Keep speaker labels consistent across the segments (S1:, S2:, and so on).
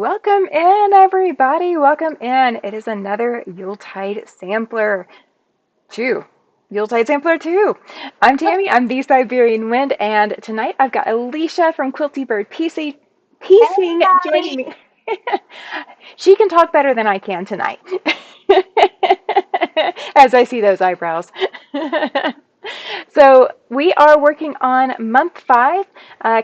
S1: Welcome in, everybody. Welcome in. It is another Yuletide Sampler 2. Yuletide Sampler 2. I'm Tammy. I'm the Siberian Wind, and tonight I've got Alicia from Quilty Byrd piecing joining
S2: Everybody.
S1: me. She can talk better than I can tonight, as I see those eyebrows. So we are working on month 5.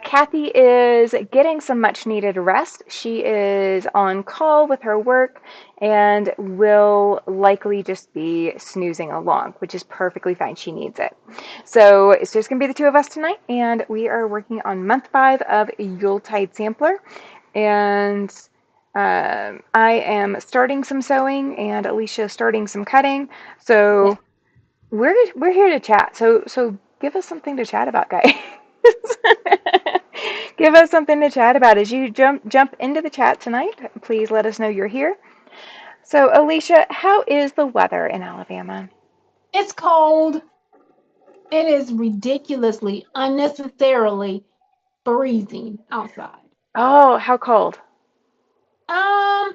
S1: Kathy is getting some much needed rest. She is on call with her work and will likely just be snoozing along, which is perfectly fine. She needs it. So it's just going to be the two of us tonight, and we are working on month 5 of Yuletide Sampler. And I am starting some sewing, and Alicia is starting some cutting.
S2: Yeah.
S1: So we're here to chat. So give us something to chat about, guys. Give us something to chat about as you jump into the chat tonight. Please let us know you're here. So Alicia, how is the weather in Alabama?
S2: It's cold. It is ridiculously, unnecessarily freezing outside.
S1: Oh, how cold?
S2: Um,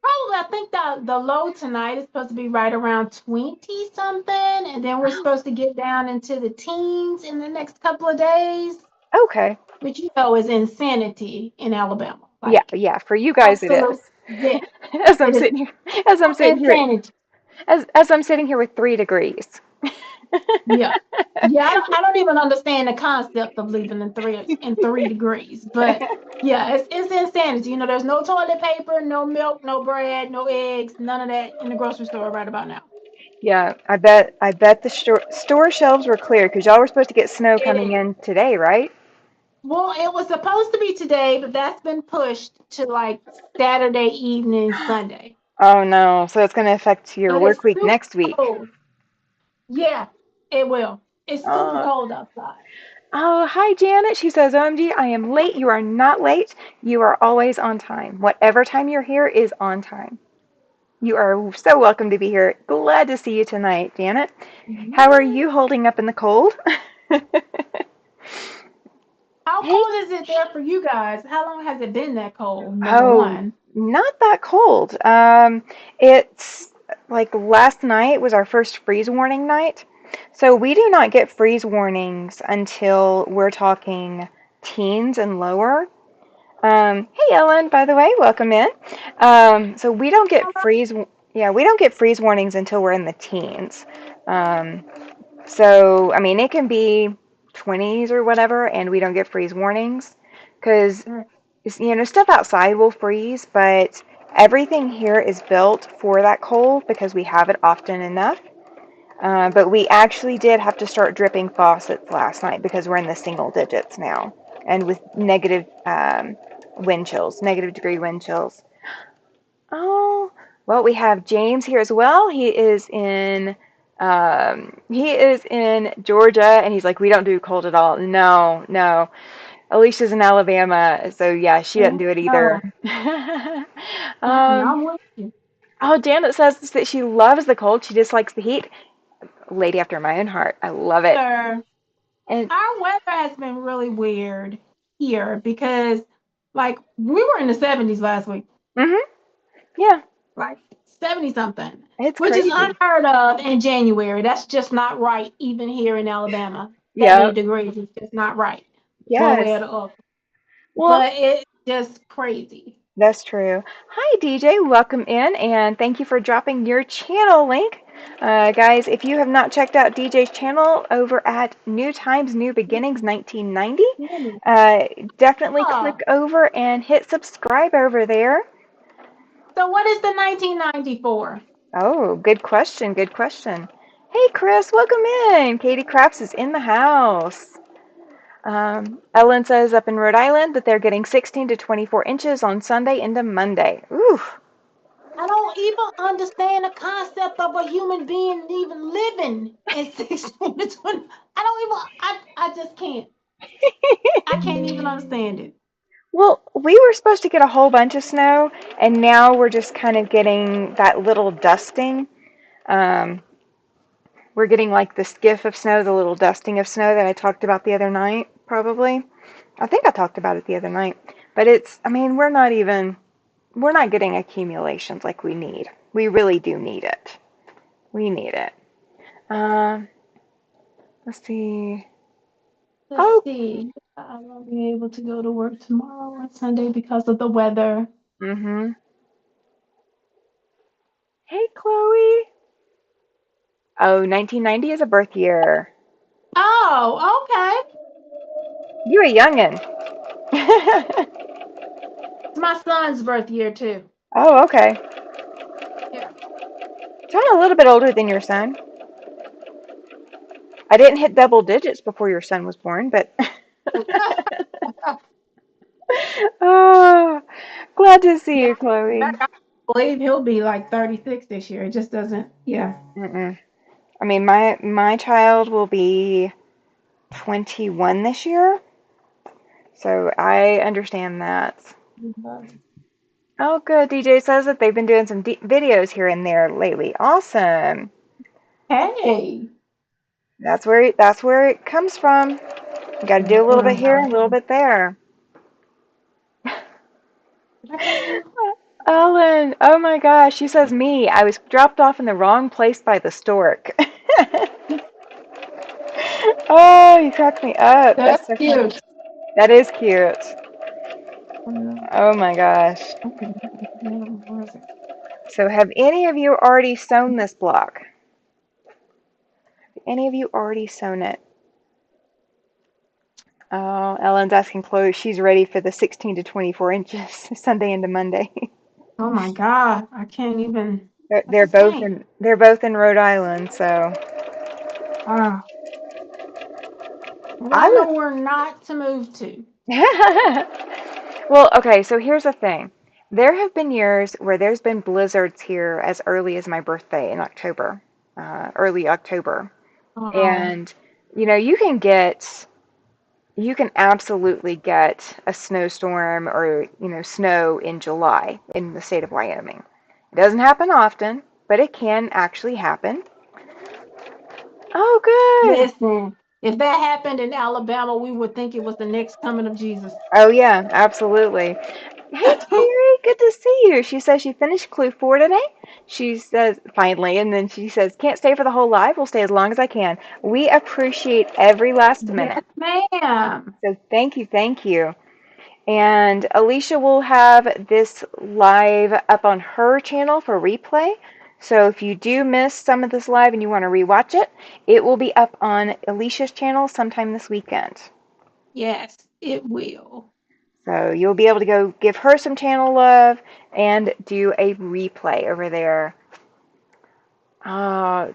S2: Probably I think the low tonight is supposed to be right around 20 something, and then we're supposed to get down into the teens in the next couple of days,
S1: Okay.
S2: which is insanity in Alabama.
S1: Yeah,
S2: Like
S1: yeah. For you guys, it
S2: absolute,
S1: is.
S2: yeah,
S1: As I'm
S2: it is
S1: sitting here, as I'm sitting here,
S2: insanity.
S1: as I'm sitting here with 3 degrees.
S2: Yeah. Yeah, I don't even understand the concept of living in 3 degrees. But yeah, it's insanity. There's no toilet paper, no milk, no bread, no eggs, none of that in the grocery store right about now.
S1: Yeah, I bet the store shelves were clear because y'all were supposed to get snow
S2: It
S1: coming
S2: is.
S1: in today, right?
S2: Well, it was supposed to be today, but that's been pushed to like Saturday evening, Sunday.
S1: Oh no, so it's going to affect your
S2: But it's
S1: work week
S2: super
S1: next week.
S2: cold. Yeah, it will. It's super
S1: Uh,
S2: cold outside.
S1: oh, hi Janet. She says, OMG, I am late. You are not late. You are always on time. Whatever time you're here is on time. You are so welcome to be here. Glad to see you tonight, Janet. How are
S2: Yes.
S1: you holding up in the cold?
S2: How
S1: Hey.
S2: cold is it there for you guys? How long has it been that cold? Number
S1: Oh,
S2: one.
S1: not that cold. It's like last night was our first freeze warning night. So we do not get freeze warnings until we're talking teens and lower. Hey Ellen, by the way, welcome in. So we don't get yeah, we don't get freeze warnings until we're in the teens. Um, so I mean, it can be 20s or whatever, and we don't get freeze warnings because stuff outside will freeze, but everything here is built for that cold because we have it often enough. But we actually did have to start dripping faucets last night because we're in the single digits now, and with negative wind chills, negative degree wind chills. Oh, well, we have James here as well. He is in Georgia, and he's like, we don't do cold at all. No, no. Alicia's in Alabama, so yeah, she doesn't do it either.
S2: Um,
S1: um,
S2: I'm with you.
S1: oh, Janet says that she loves the cold. She dislikes the heat. Lady after my own heart. I love it.
S2: Sir,
S1: And
S2: our weather has been really weird here because, like, we were in the 70s last week,
S1: hmm yeah,
S2: like 70 something,
S1: it's
S2: which is
S1: crazy.
S2: unheard of in January. That's just not right, even here in Alabama. That
S1: Yeah,
S2: many degrees is just not right, one way or
S1: yes.
S2: the other.
S1: Well,
S2: But it's just crazy.
S1: that's true. Hi, DJ. Welcome in, and thank you for dropping your channel link. Guys, if you have not checked out DJ's channel over at New Times, New Beginnings 1990, uh, definitely
S2: Ah,
S1: click over and hit subscribe over there.
S2: so what is the 1994?
S1: Oh, good question. Good question. Hey, Chris, welcome in. Katie Crafts is in the house. Ellen says up in Rhode Island that they're getting 16 to 24 inches on Sunday into Monday. Ooh,
S2: I don't even understand the concept of a human being even living in 16 to 20. I just can't. I can't even understand it.
S1: well, we were supposed to get a whole bunch of snow, and now we're just kind of getting that little dusting. Um, we're getting like the skiff of snow, the little dusting of snow that I talked about the other night, probably. I think I talked about it the other night. But I mean, we're not even. we're not getting accumulations like we need. We really do need it. We need it. Um, let's see.
S2: Let's
S1: Oh,
S2: see. I won't be able to go to work tomorrow or Sunday because of the weather.
S1: mm-hmm. Hey, Chloe. Oh, 1990 is a birth year.
S2: Oh, okay.
S1: You a youngin'.
S2: It's my son's birth year too.
S1: Oh, okay.
S2: Yeah.
S1: So I'm a little bit older than your son. I didn't hit double digits before your son was born, but oh, glad to see
S2: Yeah.
S1: you, Chloe.
S2: I believe he'll be like 36 this year. It just doesn't, yeah.
S1: Mm-mm. I mean, my child will be 21 this year, so I understand that. Oh, good. DJ says that they've been doing some videos here and there lately. Awesome.
S2: Hey.
S1: That's where it comes from. You got to do a little bit here, a little bit there. Ellen, oh my gosh, she says me. I was dropped off in the wrong place by the stork. Oh, you cracked me up.
S2: That's
S1: That's so funny.
S2: cute.
S1: That is cute. Oh my gosh. So have any of you already sewn this block? Any of you already sewn it? Oh, Ellen's asking Chloe if she's ready for the 16 to 24 inches Sunday into Monday.
S2: Oh my God. I can't even,
S1: They're,
S2: I
S1: they're
S2: just
S1: both
S2: can't.
S1: in they're both in Rhode Island, so
S2: Ah. Well, I
S1: I
S2: know we're not to move to.
S1: was well, okay, so here's the thing. There have been years where there's been blizzards here as early as my birthday in October, early October.
S2: Oh,
S1: And you can absolutely get a snowstorm or, snow in July in the state of Wyoming. It doesn't happen often, but it can actually happen. Oh, good.
S2: listen, if that happened in Alabama, we would think it was the next coming of Jesus.
S1: Oh, yeah, absolutely. Hey, Terry, good to see you. She says she finished Clue 4 today. She says, finally, and then she says, can't stay for the whole live. We'll stay as long as I can. We appreciate every last
S2: Yes,
S1: minute.
S2: ma'am.
S1: So thank you, thank you. And Alicia will have this live up on her channel for replay. So if you do miss some of this live and you want to rewatch it, it will be up on Alicia's channel sometime this weekend.
S2: Yes, it will.
S1: So you'll be able to go give her some channel love and do a replay over there.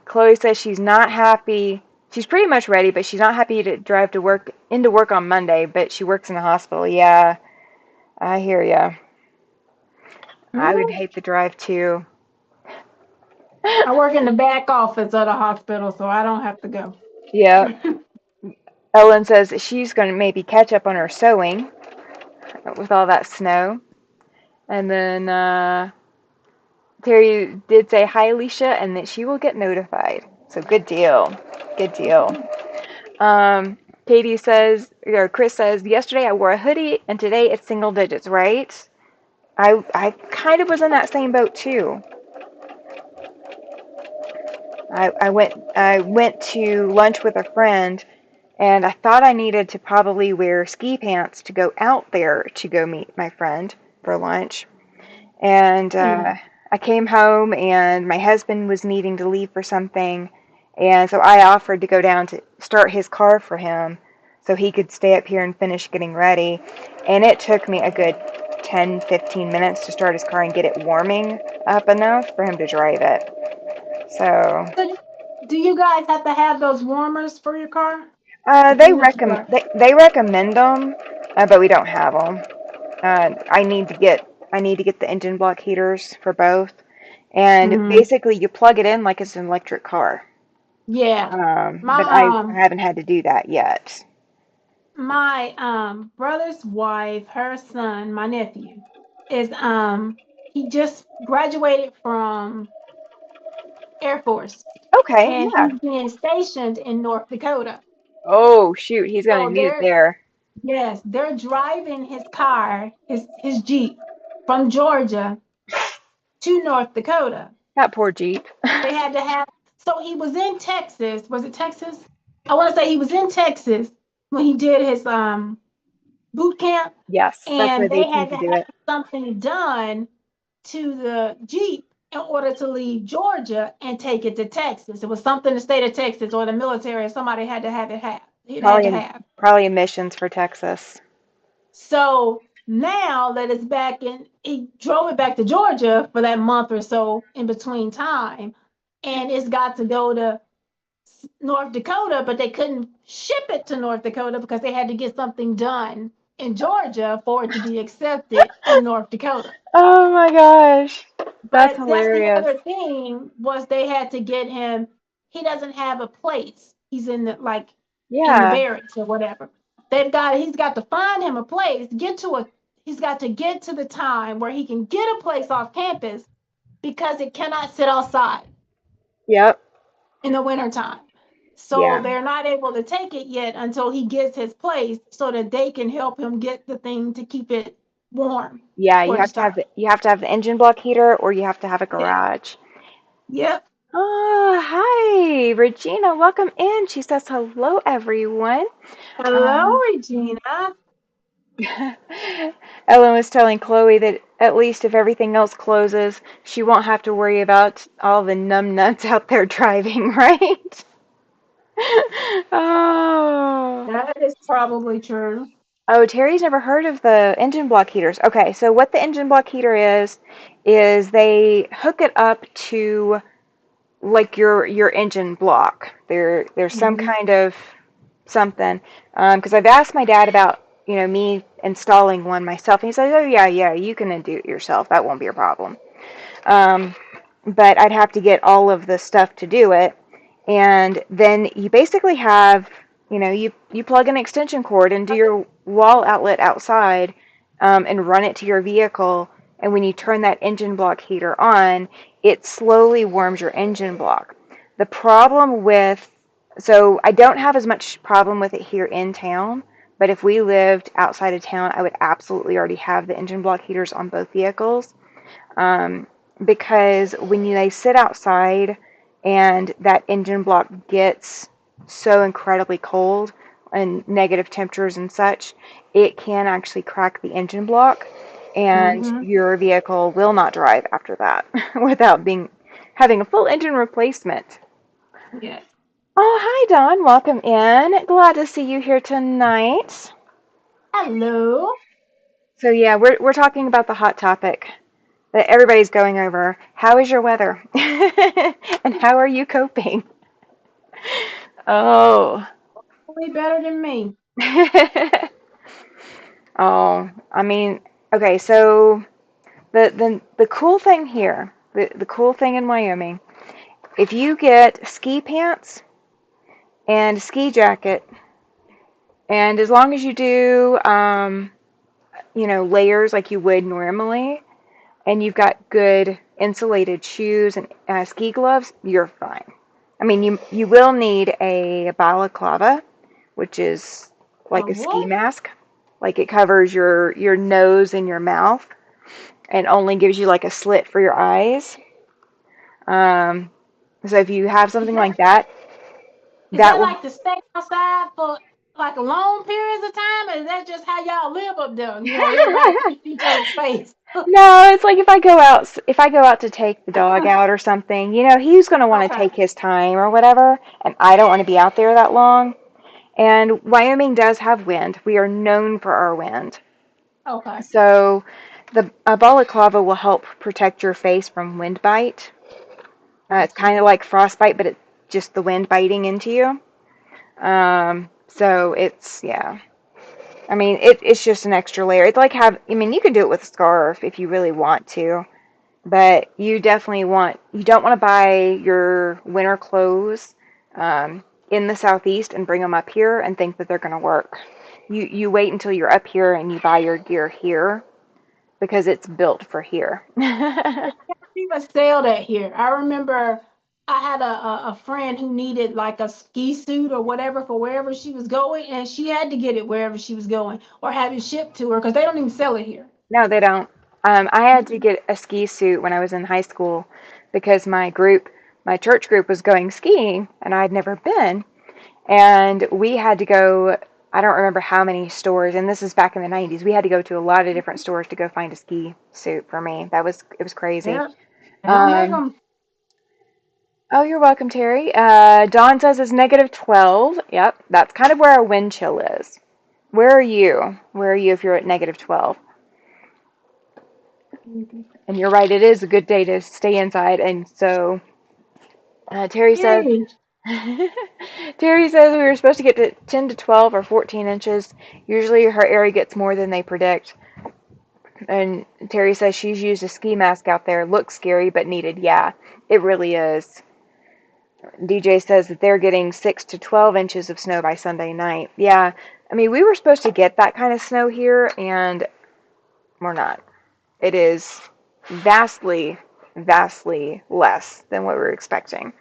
S1: Chloe says she's not happy. She's pretty much ready, but she's not happy to drive to work into work on Monday, but she works in the hospital. Yeah, I hear ya. I would
S2: Mm,
S1: hate the drive too.
S2: I work in the back office of the hospital, so I don't have to go.
S1: Yeah. Ellen says she's going to maybe catch up on her sewing with all that snow. And then Terry did say hi, Alicia, and that she will get notified. So good deal. Good deal. Um, Katie says, or Chris says, yesterday I wore a hoodie and today it's single digits, right? I kind of was in that same boat too. I went to lunch with a friend and I thought I needed to probably wear ski pants to go out there to go meet my friend for lunch. And
S2: Mm,
S1: I came home and my husband was needing to leave for something. And so I offered to go down to start his car for him so he could stay up here and finish getting ready. And it took me a good 10, 15 minutes to start his car and get it warming up enough for him to drive it. So
S2: So, do you guys have to have those warmers for your car? The
S1: they
S2: thing that you
S1: recommend
S2: wear?
S1: they recommend them, but we don't have them. I need to get the engine block heaters for both, and
S2: Hmm.
S1: basically you plug it in like it's an electric car.
S2: Yeah.
S1: But
S2: My
S1: I haven't had to do that yet.
S2: brother's wife, her son, my nephew, is he just graduated from Air Force
S1: Okay,
S2: and
S1: yeah.
S2: he's being stationed in North Dakota.
S1: Oh shoot, he's gonna
S2: So
S1: need it
S2: they're
S1: there.
S2: yes, they're driving his car, his Jeep, from Georgia to North Dakota.
S1: That poor Jeep.
S2: They had to have, so he was in Texas. Was it Texas? I want to say he was in Texas when he did his boot camp,
S1: Yes, that's where
S2: and
S1: they
S2: they
S1: tend
S2: had
S1: to
S2: to
S1: do
S2: have
S1: it.
S2: something done to the Jeep in order to leave Georgia and take it to Texas. It was something the state of Texas or the military, somebody had to have it have. It had to have.
S1: Probably emissions for Texas.
S2: So now that it's back in, he drove it back to Georgia for that month or so in between time, and it's got to go to North Dakota, but they couldn't ship it to North Dakota because they had to get something done in Georgia for it to be accepted in North Dakota.
S1: Oh my gosh. That's
S2: But that's the
S1: hilarious.
S2: other thing was they had to get him. He doesn't have a place. He's in the like in the
S1: Yeah.
S2: barracks or whatever. They've got he's got to find him a place, get to a he's got to get to the time where he can get a place off campus because it cannot sit outside
S1: Yep.
S2: in the wintertime. So
S1: Yeah.
S2: they're not able to take it yet until he gets his place so that they can help him get the thing to keep it warm
S1: Yeah,
S2: for the start.
S1: you have to have the engine block heater or you have to have a
S2: Yeah.
S1: garage.
S2: Yep.
S1: Oh, hi, Regina. Welcome in. She says hello, everyone.
S2: Hello,
S1: Um,
S2: Regina.
S1: Ellen was telling Chloe that at least if everything else closes, she won't have to worry about all the numb nuts out there driving, right? Oh.
S2: That is probably true.
S1: Oh, Terry's never heard of the engine block heaters. Okay, so what the engine block heater is they hook it up to like your engine block. There's some
S2: Hmm.
S1: kind of something. Because I've asked my dad about me installing one myself, and he says, oh yeah, you can do it yourself. That won't be a problem. Um, but I'd have to get all of the stuff to do it. And then you basically have, you plug an extension cord into your wall outlet outside and run it to your vehicle. And when you turn that engine block heater on, it slowly warms your engine block. The problem with, so I don't have as much problem with it here in town, but if we lived outside of town, I would absolutely already have the engine block heaters on both vehicles um, because when they sit outside and that engine block gets so incredibly cold and negative temperatures and such, it can actually crack the engine block, and
S2: Hmm.
S1: your vehicle will not drive after that without having a full engine replacement.
S2: Yes.
S1: Oh, hi Don, welcome in. Glad to see you here tonight.
S2: Hello.
S1: So yeah, we're talking about the hot topic that everybody's going over. How is your weather? And how are you coping? Oh.
S2: Way better than me.
S1: Oh, I mean, okay, so the cool thing here, the cool thing in Wyoming, if you get ski pants and a ski jacket, and as long as you do, layers like you would normally, and you've got good insulated shoes and ski gloves, you're fine. I mean, you will need a balaclava, which is like a ski
S2: What?
S1: mask. Like it covers your nose and your mouth and only gives you like a slit for your eyes. Um, so if you have
S2: Is
S1: something
S2: that
S1: like that,
S2: is
S1: that
S2: that
S1: will.
S2: like to stay outside for like long periods of time? Or is that just how y'all live up there? You know, everybody keep each other's space.
S1: No, it's like if I go out to take the dog out or something, he's going to want to
S2: Okay.
S1: take his time or whatever, and I don't want to be out there that long. And Wyoming does have wind. We are known for our wind.
S2: Okay.
S1: So the a balaclava will help protect your face from wind bite. It's
S2: Gotcha.
S1: kind of like frostbite, but it's just the wind biting into you. So it's, yeah. I mean, it's just an extra layer. It's like I mean, you can do it with a scarf if you really want to, but you don't want to buy your winter clothes in the southeast and bring them up here and think that they're going to work. You wait until you're up here and you buy your gear here because it's built for here.
S2: They can't even sell that here. I remember I had a friend who needed like a ski suit or whatever for wherever she was going, and she had to get it wherever she was going or have it shipped to her because they don't even sell it here.
S1: No, they don't. I had to get a ski suit when I was in high school because my church group was going skiing and I'd never been. And we had to go, I don't remember how many stores, and this is back in the 90s. We had to go to a lot of different stores to go find a ski suit for me. It was crazy.
S2: Yeah, they don't make
S1: Um,
S2: them.
S1: oh, you're welcome, Terry. Dawn says it's negative 12. Yep, that's kind of where our wind chill is. Where are you? Where are you if you're at negative 12? And you're right, it is a good day to stay inside. And so Terry says,
S2: Yay.
S1: Terry says we were supposed to get to 10 to 12 or 14 inches. Usually her area gets more than they predict. And Terry says she's used a ski mask out there. Looks scary, but needed. Yeah, it really is. DJ says that they're getting 6 to 12 inches of snow by Sunday night. Yeah, I mean, we were supposed to get that kind of snow here, and we're not. It is vastly, vastly less than what we were expecting.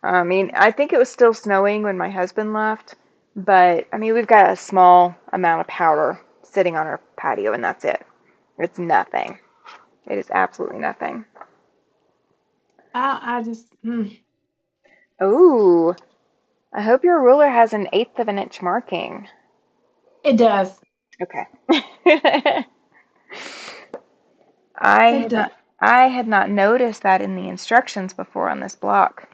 S1: I mean, I think it was still snowing when my husband left, but I mean, we've got a small amount of powder sitting on our patio, and that's it. It's nothing. It is absolutely nothing.
S2: I just,
S1: Ooh, I hope your ruler has an eighth of an inch marking.
S2: it does.
S1: Okay. I
S2: It
S1: had
S2: does.
S1: not I had not noticed that in the instructions before on this block.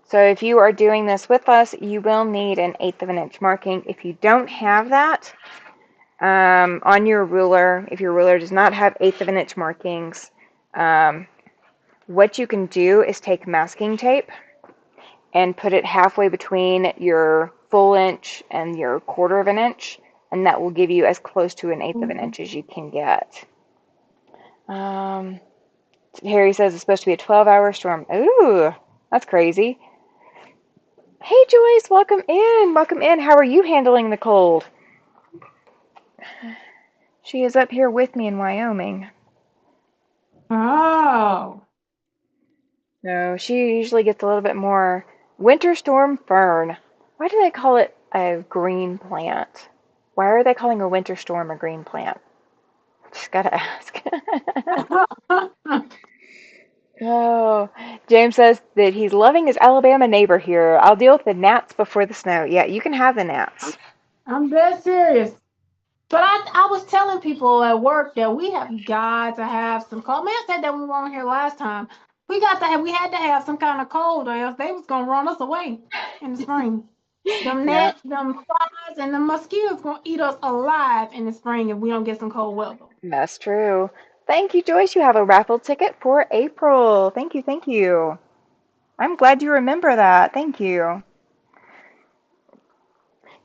S1: So if you are doing this with us, you will need an eighth of an inch marking. If you don't have that on your ruler, if your ruler does not have eighth of an inch markings, um, what you can do is take masking tape and put it halfway between your full inch and your quarter of an inch, and that will give you as close to an eighth of an inch as you can get. Um, Harry says it's supposed to be a 12-hour storm. Ooh, that's crazy. Hey Joyce, welcome in. Welcome in. How are you handling the cold? She is up here with me in Wyoming.
S2: Oh,
S1: So she usually gets a little bit more winter storm fern. Why do they call it a green plant? Why are they calling a winter storm a green plant? Just gotta ask. Oh, James says that he's loving his Alabama neighbor here. I'll deal with the gnats before the snow. Yeah, you can have the gnats.
S2: I'm dead serious. But I was telling people at work that we have got to have some cold. Man said that when we were on here last time. We had to have some kind of cold or else they was gonna run us away in the spring. Them
S1: Yeah,
S2: gnats, them flies, and the mosquitoes gonna eat us alive in the spring if we don't get some cold weather.
S1: that's true. Thank you, Joyce. You have a raffle ticket for April. Thank you, thank you. I'm glad you remember that. Thank you.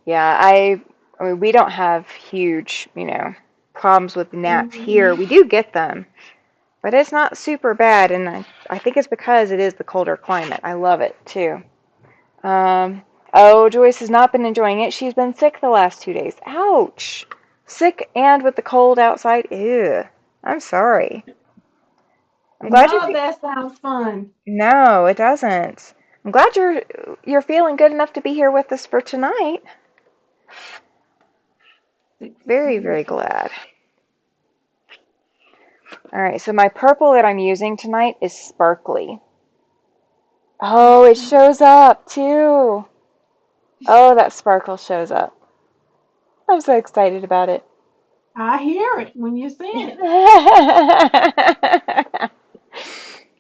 S1: Yeah, I mean, we don't have huge, problems with gnats here.
S2: Mhm.
S1: We do get them, but it's not super bad, and I think it's because it is the colder climate. I love it too. Um, oh, Joyce has not been enjoying it. She's been sick the last 2 days. Ouch. Sick and with the cold outside. Ew. I'm sorry. I'm glad
S2: None of
S1: you're.
S2: that sounds fun.
S1: No, it doesn't. I'm glad you're feeling good enough to be here with us for tonight. Very, very glad. All right, so my purple that I'm using tonight is sparkly. Oh, it shows up too. Oh, that sparkle shows up. I'm so excited about it.
S2: I hear it when you're saying it.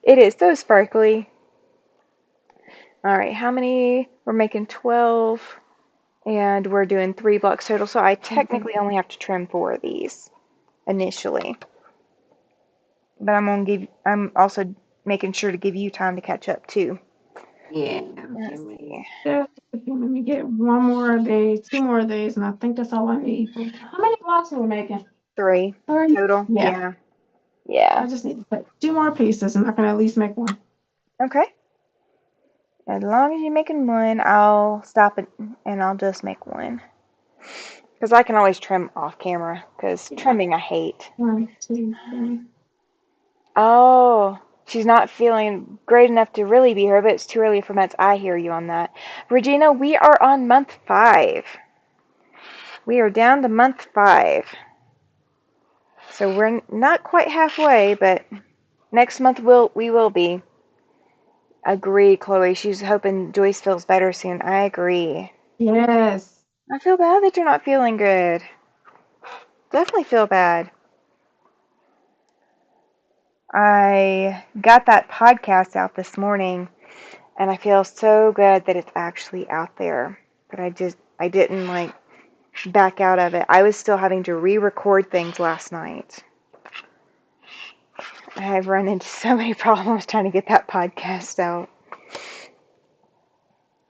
S1: It is so sparkly. All right, how many? We're making 12, and we're doing 3 blocks total, so I
S2: Mhm.
S1: technically only have to trim 4 of these initially. But I'm also making sure to give you time to catch up too.
S2: Yeah,
S1: Let's see.
S2: just let me get one more day, two more days, and I think that's all I need. How many blocks are we making?
S1: 3
S2: Three.
S1: total.
S2: Yeah,
S1: Yeah. Yeah.
S2: I just need to put two more pieces, and I can at least make one.
S1: Okay. As long as you're making one, I'll stop it and I'll just make one. Because I can always trim off camera. Because
S2: Yeah,
S1: trimming I hate.
S2: 1, 2, 3.
S1: Oh, she's not feeling great enough to really be here, but it's too early for meds. I hear you on that. Regina, we are on month 5. We are down to month 5. So we're not quite halfway, but next month we will be. Agree, Chloe. She's hoping Joyce feels better soon. I agree.
S2: Yes.
S1: I feel bad that you're not feeling good. Definitely feel bad. I got that podcast out this morning, and I feel so good that it's actually out there. But I didn't like back out of it. I was still having to re-record things last night. I've run into so many problems trying to get that podcast out.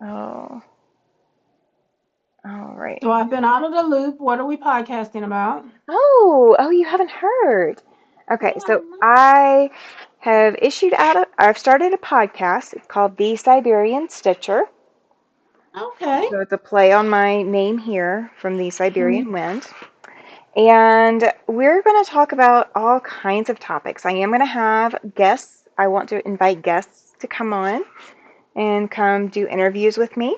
S1: Oh, all right.
S2: So I've been out of the loop. What are we podcasting about?
S1: Oh, you haven't heard. Okay, so
S2: No,
S1: I have I've started a podcast. It's called The Siberian Stitcher.
S2: no. Okay.
S1: So it's a play on my name here from the
S2: Mhm.
S1: Siberian Wind. And we're going to talk about all kinds of topics. I am going to have guests. I want to invite guests to come on and come do interviews with me.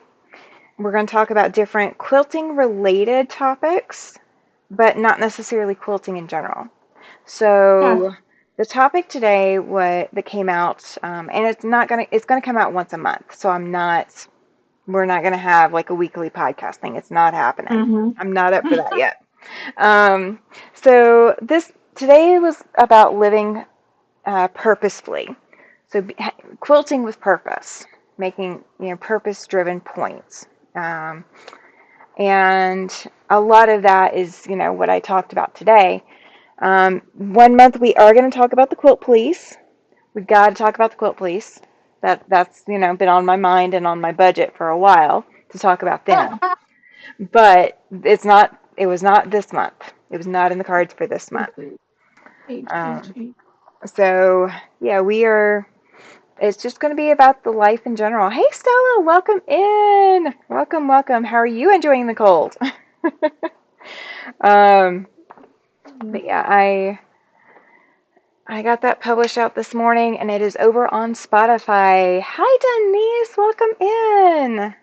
S1: We're going to talk about different quilting related topics, but not necessarily quilting in general.
S2: Gotcha.
S1: So the topic today that came out, and it's gonna come out once a month. So we're not gonna have like a weekly podcast thing. It's not happening.
S2: Mm-hmm.
S1: I'm not up for that yet. Um, so this today was about living purposefully. So quilting with purpose, making purpose-driven points. Um, and a lot of that is what I talked about today. One month we are going to talk about the quilt police. We got to talk about the quilt police. That's been on my mind and on my budget for a while to talk about them. But it was not this month. It was not in the cards for this month. Um,
S2: H.
S1: so yeah, we are. It's just going to be about the life in general. Hey Stella, welcome in. Welcome, welcome. How are you enjoying the cold? um, but yeah, I got that published out this morning and it is over on Spotify. Hi, Denise. Welcome in.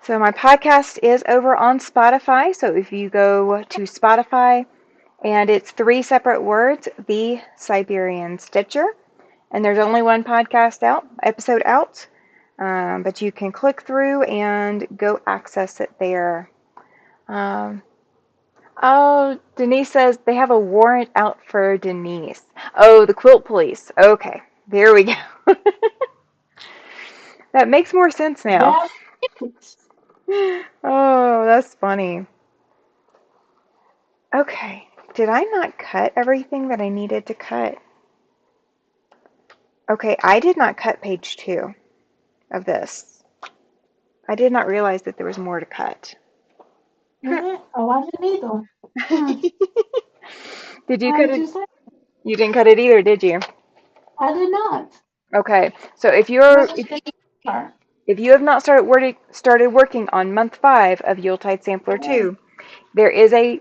S1: So, my podcast is over on Spotify. So, if you go to Spotify and it's three separate words, The Siberian Stitcher, and there's only one episode out, but you can click through and go access it there. Um, Oh, Denise says they have a warrant out for Denise. Oh, the quilt police. Okay, there we go. That makes more sense now.
S2: That's it.
S1: Oh, that's funny. Okay, did I not cut everything that I needed to cut? Okay, I did not cut page 2 of this. I did not realize that there was more to cut.
S2: Mm-hmm. Oh, I didn't either. Hmm.
S1: Did you
S2: How
S1: cut
S2: did
S1: it?
S2: you say?
S1: You didn't cut it either, did you?
S2: I did not.
S1: Okay, so
S2: What is the part?
S1: if you have not started working on month 5 of Yuletide Sampler
S2: Yes.
S1: 2, there is a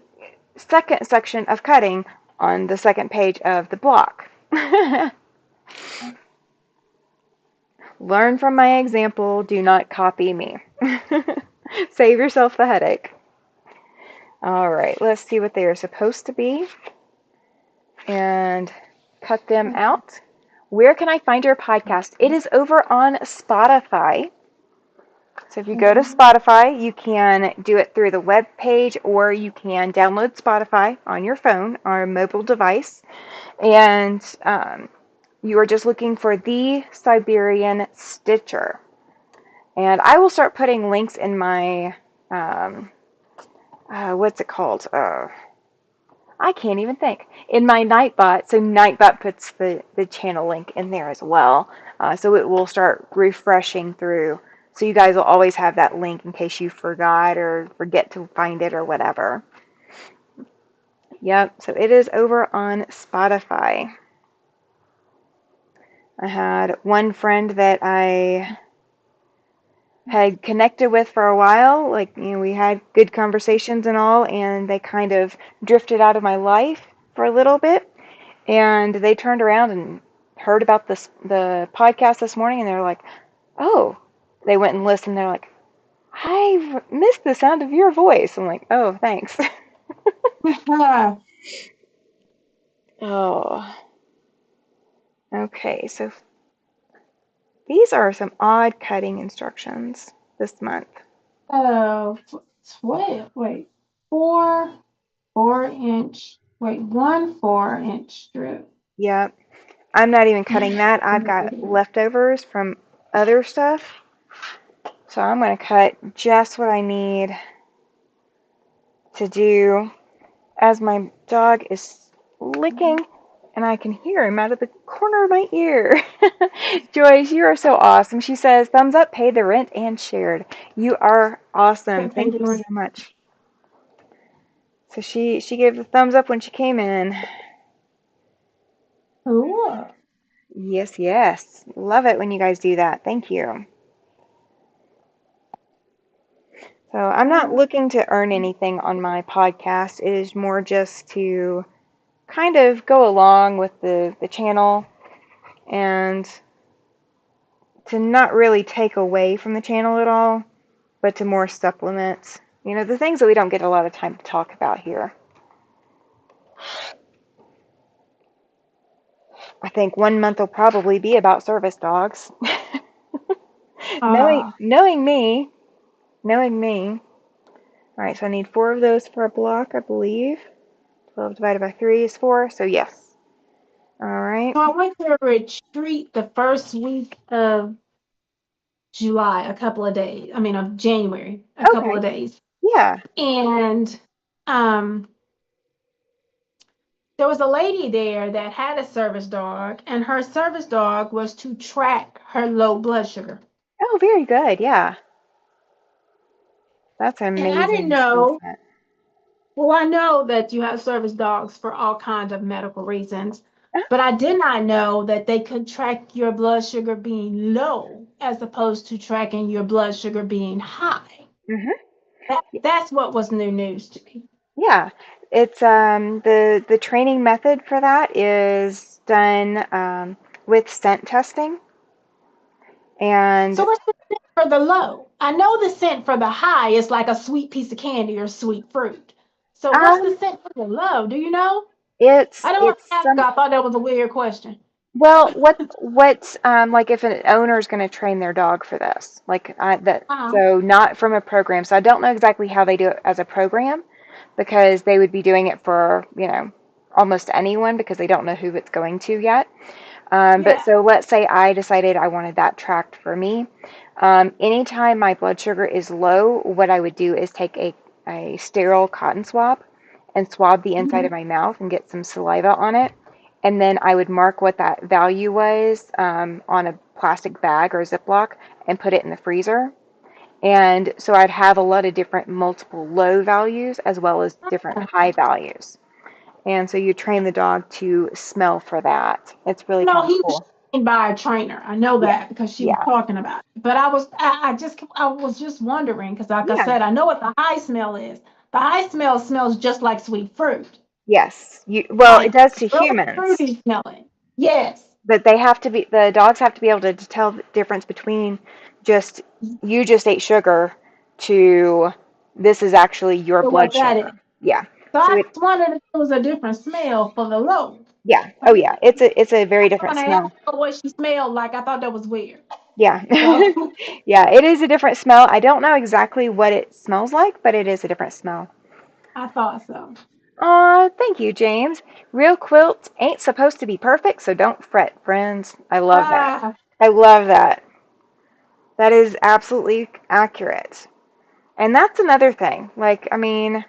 S1: second section of cutting on the second page of the block. Learn from my example, do not copy me. Save yourself the headache. All right, let's see what they are supposed to be and cut them out. Where can I find your podcast? It is over on Spotify. So if you go to
S2: Mm-hmm.
S1: Spotify, you can do it through the web page or you can download Spotify on your phone or mobile device. And you are just looking for the Siberian Stitcher. And I will start putting links in my, what's it called? I can't even think. In my Nightbot. So Nightbot puts the channel link in there as well. So it will start refreshing through. So you guys will always have that link in case you forgot or forget to find it or whatever. Yep, so it is over on Spotify. I had one friend that I had connected with for a while. Like, we had good conversations and all, and they kind of drifted out of my life for a little bit. And they turned around and heard about the podcast this morning, and they're like, "Oh," they went and listened. They're like, "I missed the sound of your voice." I'm like, "Oh, thanks." Oh, okay. So these are some odd cutting instructions this month.
S2: 12, wait, 4 inch, wait, 1 4 inch strip.
S1: Yep. I'm not even cutting that. I've got leftovers from other stuff. So I'm going to cut just what I need to do as my dog is licking and I can hear him out of the corner of my ear. Joyce, you are so awesome. She says, thumbs up, paid the rent, and shared. You are awesome.
S2: Okay, thank
S1: Thank you
S2: you.
S1: so much. So she gave the thumbs up when she came in.
S2: Cool.
S1: Yes, yes. Love it when you guys do that. Thank you. So I'm not looking to earn anything on my podcast. It is more just to kind of go along with the channel and to not really take away from the channel at all, but to more supplement, the things that we don't get a lot of time to talk about here. I think 1 month will probably be about service dogs. knowing
S2: Uh,
S1: knowing me, knowing me. All right, so I need 4 of those for a block, I believe. 12 divided by 3 is 4, so yes. All right.
S2: so I went to a retreat the first week of July, a couple of days. I mean, of January, a couple
S1: Okay.
S2: of days.
S1: Yeah.
S2: And um, there was a lady there that had a service dog, and her service dog was to track her low blood sugar.
S1: Oh, very good. Yeah. That's an
S2: And I didn't
S1: amazing skill
S2: know,
S1: set.
S2: well, I know that you have service dogs for all kinds of medical reasons, but I did not know that they could track your blood sugar being low as opposed to tracking your blood sugar being high.
S1: Mm-hmm.
S2: That's what was new news to me.
S1: Yeah, it's the training method for that is done with scent testing,
S2: So
S1: and
S2: what's the scent for the low? I know the scent for the high is like a sweet piece of candy or sweet fruit. So what's the
S1: um,
S2: scent for the low? Do you know?
S1: it's
S2: I don't want
S1: it's
S2: to ask.
S1: some
S2: I thought that was a weird question.
S1: well, what like if an owner is going to train their dog for this, like that,
S2: Uh-huh.
S1: so not from a program. So I don't know exactly how they do it as a program because they would be doing it for almost anyone because they don't know who it's going to yet. But
S2: Yeah.
S1: so let's say I decided I wanted that tracked for me. Anytime my blood sugar is low, what I would do is take a sterile cotton swab and swab the inside
S2: Mhm.
S1: of my mouth and get some saliva on it. And then I would mark what that value was on a plastic bag or a Ziploc and put it in the freezer. And so I'd have a lot of different multiple low values as well as different high values. And so you train the dog to smell for that. It's really
S2: No,
S1: kind of
S2: he was
S1: cool.
S2: trained by a trainer. I know
S1: Yeah.
S2: that because she was
S1: Yeah.
S2: talking about it. But I was just wondering because, like I
S1: Yeah.
S2: said, I know what the high smell is. The high smell smells just like sweet fruit,
S1: Yes. Well, it
S2: like
S1: does to
S2: really
S1: humans,
S2: fruity smelling. Yes,
S1: but the dogs have to be able to tell the difference between just you just ate sugar to this is actually your
S2: so
S1: blood
S2: what that is.
S1: sugar. Yeah.
S2: So
S1: So
S2: I
S1: it
S2: just wondered if it was a different smell for the low.
S1: yeah. Oh
S2: Okay.
S1: yeah. It's a very different
S2: When I asked
S1: smell.
S2: her what she smelled like, I thought that was weird.
S1: Yeah.
S2: So
S1: Yeah, it is a different smell. I don't know exactly what it smells like, but it is a different smell.
S2: I thought so.
S1: Aw, thank you, James. Real quilts ain't supposed to be perfect, so don't fret, friends. I love that.
S2: Ah,
S1: I love that. That is absolutely accurate. And that's another thing. Like, I mean,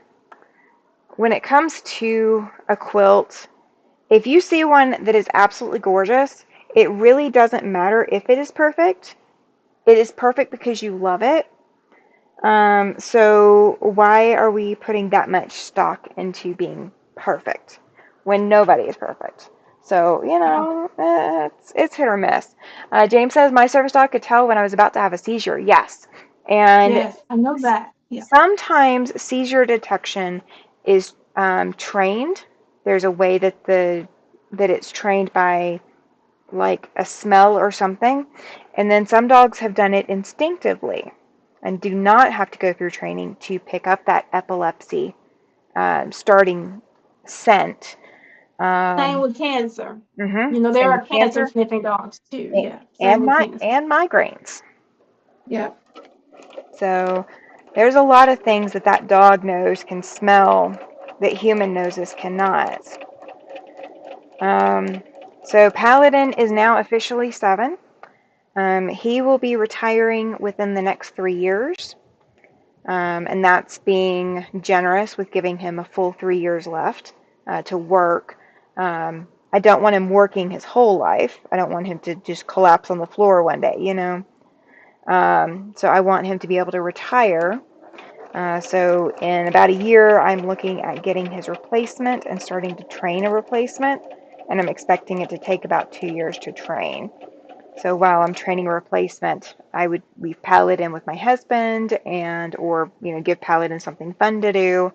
S1: when it comes to a quilt, if you see one that is absolutely gorgeous, it really doesn't matter if it is perfect. It is perfect because you love it. So why are we putting that much stock into being perfect when nobody is perfect? So, it's hit or miss. James says, my service dog could tell when I was about to have a seizure. Yes. And
S2: yes, I know that. Yeah.
S1: sometimes seizure detection is trained. There's a way that it's trained by like a smell or something. And then some dogs have done it instinctively and do not have to go through training to pick up that epilepsy starting scent.
S2: Same
S1: Um,
S2: with cancer. There
S1: Same with
S2: are cancer
S1: cancer
S2: sniffing dogs too.
S1: a-
S2: Yeah, same with cancer.
S1: and migraines.
S2: Yeah.
S1: So there's a lot of things that that dog nose can smell that human noses cannot. Um, so Paladin is now officially 7. He will be retiring within the next 3 years, and that's being generous with giving him a full 3 years left to work. I don't want him working his whole life. I don't want him to just collapse on the floor one day, you know. So I want him to be able to retire. So in about a year, I'm looking at getting his replacement and starting to train a replacement, and I'm expecting it to take about 2 years to train. So while I'm training a replacement, I would leave Paladin with my husband and or give Paladin something fun to do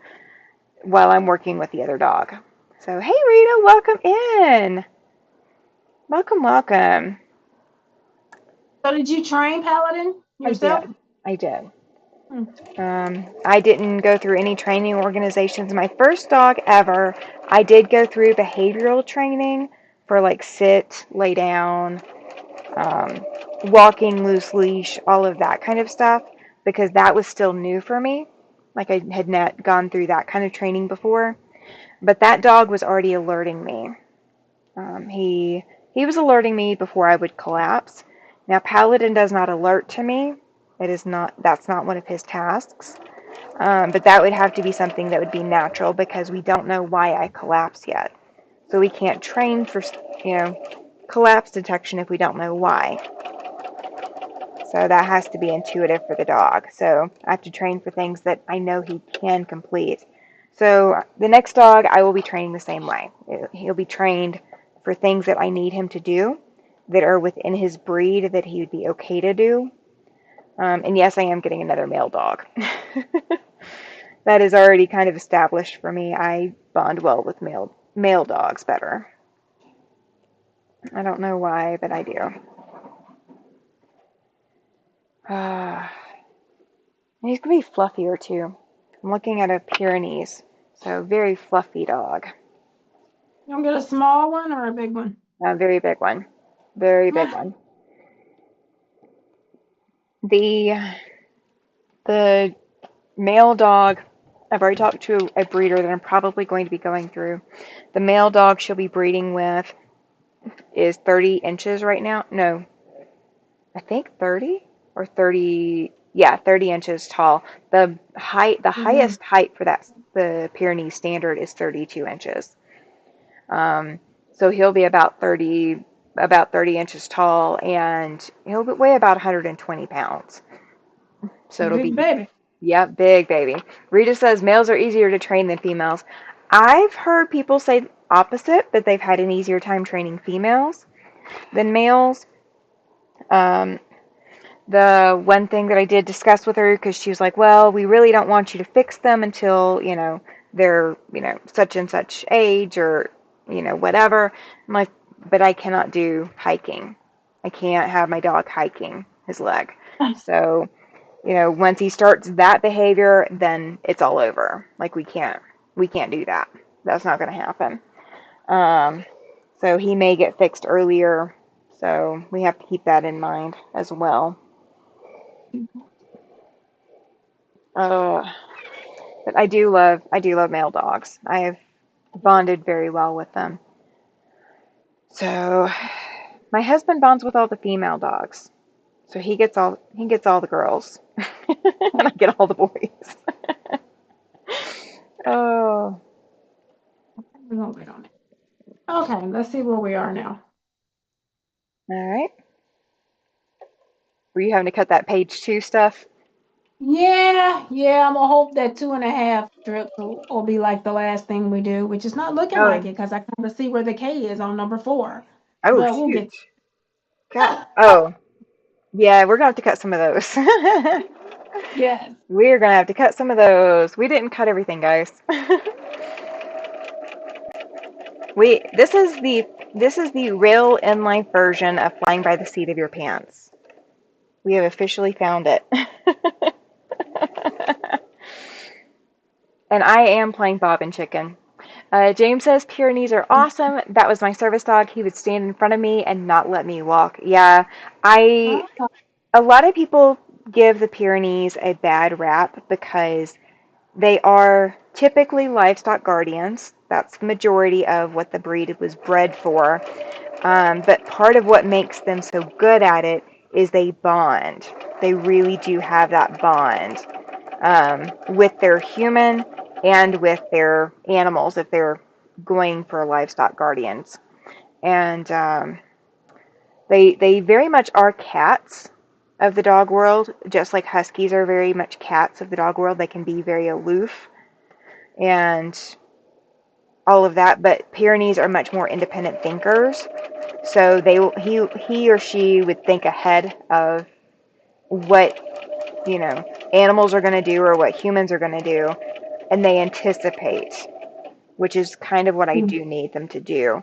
S1: while I'm working with the other dog. So hey Rita, welcome in. Welcome, welcome.
S2: So did you train Paladin
S1: I
S2: yourself?
S1: did. I did.
S2: Hmm.
S1: I didn't go through any training organizations. My first dog ever, I did go through behavioral training for like sit, lay down, um, walking, loose leash, all of that kind of stuff, because that was still new for me. Like I had not gone through that kind of training before. But that dog was already alerting me. He was alerting me before I would collapse. Now Paladin does not alert to me. It is not. That's not one of his tasks. But that would have to be something that would be natural because we don't know why I collapse yet. So we can't train for you know collapse detection if we don't know why. So that has to be intuitive for the dog. So I have to train for things that I know he can complete. So the next dog I will be training the same way. He'll be trained for things that I need him to do that are within his breed that he would be okay to do. And yes, I am getting another male dog. That is already kind of established for me. I bond well with male dogs better. I don't know why, but I do. Uh, he's gonna be fluffier too. I'm looking at a Pyrenees, so very fluffy dog.
S2: You gonna get a small one or a big one?
S1: A very big one, very big one. The the male dog. I've already talked to a breeder that I'm probably going to be going through. The male dog she'll be breeding with is 30 inches right now. No, I think 30 or 30. Yeah, 30 inches tall. The
S2: Mhm.
S1: highest height for the Pyrenees standard is 32 inches. Um, so he'll be about 30 inches tall, and he'll weigh about 120 pounds. So it'll
S2: Big
S1: be,
S2: baby.
S1: yeah, big baby. Rita says males are easier to train than females. I've heard people say opposite, that they've had an easier time training females than males. Um, the one thing that I did discuss with her, because she was like, well, we really don't want you to fix them until, they're, such and such age or, whatever. I'm like, but I cannot do hiking. I can't have my dog hiking his leg. So, once he starts that behavior, then it's all over. Like we can't do that. That's not going to happen. Um, so he may get fixed earlier. So we have to keep that in mind as well. Uh, but I do love male dogs. I have bonded very well with them. So my husband bonds with all the female dogs. So he gets all the girls, and I get all the boys. Oh,
S2: We're gonna wait on it. Okay, let's see where we are now.
S1: all right. Were you having to cut that page 2 stuff?
S2: Yeah, yeah, I'm gonna hope that 2.5 strips will be like the last thing we do, which is not looking like
S1: Oh,
S2: it because I kind of see where the K is on number 4.
S1: oh
S2: But we'll
S1: shoot.
S2: get
S1: God. Oh, yeah, we're gonna have to cut some of those.
S2: yes.
S1: We're gonna have to cut some of those. We didn't cut everything, guys. We this is the real in life version of flying by the seat of your pants. We have officially found it. And I am playing Bob and Chicken. James says Pyrenees are awesome. That was my service dog. He would stand in front of me and not let me walk. Yeah, I.
S2: Oh,
S1: A lot of people give the Pyrenees a bad rap because they are typically livestock guardians. That's the majority of what the breed was bred for. But part of what makes them so good at it is they bond. They really do have that bond with their human and with their animals if they're going for livestock guardians. And they very much are cats of the dog world, just like huskies are very much cats of the dog world. They can be very aloof and all of that, but Pyrenees are much more independent thinkers. So he or she would think ahead of what animals are going to do or what humans are going to do, and they anticipate, which is kind of what I
S2: mm,
S1: do need them to do.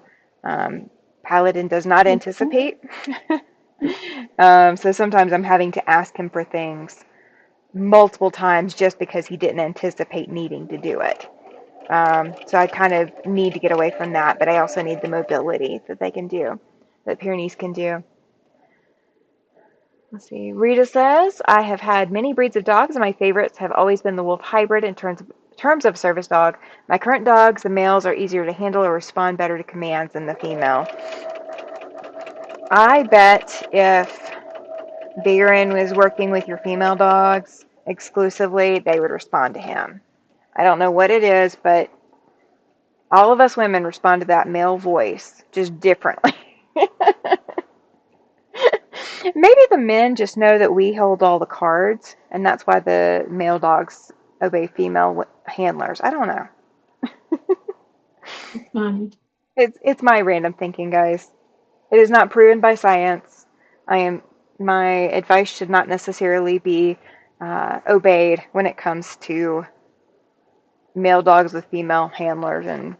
S1: Paladin does not
S2: okay.
S1: anticipate, so sometimes I'm having to ask him for things multiple times just because he didn't anticipate needing to do it. So I kind of need to get away from that, but I also need the mobility that they can do, that Pyrenees can do. Let's see. Rita says, I have had many breeds of dogs, and my favorites have always been the wolf hybrid in terms of service dog. My current dogs, the males, are easier to handle or respond better to commands than the female. I bet if Baron was working with your female dogs exclusively, they would respond to him. I don't know what it is, but all of us women respond to that male voice just differently. Maybe the men just know that we hold all the cards, and that's why the male dogs obey female handlers. I don't know.
S2: Fine.
S1: It's my random thinking, guys. It is not proven by science. I am My advice should not necessarily be obeyed when it comes to male dogs with female handlers and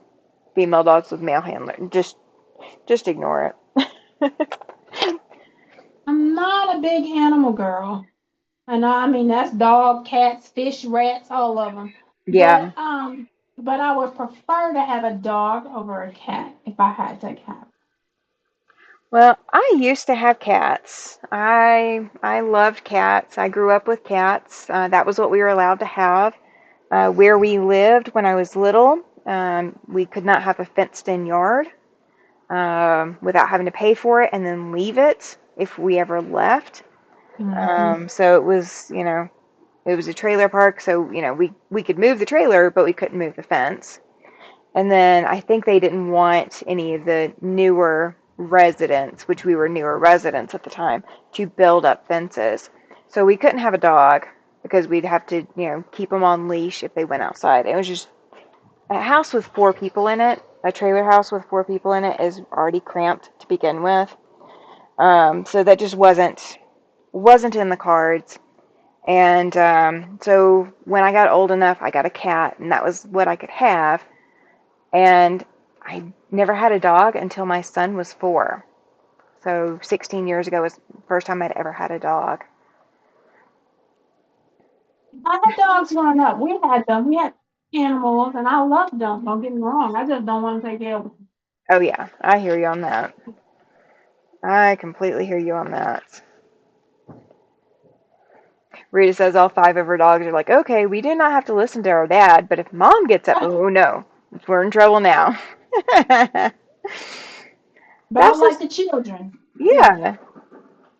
S1: female dogs with male handlers. Just ignore it.
S2: I'm not a big animal girl. And I mean that's dog, cats, fish, rats, all of them.
S1: Yeah.
S2: But I would prefer to have a dog over a cat if I had to have.
S1: Well, I used to have cats. I loved cats. I grew up with cats. That was what we were allowed to have. Where we lived when I was little, we could not have a fenced-in yard without having to pay for it and then leave it if we ever left.
S2: Mm-hmm.
S1: So it was a trailer park, so we could move the trailer, but we couldn't move the fence. And then I think they didn't want any of the newer residents, which we were newer residents at the time, to build up fences. So we couldn't have a dog because we'd have to, keep them on leash if they went outside. It was just a house with four people in it. A trailer house with four people in it is already cramped to begin with. So that just wasn't in the cards. And so when I got old enough, I got a cat, and that was what I could have. And I never had a dog until my son was 4. So 16 years ago was the first time I'd ever had a dog.
S2: I had dogs growing up. We had them. We had animals, and I loved them. Don't get me wrong. I just don't want to take care of them.
S1: Oh yeah, I hear you on that. I completely hear you on that. Rita says all 5 of her dogs are like, okay, we do not have to listen to our dad, but if mom gets up, oh no, we're in trouble now.
S2: But I
S1: That's
S2: like
S1: just
S2: the children. Yeah.
S1: yeah.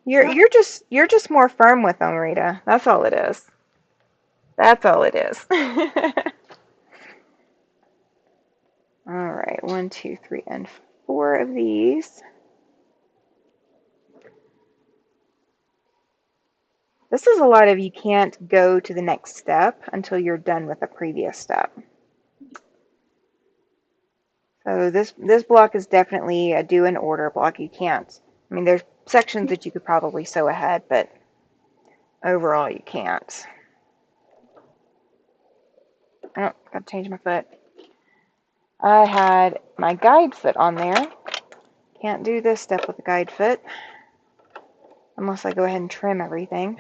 S1: You're
S2: Yep.
S1: you're just you're just more firm with them, Rita. That's all it is. That's all it is. All right, one, two, three, and 4 of these. This is a lot of you can't go to the next step until you're done with the previous step. So this block is definitely a do and order block. You can't. I mean, there's sections that you could probably sew ahead, but overall you can't. Oh, gotta change my foot. I had my guide foot on there. Can't do this step with the guide foot unless I go ahead and trim everything.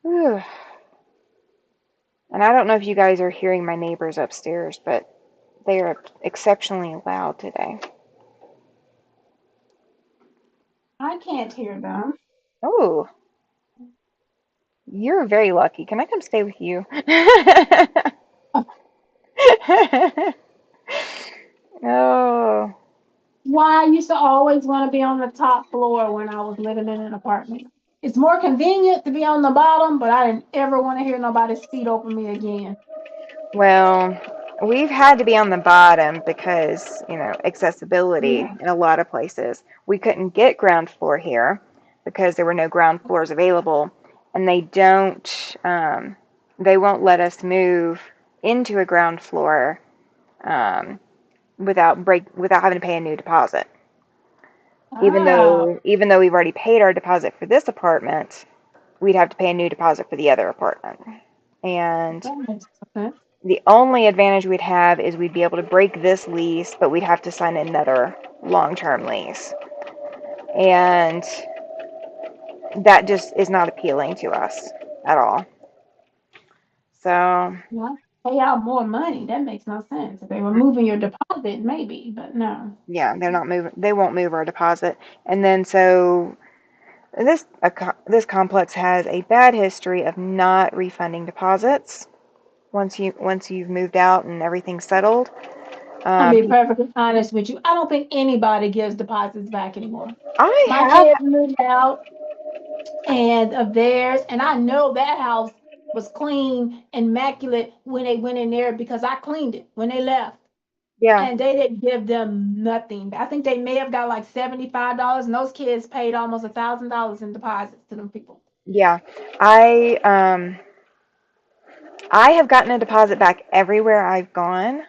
S1: Whew. And I don't know if you guys are hearing my neighbors upstairs, but They are exceptionally loud today.
S2: I can't hear them.
S1: Oh, you're very lucky. Can I come stay with you? Oh,
S2: Why I used to always want to be on the top floor when I was living in an apartment. It's more convenient to be on the bottom, but I didn't ever want to hear nobody's feet over me again.
S1: well, we've had to be on the bottom because, accessibility
S2: Yeah.
S1: in a lot of places. We couldn't get ground floor here because there were no ground floors available, and they won't let us move into a ground floor um, without having to pay a new deposit. Even
S2: Ah,
S1: though even though we've already paid our deposit for this apartment, we'd have to pay a new deposit for the other apartment. And
S2: that makes sense.
S1: the only advantage we'd have is we'd be able to break this lease, but we'd have to sign another long-term lease. And that just is not appealing to us at all. So,
S2: Yeah. Pay out more money. That makes no sense. If they were moving your deposit, maybe, but no.
S1: yeah, they won't move our deposit. And then so this complex has a bad history of not refunding deposits once you've moved out and everything's settled.
S2: I'll
S1: Um,
S2: be perfectly honest with you. I don't think anybody gives deposits back anymore.
S1: I
S2: My
S1: have,
S2: kids moved out and of theirs, and I know that house was clean, immaculate when they went in there because I cleaned it when they left.
S1: yeah,
S2: And they didn't give them nothing. I think they may have got like $75, and those kids paid almost $1,000 in deposits to them people.
S1: yeah. I um, I have gotten a deposit back everywhere I've gone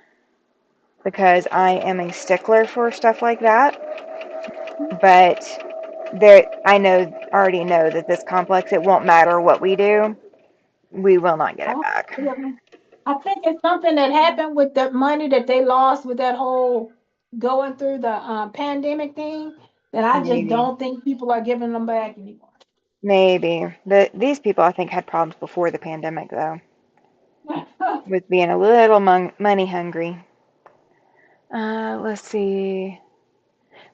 S1: because I am a stickler for stuff like that. But already know that this complex, it won't matter what we do, we will not get it
S2: Oh,
S1: back.
S2: yeah. I think it's something that happened with the money that they lost with that whole going through the pandemic thing that I just
S1: Maybe,
S2: don't think people are giving them back anymore.
S1: maybe. These people, I think, had problems before the pandemic, though, with being a little money hungry. Let's see.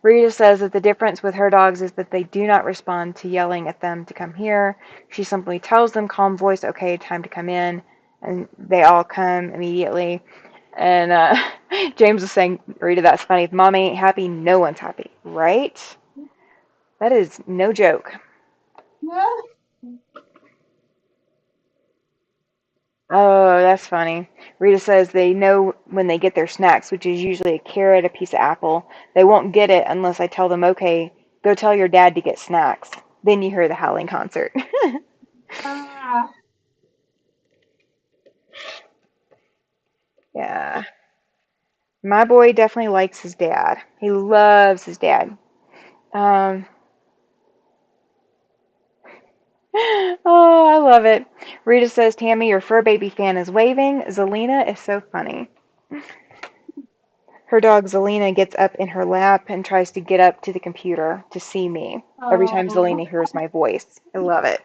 S1: Rita says that the difference with her dogs is that they do not respond to yelling at them to come here. She simply tells them, calm voice, okay, time to come in, and they all come immediately. And James was saying, Rita, that's funny. If mom ain't happy, no one's happy, right? That is no joke. Oh, that's funny. Rita says they know when they get their snacks, which is usually a carrot, a piece of apple. They won't get it unless I tell them, okay, go tell your dad to get snacks. Then you hear the howling concert.
S2: Ah,
S1: Yeah. My boy definitely likes his dad. He loves his dad. Um, oh, I love it. Rita says, Tammy, your fur baby fan is waving. Zelina is so funny. Her dog Zelina gets up in her lap and tries to get up to the computer to see me every time
S2: oh,
S1: Zelina hears my voice. I love it.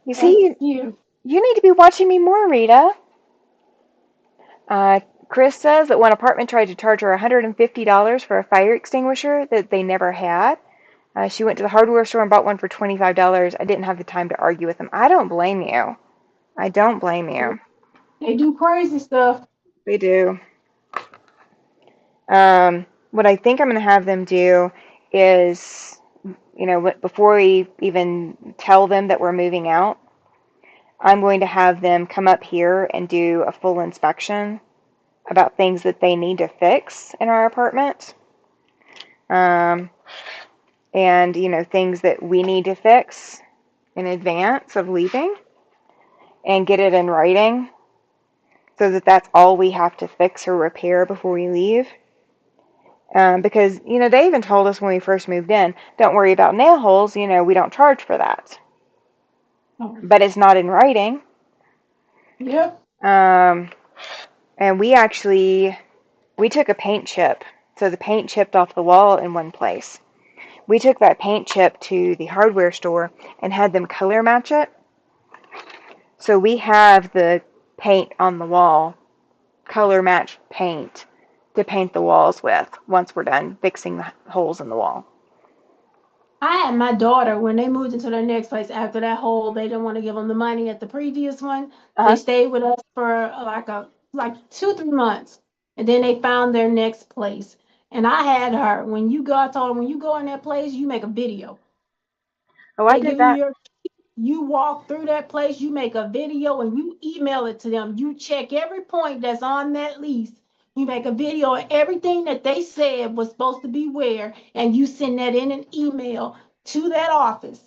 S1: You
S2: that's
S1: see,
S2: cute.
S1: you need to be watching me more, Rita. Chris says that one apartment tried to charge her $150 for a fire extinguisher that they never had. She went to the hardware store and bought one for $25. I didn't have the time to argue with them. I don't blame you. I don't blame you.
S2: They do crazy stuff.
S1: They do. What I think I'm going to have them do is, before we even tell them that we're moving out, I'm going to have them come up here and do a full inspection about things that they need to fix in our apartment. Um, and, things that we need to fix in advance of leaving and get it in writing so that that's all we have to fix or repair before we leave. Because, they even told us when we first moved in, don't worry about nail holes, we don't charge for that.
S2: Oh,
S1: But it's not in writing.
S2: yep.
S1: Um, and we took a paint chip. So the paint chipped off the wall in one place. We took that paint chip to the hardware store and had them color match it. So we have the paint on the wall color match paint to paint the walls with once we're done fixing the holes in the wall.
S2: I had my daughter when they moved into their next place after that whole they didn't want to give them the money at the previous one. They
S1: Uh-huh.
S2: stayed with us for like 2, 3 months, and then they found their next place. And I had her when you go. I told her when you go in that place, you make a video.
S1: Oh, I
S2: They
S1: did
S2: give you
S1: that.
S2: your you walk through that place, you make a video and you email it to them. You check every point that's on that lease. You make a video of everything that they said was supposed to be where, and you send that in an email to that office,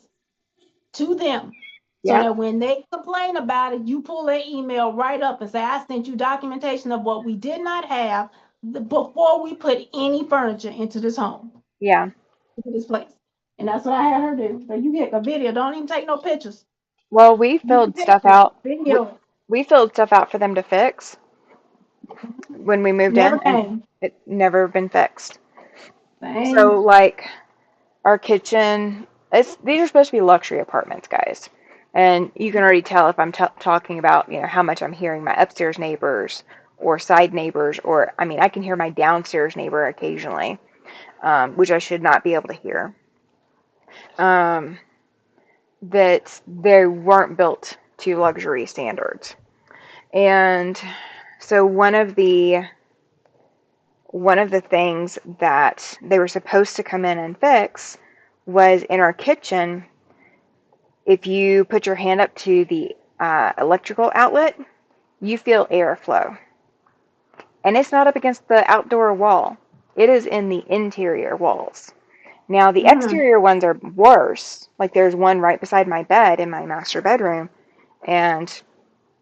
S2: to them. So
S1: Yep.
S2: that when they complain about it, you pull that email right up and say, I sent you documentation of what we did not have before we put any furniture into this home,
S1: Yeah.
S2: into this place. And that's what I had her do. So you get a video, don't even take no pictures.
S1: Well, we
S2: You
S1: filled
S2: can take
S1: stuff
S2: it,
S1: out. We,
S2: video it.
S1: we filled stuff out for them to fix when we moved
S2: Never
S1: in, and
S2: came.
S1: it never been fixed.
S2: Same.
S1: So, like, our kitchen, these are supposed to be luxury apartments, guys. And you can already tell if I'm talking about, how much I'm hearing my upstairs neighbors or side neighbors, or, I mean, I can hear my downstairs neighbor occasionally, which I should not be able to hear. Um, that they weren't built to luxury standards. And so one of the things that they were supposed to come in and fix was in our kitchen. If you put your hand up to the electrical outlet, you feel airflow. And it's not up against the outdoor wall. It is in the interior walls. Now, the
S2: Mm.
S1: exterior ones are worse. Like there's one right beside my bed in my master bedroom, and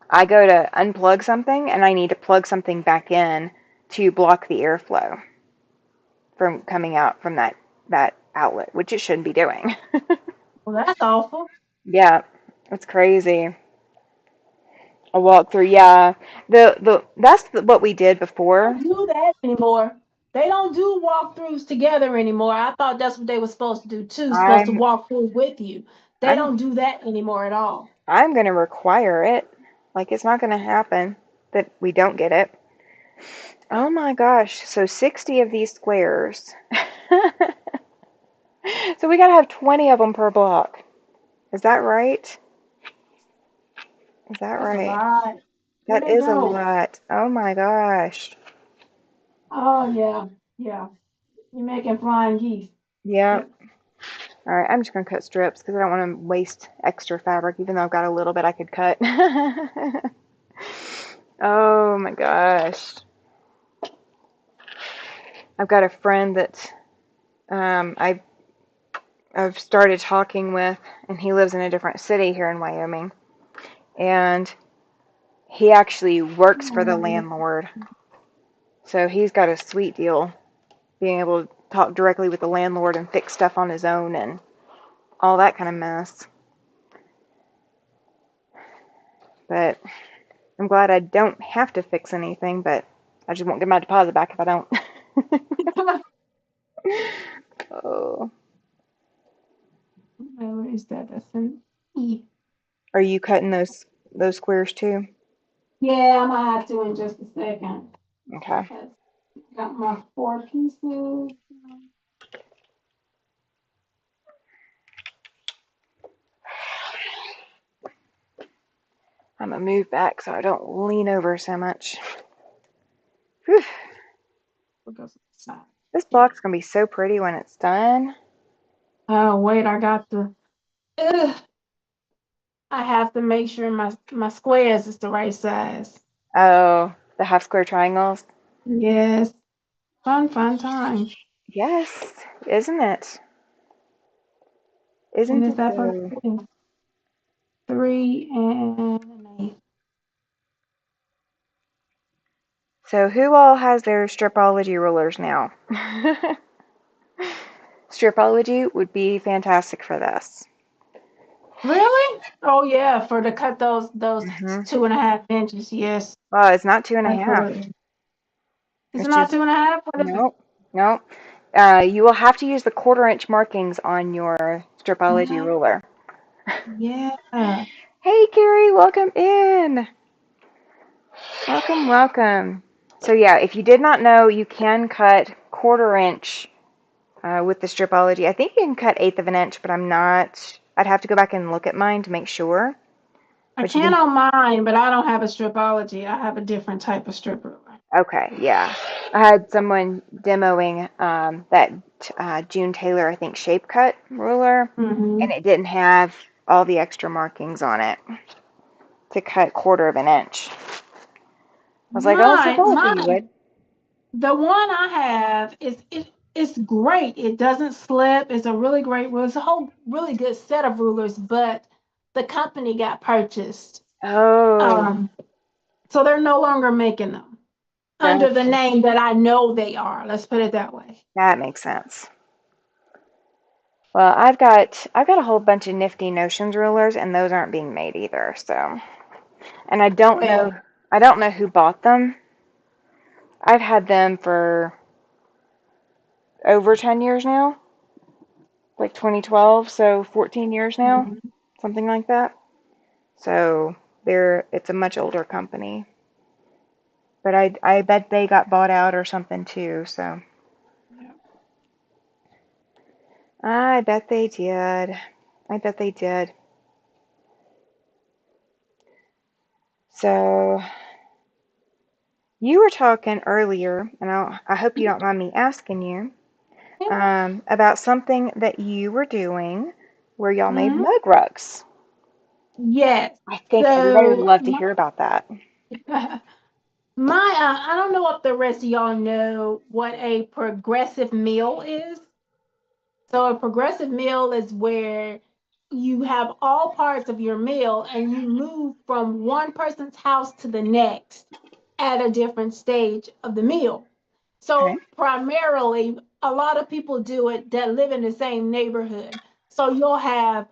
S1: I go to unplug something and I need to plug something back in to block the airflow from coming out from that outlet, which it shouldn't be doing.
S2: Well, that's awful.
S1: Yeah, it's crazy. A walkthrough, yeah. What we did
S2: They
S1: before.
S2: don't do that anymore. They don't do walkthroughs together anymore. I thought that's what they were supposed to do too, supposed to
S1: I'm
S2: walk through with you. They
S1: I'm
S2: don't do that anymore at all.
S1: I'm gonna require it. Like it's not gonna happen that we don't get it. Oh my gosh, so 60 of these squares. So we gotta have 20 of them per block. Is that right? Is that
S2: That's a
S1: right?
S2: lot.
S1: That
S2: Let it
S1: is a
S2: go.
S1: lot. Oh my gosh.
S2: Oh yeah, yeah. You're making flying geese.
S1: Yep.
S2: Yep.
S1: All right, I'm just gonna cut strips because I don't want to waste extra fabric, even though I've got a little bit I could cut. Oh my gosh. I've got a friend that I've started talking with, and he lives in a different city here in Wyoming, and he actually works for the
S2: Oh,
S1: landlord. So he's got a sweet deal, being able to talk directly with the landlord and fix stuff on his own and all that kind of mess. But I'm glad I don't have to fix anything, but I just won't get my deposit back if I don't. Oh.
S2: what is that? That's an E.
S1: Are you cutting those squares too?
S2: Yeah, I'm gonna have to in just a second.
S1: Okay.
S2: Yes. Got my 4 pieces.
S1: I'm gonna move back so I don't lean over so much. Whew.
S2: What goes to the side?
S1: This
S2: Yeah.
S1: block's gonna be so pretty when it's done.
S2: Oh wait, I got the. Ugh, I have to make sure my squares is the right size.
S1: Oh, the half square triangles.
S2: Yes, fun times.
S1: Yes, isn't it?
S2: And
S1: Isn't
S2: is
S1: it
S2: that for
S1: though?
S2: 3 and 1/8?
S1: So who all has their stripology rulers now? Stripology would be fantastic for this.
S2: Really? Oh yeah, for to cut those
S1: Hmm
S2: 2.5 inches. Yes,
S1: Well, it's not two and a half.
S2: absolutely. Is it
S1: It's
S2: not
S1: just
S2: 2.5? What is it?
S1: nope, nope. You will have to use the 1/4 inch markings on your stripology
S2: Yeah,
S1: ruler.
S2: yeah.
S1: Hey, Carrie, welcome in. Welcome, welcome. So yeah, if you did not know, you can cut 1/4 inch with the Stripology. I think you can cut 1/8 of an inch, but I'm not. I'd have to go back and look at mine to make sure.
S2: I
S1: But you
S2: can
S1: can.
S2: on mine, but I don't have a stripology. I have a different type of strip ruler.
S1: Okay, yeah. I had someone demoing that June Taylor, I think, shape cut ruler, and
S2: Hmm.
S1: it didn't have all the extra markings on it to cut 1/4 of an inch. I was like, oh, Stripology, you
S2: Mine,
S1: would.
S2: the one I have it's great. It doesn't slip. It's a really great ruler. It's a whole really good set of rulers, but the company got purchased.
S1: Oh,
S2: Um, so they're no longer making them under the
S1: gotcha.
S2: name that I know they are. Let's put it that way.
S1: That makes sense. Well, I've got a whole bunch of nifty Notions rulers, and those aren't being made either. So, and
S2: Well,
S1: I don't know who bought them. I've had them for over 10 years now, like 2012, so 14 years now,
S2: mhm.
S1: something like that. So it's a much older company, but I bet they got bought out or something too. So I bet they did. I bet they did. So you were talking earlier, and I hope you don't mind me asking you, about something that you were doing where y'all made
S2: Mhm.
S1: mug rugs.
S2: Yes.
S1: I think everybody would
S2: So
S1: love to hear about that.
S2: I don't know if the rest of y'all know what a progressive meal is. So a progressive meal is where you have all parts of your meal and you move from one person's house to the next at a different stage of the meal.
S1: Okay.
S2: So primarily, a lot of people do it that live in the same neighborhood. So you'll have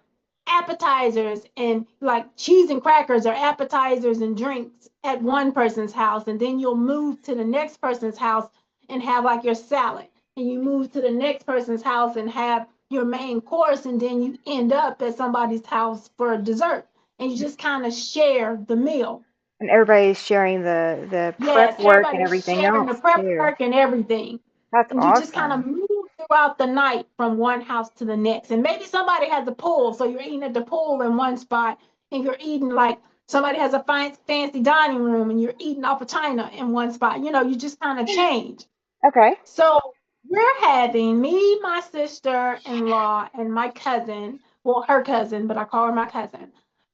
S2: appetizers and like cheese and crackers or appetizers and drinks at one person's house, and then you'll move to the next person's house and have like your salad, and you move to the next person's house and have your main course, and then you end up at somebody's house for dessert, and you just kind of share the meal.
S1: And everybody's sharing the
S2: Yes,
S1: prep work and
S2: everybody's
S1: everything
S2: sharing the
S1: else
S2: prep
S1: too.
S2: work and everything.
S1: That's
S2: And you just kind of
S1: awesome.
S2: move throughout the night from one house to the next. And maybe somebody has a pool, so you're eating at the pool in one spot, and you're eating like somebody has a fine, fancy dining room, and you're eating off of china in one spot. You know, you just kind of change.
S1: Okay.
S2: So we're having me, my sister-in-law, and my cousin. Well, her cousin, but I call her my cousin.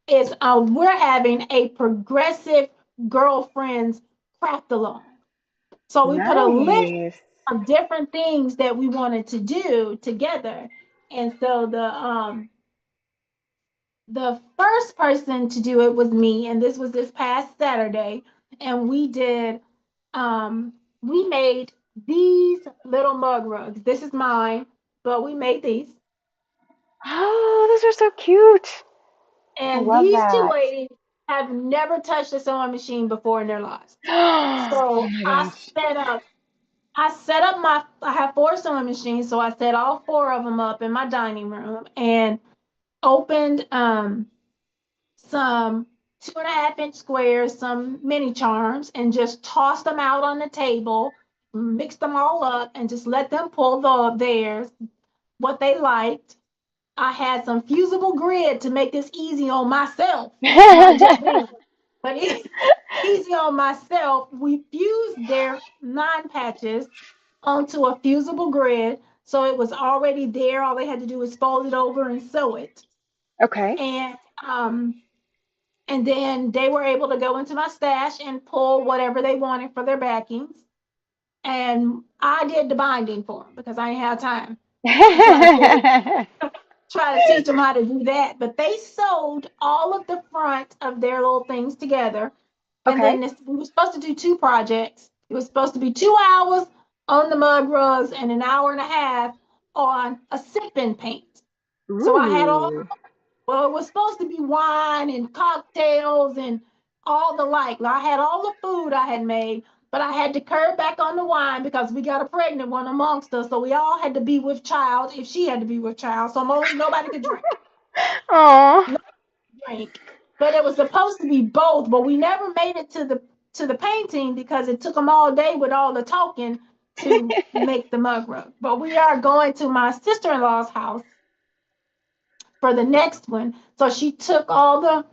S2: Is we're having a progressive girlfriends craft along. So we put a list
S1: Nice.
S2: of different things that we wanted to do together. And so the first person to do it was me, and this was this past Saturday. And we made these little mug rugs. This is mine, but we made these.
S1: Oh, those are so cute. I
S2: And
S1: love
S2: these two
S1: that.
S2: ladies have never touched a sewing machine before in their lives.
S1: Oh
S2: So
S1: my gosh.
S2: I have four sewing machines, so I set all four of them up in my dining room and opened some 2.5 inch squares, some mini charms, and just tossed them out on the table, mixed them all up, and just let them pull theirs, what they liked. I had some fusible grid to make this easy on myself, not just them, but easy on myself. We fused their 9 patches onto a fusible grid. So it was already there. All they had to do was fold it over and sew it.
S1: Okay.
S2: And and then they were able to go into my stash and pull whatever they wanted for their backings. And I did the binding for them because I ain't had time to try to teach them how to do that. But they sewed all of the front of their little things together. And
S1: Okay.
S2: then we were supposed to do two projects. It was supposed to be 2 hours on the mug rugs and an hour and a half on a sipping paint. So I had all,
S1: Ooh.
S2: well, it was supposed to be wine and cocktails and all the like. I had all the food I had made, but I had to curb back on the wine because we got a pregnant one amongst us. So we all had to be with child if she had to be with child. So nobody could drink.
S1: Oh.
S2: No drink. But it was supposed to be both, but we never made it to the to the painting because it took them all day with all the talking to make the mug rug. But we are going to my sister-in-law's house for the next one. So she took all the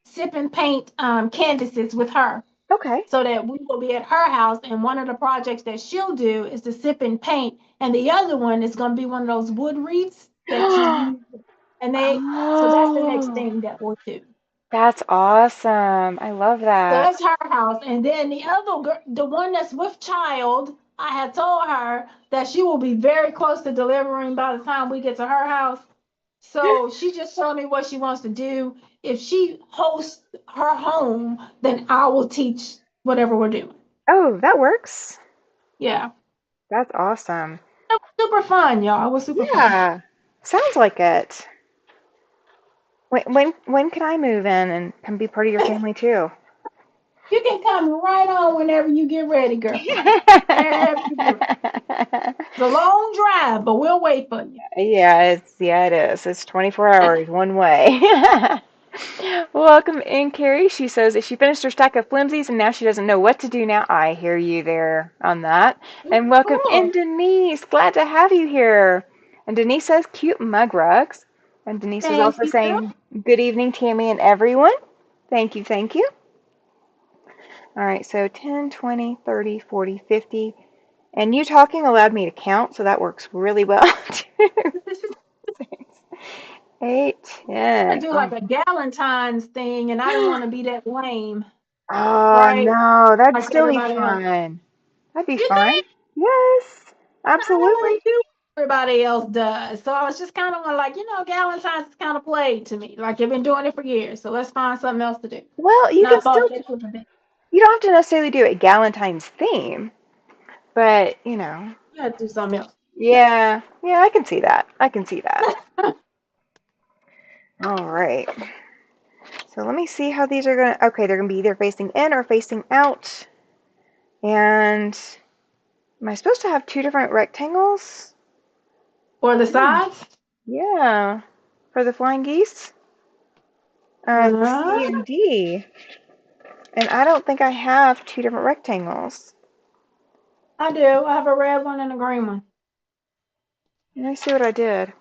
S2: sip and paint canvases with her
S1: Okay.
S2: so that we will be at her house. And one of the projects that she'll do is the sip and paint, and the other one is going to be one of those wood wreaths that you use. And they so that's the next
S1: Oh,
S2: thing that we'll do.
S1: that's awesome. I love
S2: So
S1: that.
S2: that's her house. And then the other girl, the one that's with child, I had told her that she will be very close to delivering by the time we get to her house. So she just told me what she wants to do. If she hosts her home, then I will teach whatever we're doing.
S1: Oh, that works.
S2: Yeah.
S1: That's awesome.
S2: It was super fun, y'all. It was super fun.
S1: Yeah. Sounds like it. When can I move in and come be part of your family too?
S2: You can come right on whenever you get ready, girlfriend. Whenever you get ready. It's a long drive, but we'll wait for you.
S1: Yeah, it is. It's 24 hours one way. Welcome in, Carrie. She says that she finished her stack of flimsies and now she doesn't know what to do now. I hear you there on that. And welcome in,
S2: Cool.
S1: Denise. Glad to have you here. And Denise says cute mug rugs. And Denise is
S2: Thank
S1: also
S2: you.
S1: saying good evening, Tammy and everyone. Thank you, thank you. All right, so 10, 20, 30, 40, 50. And you talking allowed me to count, so that works really well. 6, 8,
S2: I
S1: 10.
S2: do like a Galentine's thing, and I didn't want to be that lame,
S1: Oh
S2: right?
S1: no, that'd
S2: Like
S1: still be
S2: everybody else.
S1: fun. That'd be
S2: You
S1: fun.
S2: think?
S1: Yes,
S2: I don't
S1: absolutely.
S2: want to do what everybody else does. So I was just kind of like, Galentine's is kind of played to me. Like you've been doing it for years, so let's find something else to do.
S1: Well, you
S2: And I
S1: can still,
S2: thought this was a bit.
S1: you don't have to necessarily do it Galentine's theme, but
S2: You had to do something else. Yeah.
S1: yeah, I can see that. I can see that. All right. So let me see how these are going to, okay, they're going to be either facing in or facing out. And am I supposed to have two different rectangles?
S2: For the
S1: Hmm.
S2: sides?
S1: Yeah, for the flying geese,
S2: Uh,
S1: C and D. And I don't think I have two different rectangles.
S2: I do. I have a red one and a green one.
S1: Let me see what I did.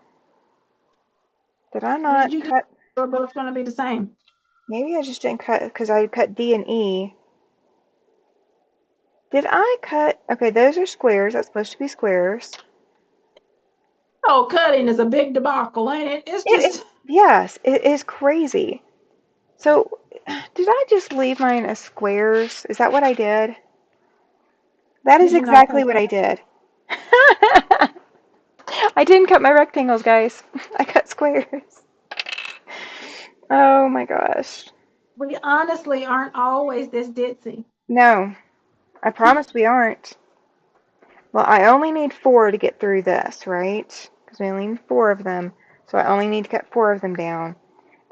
S1: Did I
S2: Did
S1: not
S2: you just
S1: cut?
S2: they're both going to be the same?
S1: Maybe I just didn't cut because I cut D and E. Did I cut? Okay, those are squares. That's supposed to be squares.
S2: Oh, cutting is a big debacle, ain't it? It's
S1: It is,
S2: just
S1: yes, it is crazy. So, did I just leave mine as squares? Is that what I did? That is
S2: did you not
S1: exactly
S2: cut
S1: what
S2: them?
S1: I did. I didn't cut my rectangles, guys. I cut squares. Oh my gosh.
S2: We honestly aren't always this ditzy.
S1: No, I promise we aren't. Well, I only need 4 to get through this, right? Because we only need 4 of them. So I only need to cut 4 of them down.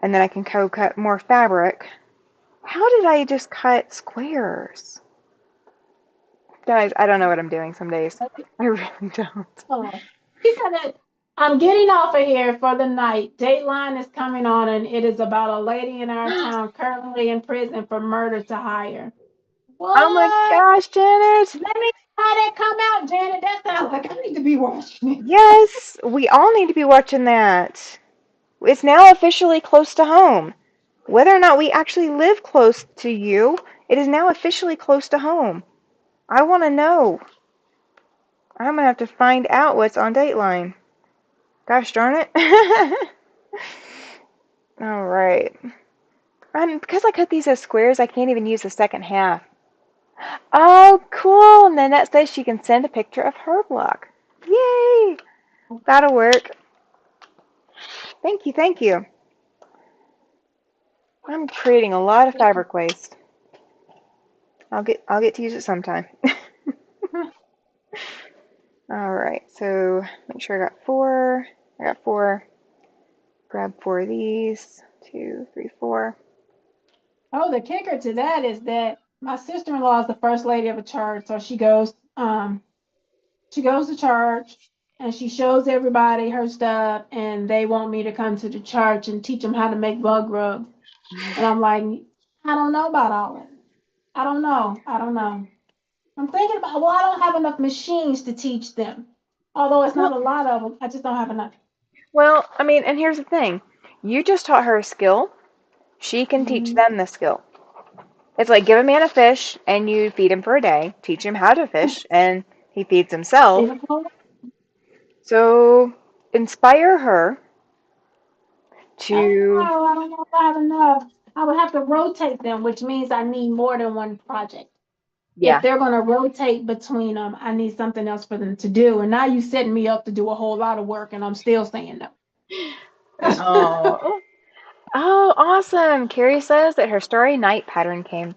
S1: And then I can co-cut more fabric. How did I just cut squares? Guys, I don't know what I'm doing some days. I really don't.
S2: Oh, he said that I'm getting off of here for the night. Dateline is coming on, and it is about a lady in our town currently in prison for murder to hire.
S1: Oh my
S2: What?
S1: gosh, Janet!
S2: Let me how that come out, Janet. That sounds like I need to be watching it.
S1: Yes, we all need to be watching that. It's now officially close to home. Whether or not we actually live close to you, it is now officially close to home. I want to know. I'm gonna have to find out what's on Dateline. Gosh darn it. All right. And because I cut these as squares, I can't even use the second half. Oh, cool. And then that says she can send a picture of her block. Yay! That'll work. Thank you, thank you. I'm creating a lot of fabric waste. I'll get to use it sometime. All right, so make sure I got 4. I got 4. Grab 4 of these. 2, 3, 4.
S2: Oh, the kicker to that is that my sister-in-law is the first lady of a church, so she goes to church and she shows everybody her stuff, and they want me to come to the church and teach them how to make bug rugs. And I'm like, I don't know about all of it. I don't know. I don't know. I'm thinking about, well, I don't have enough machines to teach them. Although it's not
S1: Well,
S2: a lot of them, I just don't have enough.
S1: well, I mean, and here's the thing. You just taught her a skill. She can teach
S2: Mhm.
S1: them the skill. It's like give a man a fish and you feed him for a day, teach him how to fish, and he feeds himself. So inspire her
S2: I don't
S1: to,
S2: know. I don't know if I have enough. I would have to rotate them, which means I need more than one project. If
S1: yeah.
S2: they're going to rotate between them, I need something else for them to do. And now you setting me up to do a whole lot of work, and I'm still saying no.
S1: Oh, oh, awesome. Carrie says that her Starry Night pattern came.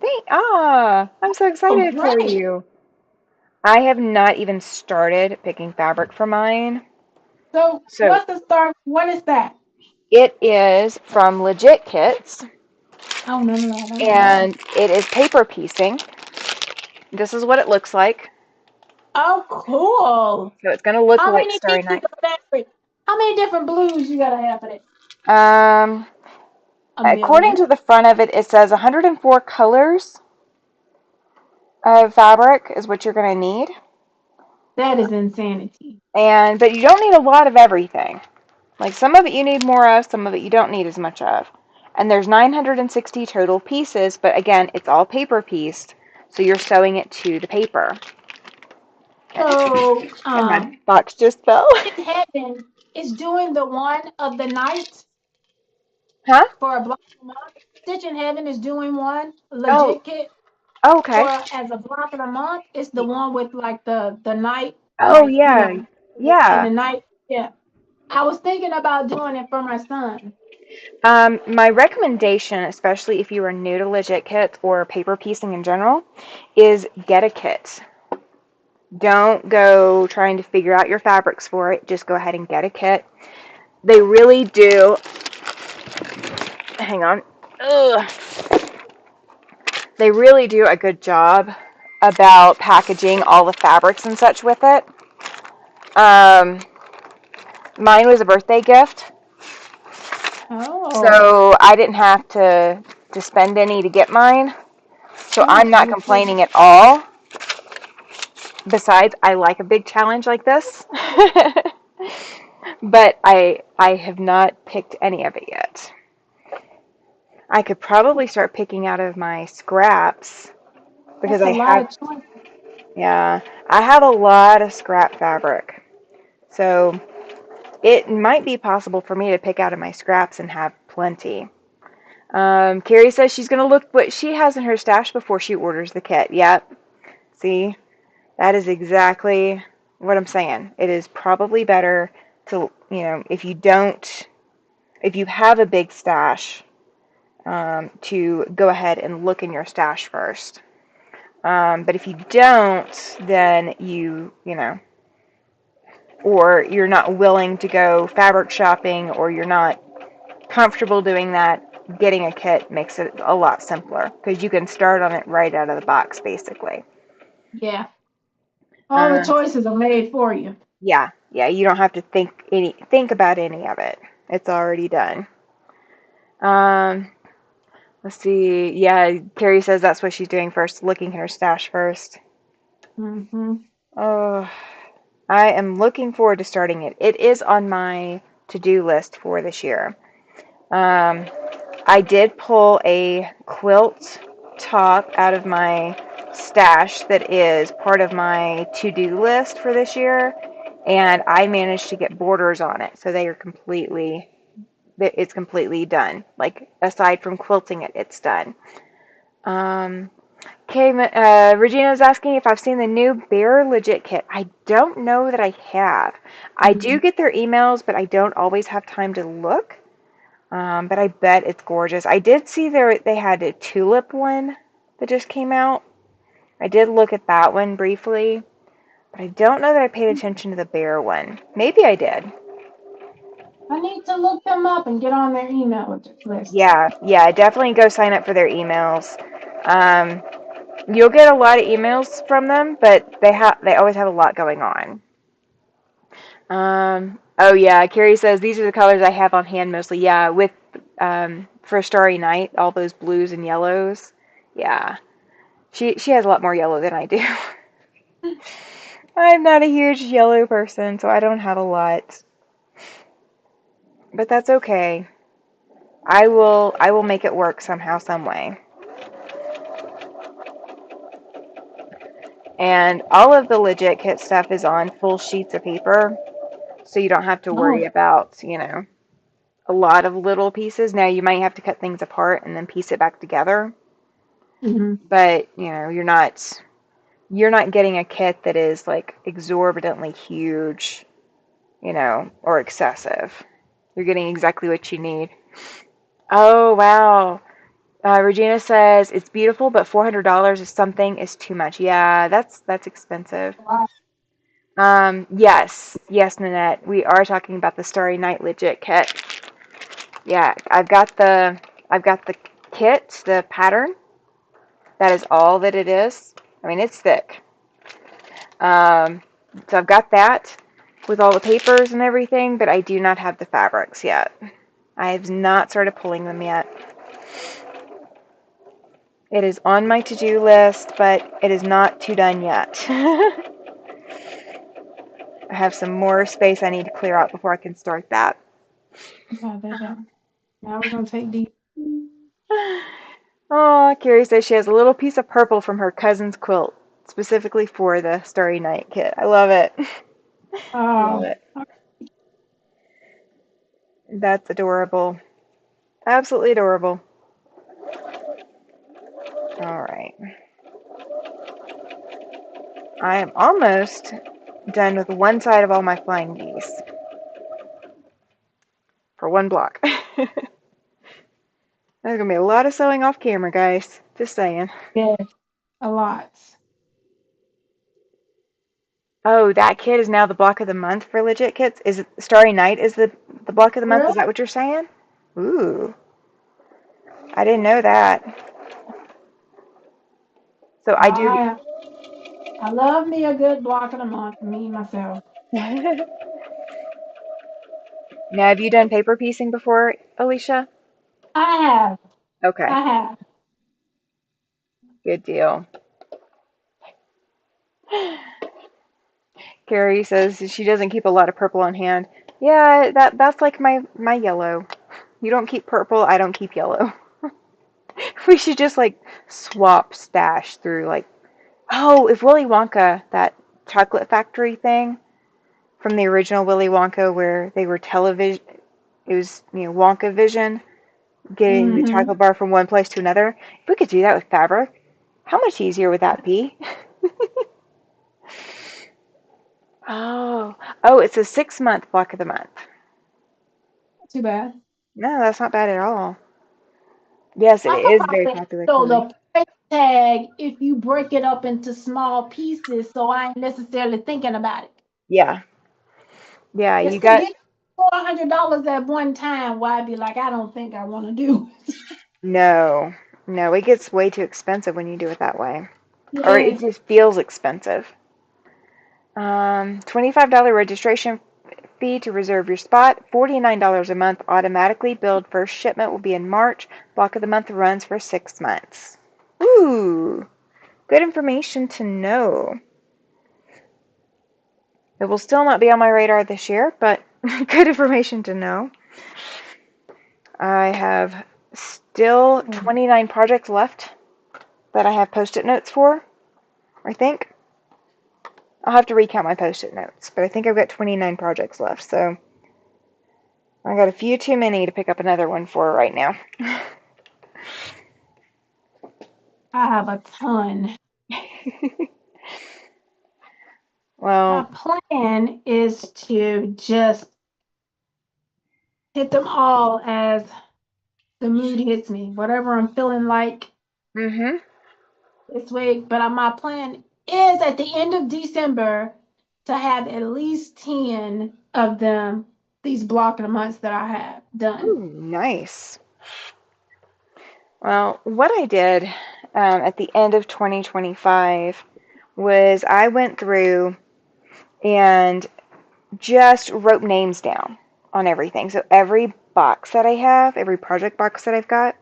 S1: I'm so
S2: Oh,
S1: excited for
S2: great.
S1: you. I have not even started picking fabric for mine.
S2: So
S1: So
S2: what's the start? What is that?
S1: it is from Legit Kits
S2: Oh, no, no, no, I don't know that.
S1: and it is paper piecing. This is what it looks like.
S2: Oh, cool.
S1: So it's going to look
S2: How
S1: like
S2: many
S1: Starry
S2: pieces
S1: Night.
S2: of fabric? How many different blues you gotta have for this?
S1: Um,
S2: A
S1: According
S2: million.
S1: to the front of it, it says 104 colors of fabric is what you're going to need.
S2: That is insanity.
S1: But you don't need a lot of everything. Like some of it you need more of, some of it you don't need as much of. And there's 960 total pieces, but again, it's all paper pieced, so you're sewing it to the paper.
S2: So,
S1: And my box just fell.
S2: in heaven is doing the one of the night
S1: Huh?
S2: for a block a month. Stitch in Heaven is doing one
S1: Oh,
S2: legit kit
S1: okay.
S2: for as a block of the month. It's the one with like the night,
S1: Oh,
S2: like
S1: yeah.
S2: in
S1: Yeah.
S2: the night. Yeah, I was thinking about doing it for my son.
S1: My recommendation, especially if you are new to legit kits or paper piecing in general, is get a kit. Don't go trying to figure out your fabrics for it. Just go ahead and get a kit. They really do. Hang on. Ugh. They really do a good job about packaging all the fabrics and such with it. Um, Mine was a birthday gift,
S2: Oh,
S1: so I didn't have to spend any to get mine. So
S2: oh,
S1: I'm not
S2: good for
S1: complaining at all. Besides, I like a big challenge like this. But I have not picked any of it yet. I could probably start picking out of my scraps because
S2: that's a
S1: I
S2: lot
S1: have,
S2: of choice.
S1: yeah, I have a lot of scrap fabric. So it might be possible for me to pick out of my scraps and have plenty. Carrie says she's going to look what she has in her stash before she orders the kit. Yep. See, that is exactly what I'm saying. It is probably better to, if you have a big stash, to go ahead and look in your stash first. But if you don't, then or you're not willing to go fabric shopping, or you're not comfortable doing that, getting a kit makes it a lot simpler because you can start on it right out of the box, basically.
S2: Yeah, all the
S1: Uh,
S2: choices are made for you.
S1: yeah, you don't have to think about any of it. It's already done. Um, let's see. Yeah, Carrie says that's what she's doing first, looking in her stash first.
S2: Hmm.
S1: Oh, I am looking forward to starting it. It is on my to-do list for this year. Um, I did pull a quilt top out of my stash that is part of my to-do list for this year, and I managed to get borders on it, so it's completely done. Like aside from quilting it, it's done. Um, okay, Regina's asking if I've seen the new Bear Legit kit. I don't know that I have. I do get their emails, but I don't always have time to look. But I bet it's gorgeous. I did see they had a tulip one that just came out. I did look at that one briefly, but I don't know that I paid attention to the bear one. Maybe I did.
S2: I need to look them up and get on their email list.
S1: Yeah, definitely go sign up for their emails. Um, you'll get a lot of emails from them, but they always have a lot going on. Oh yeah, Carrie says these are the colors I have on hand mostly. Yeah, for Starry Night, all those blues and yellows. Yeah. She has a lot more yellow than I do. I'm not a huge yellow person, so I don't have a lot. But that's okay. I will make it work somehow, some way. And all of the legit kit stuff is on full sheets of paper, so you don't have to
S2: Oh,
S1: worry about, a lot of little pieces. Now you might have to cut things apart and then piece it back together,
S2: hmm.
S1: but you're not getting a kit that is like exorbitantly huge, or excessive. You're getting exactly what you need. Oh, wow. Regina says it's beautiful, but $400 is something is too much. Yeah, that's expensive.
S2: Wow.
S1: Yes, yes, Nanette. We are talking about the Starry Night legit kit. Yeah, I've got the kit, the pattern. That is all that it is. I mean, it's thick. Um, so I've got that with all the papers and everything, but I do not have the fabrics yet. I have not started pulling them yet. It is on my to-do list, but it is not too done yet. I have some more space I need to clear out before I can start that.
S2: Yeah, now we're gonna take these.
S1: Oh, Carrie says she has a little piece of purple from her cousin's quilt, specifically for the Starry Night kit. I love it. Love
S2: Oh,
S1: it. That's adorable. Absolutely adorable. All right. I am almost done with one side of all my flying geese for one block. There's going to be a lot of sewing off camera, guys. Just saying.
S2: yes, a lot.
S1: Oh, that kit is now the block of the month for legit kits? Is it Starry Night is the block of the month? Is that
S2: Really?
S1: what you're saying? Ooh, I didn't know that. So I do.
S2: I I love me a good block of the month, me myself.
S1: Now, have you done paper piecing before, Alicia?
S2: I have,
S1: Okay,
S2: I have.
S1: good deal. Carrie says she doesn't keep a lot of purple on hand. Yeah, that's like my yellow. You don't keep purple, I don't keep yellow. We should just like swap stash through like, oh, if Willy Wonka, that chocolate factory thing from the original Willy Wonka where they were television, it was, Wonka Vision, getting the
S2: Hmm.
S1: chocolate bar from one place to another. If we could do that with fabric, how much easier would that be? Oh, it's a 6 month block of the month.
S2: Too bad.
S1: No, that's not bad at all. Yes, it
S2: I
S1: is
S2: forgot
S1: very
S2: to
S1: popular,
S2: show
S1: Chloe.
S2: the price tag if you break it up into small pieces, so I ain't necessarily thinking about it.
S1: Yeah, yeah,
S2: It's
S1: you
S2: to
S1: got
S2: get $400 at one time. Why I'd be like, I don't think I want to do it.
S1: no, no. It gets way too expensive when you do it that way, or it
S2: Yes.
S1: just feels expensive. $25 registration fee to reserve your spot. $49 a month automatically billed. First shipment will be in March. Block of the month runs for 6 months. Ooh, good information to know. It will still not be on my radar this year, but good information to know. I have still 29 projects left that I have post-it notes for, I think. I'll have to recount my post-it notes, but I think I've got 29 projects left, so I got a few too many to pick up another one for right now.
S2: I have a ton. My
S1: Well,
S2: plan is to just hit them all as the mood hits me, whatever I'm feeling like
S1: mm-hmm.
S2: this week. But my plan is at the end of December to have at least 10 of them, these block of the months that I have done.
S1: Ooh, nice. Well, what I did at the end of 2025 was I went through and just wrote names down on everything. So every box that I have, every project box that I've got,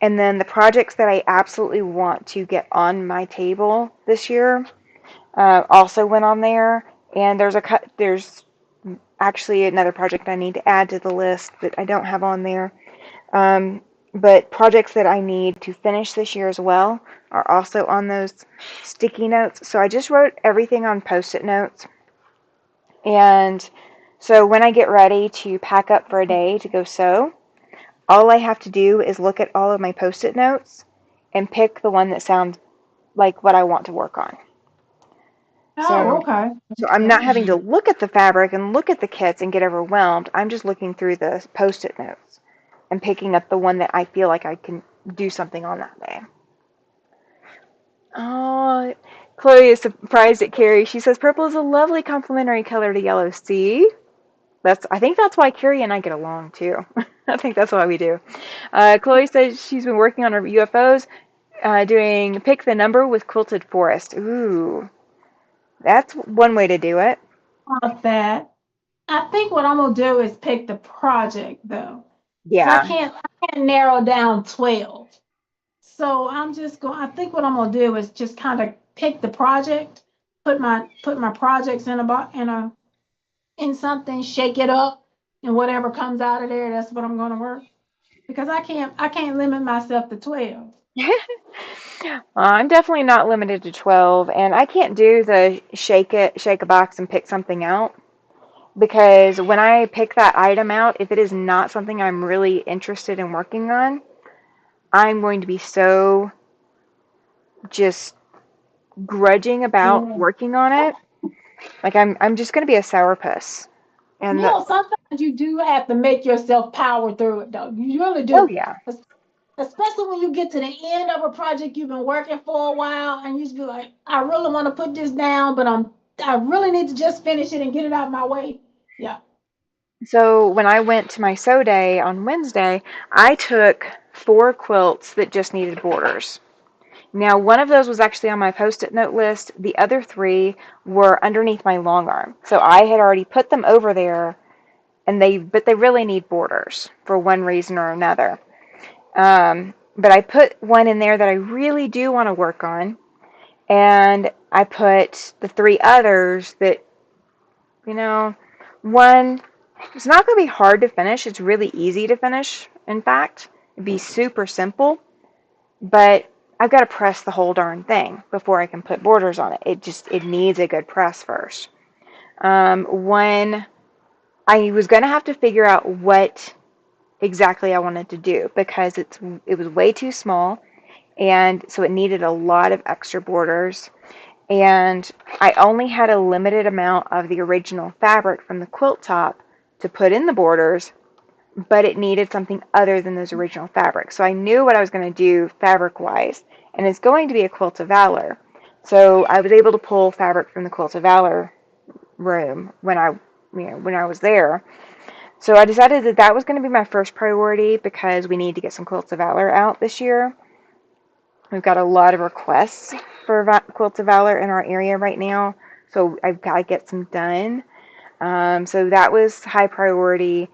S1: And then the projects that I absolutely want to get on my table this year also went on there. And there's actually another project I need to add to the list that I don't have on there. Um, but projects that I need to finish this year as well are also on those sticky notes. So I just wrote everything on post-it notes. And so when I get ready to pack up for a day to go sew, all I have to do is look at all of my post-it notes and pick the one that sounds like what I want to work on.
S2: Oh,
S1: So
S2: okay.
S1: so I'm not
S2: That.
S1: having to look at the fabric and look at the kits and get overwhelmed. I'm just looking through the post-it notes and picking up the one that I feel like I can do something on that day. Oh, Chloe is surprised at Carrie. She says purple is a lovely complementary color to yellow. See? I think that's why Carrie and I get along too. I think that's why we do. Chloe says she's been working on her UFOs, doing pick the number with quilted forest. Ooh, that's one way to do it.
S2: About that. I think what I'm gonna do is pick the project though, because
S1: Yeah.
S2: I can't narrow down 12. So I'm just going. I think what I'm gonna do is just kind of pick the project, put my projects in in something, shake it up, and whatever comes out of there, that's what I'm gonna work. Because I can't limit myself to 12.
S1: I'm definitely not limited to 12, and I can't do the shake a box and pick something out because when I pick that item out, if it is not something I'm really interested in working on, I'm going to be so just grudging about
S2: Yeah.
S1: working on it. Like I'm just going to be a sourpuss. And
S2: Sometimes you do have to make yourself power through it, though. You really
S1: oh
S2: do.
S1: yeah.
S2: Especially when you get to the end of a project you've been working for a while, and you just be like, I really want to put this down, but I really need to just finish it and get it out of my way. Yeah.
S1: So when I went to my sew day on Wednesday, I took 4 quilts that just needed borders. Now, one of those was actually on my post-it note list. The other 3 were underneath my long arm. So I had already put them over there, and but they really need borders for one reason or another. But I put one in there that I really do want to work on, and I put the 3 others that, you know, one, it's not going to be hard to finish. It's really easy to finish, in fact. It'd be super simple, but I've got to press the whole darn thing before I can put borders on it. It needs a good press first. One, I was going to have to figure out what exactly I wanted to do because it was way too small, and so it needed a lot of extra borders. And I only had a limited amount of the original fabric from the quilt top to put in the borders, but it needed something other than those original fabrics. So I knew what I was going to do fabric wise, and it's going to be a Quilt of Valor. So I was able to pull fabric from the Quilt of Valor room when I was there. So I decided that that was going to be my first priority because we need to get some Quilts of Valor out this year. We've got a lot of requests for Quilts of Valor in our area right now, so I've got to get some done. So that was high priority.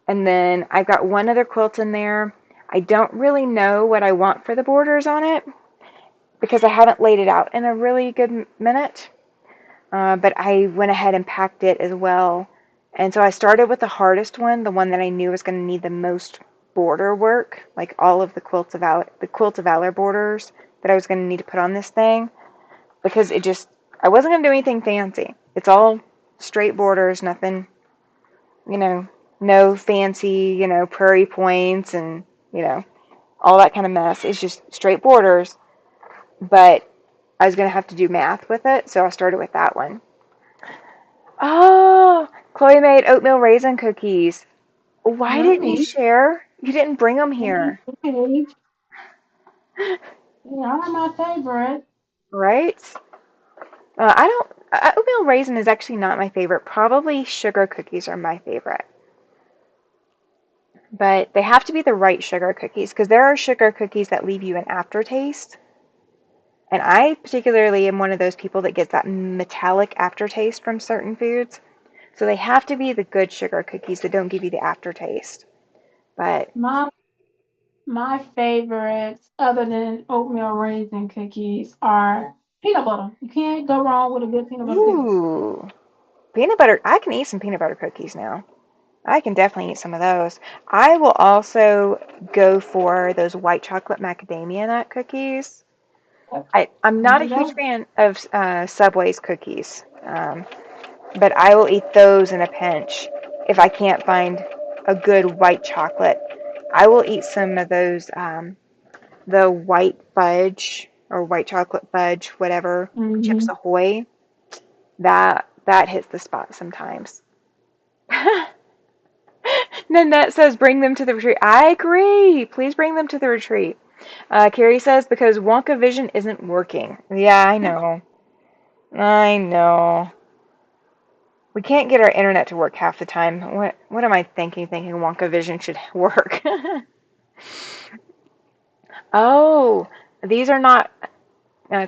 S1: And then I've got one other quilt in there. I don't really know what I want for the borders on it because I haven't laid it out in a really good minute. But I went ahead and packed it as well. And so I started with the hardest one, the one that I knew was going to need the most border work, like all of the Quilt of Valor borders that I was going to need to put on this thing because I wasn't going to do anything fancy. It's all straight borders, nothing, you know, no fancy, prairie points and, you know, all that kind of mess. It's just straight borders, but I was going to have to do math with it, so I started with that one. Oh, Chloe made oatmeal raisin cookies. Why didn't you
S2: Yummy.
S1: share? You didn't bring them here,
S2: Yummy. They are my favorite.
S1: right? I don't. Oatmeal raisin is actually not my favorite. Probably sugar cookies are my favorite. But they have to be the right sugar cookies because there are sugar cookies that leave you an aftertaste. And I particularly am one of those people that gets that metallic aftertaste from certain foods. So they have to be the good sugar cookies that don't give you the aftertaste. But
S2: Mine My favorites, other than oatmeal raisin cookies, are peanut butter. You can't go wrong with a good peanut butter cookie.
S1: Ooh, peanut butter. I can eat some peanut butter cookies now. I can definitely eat some of those. I will also go for those white chocolate macadamia nut cookies.
S2: Yep,
S1: I'm
S2: can
S1: not a
S2: do
S1: huge
S2: that.
S1: fan of Subway's cookies, but I will eat those in a pinch if I can't find a good white chocolate. I will eat some of those, the white fudge or white chocolate fudge, whatever, Chips
S2: Hmm.
S1: Ahoy. That hits the spot sometimes. Nanette says, bring them to the retreat. I agree. Please bring them to the retreat. Carrie says, because Wonka Vision isn't working. Yeah, I know. I know. We can't get our internet to work half the time. What am I thinking Wonka Vision should work? Oh, these are not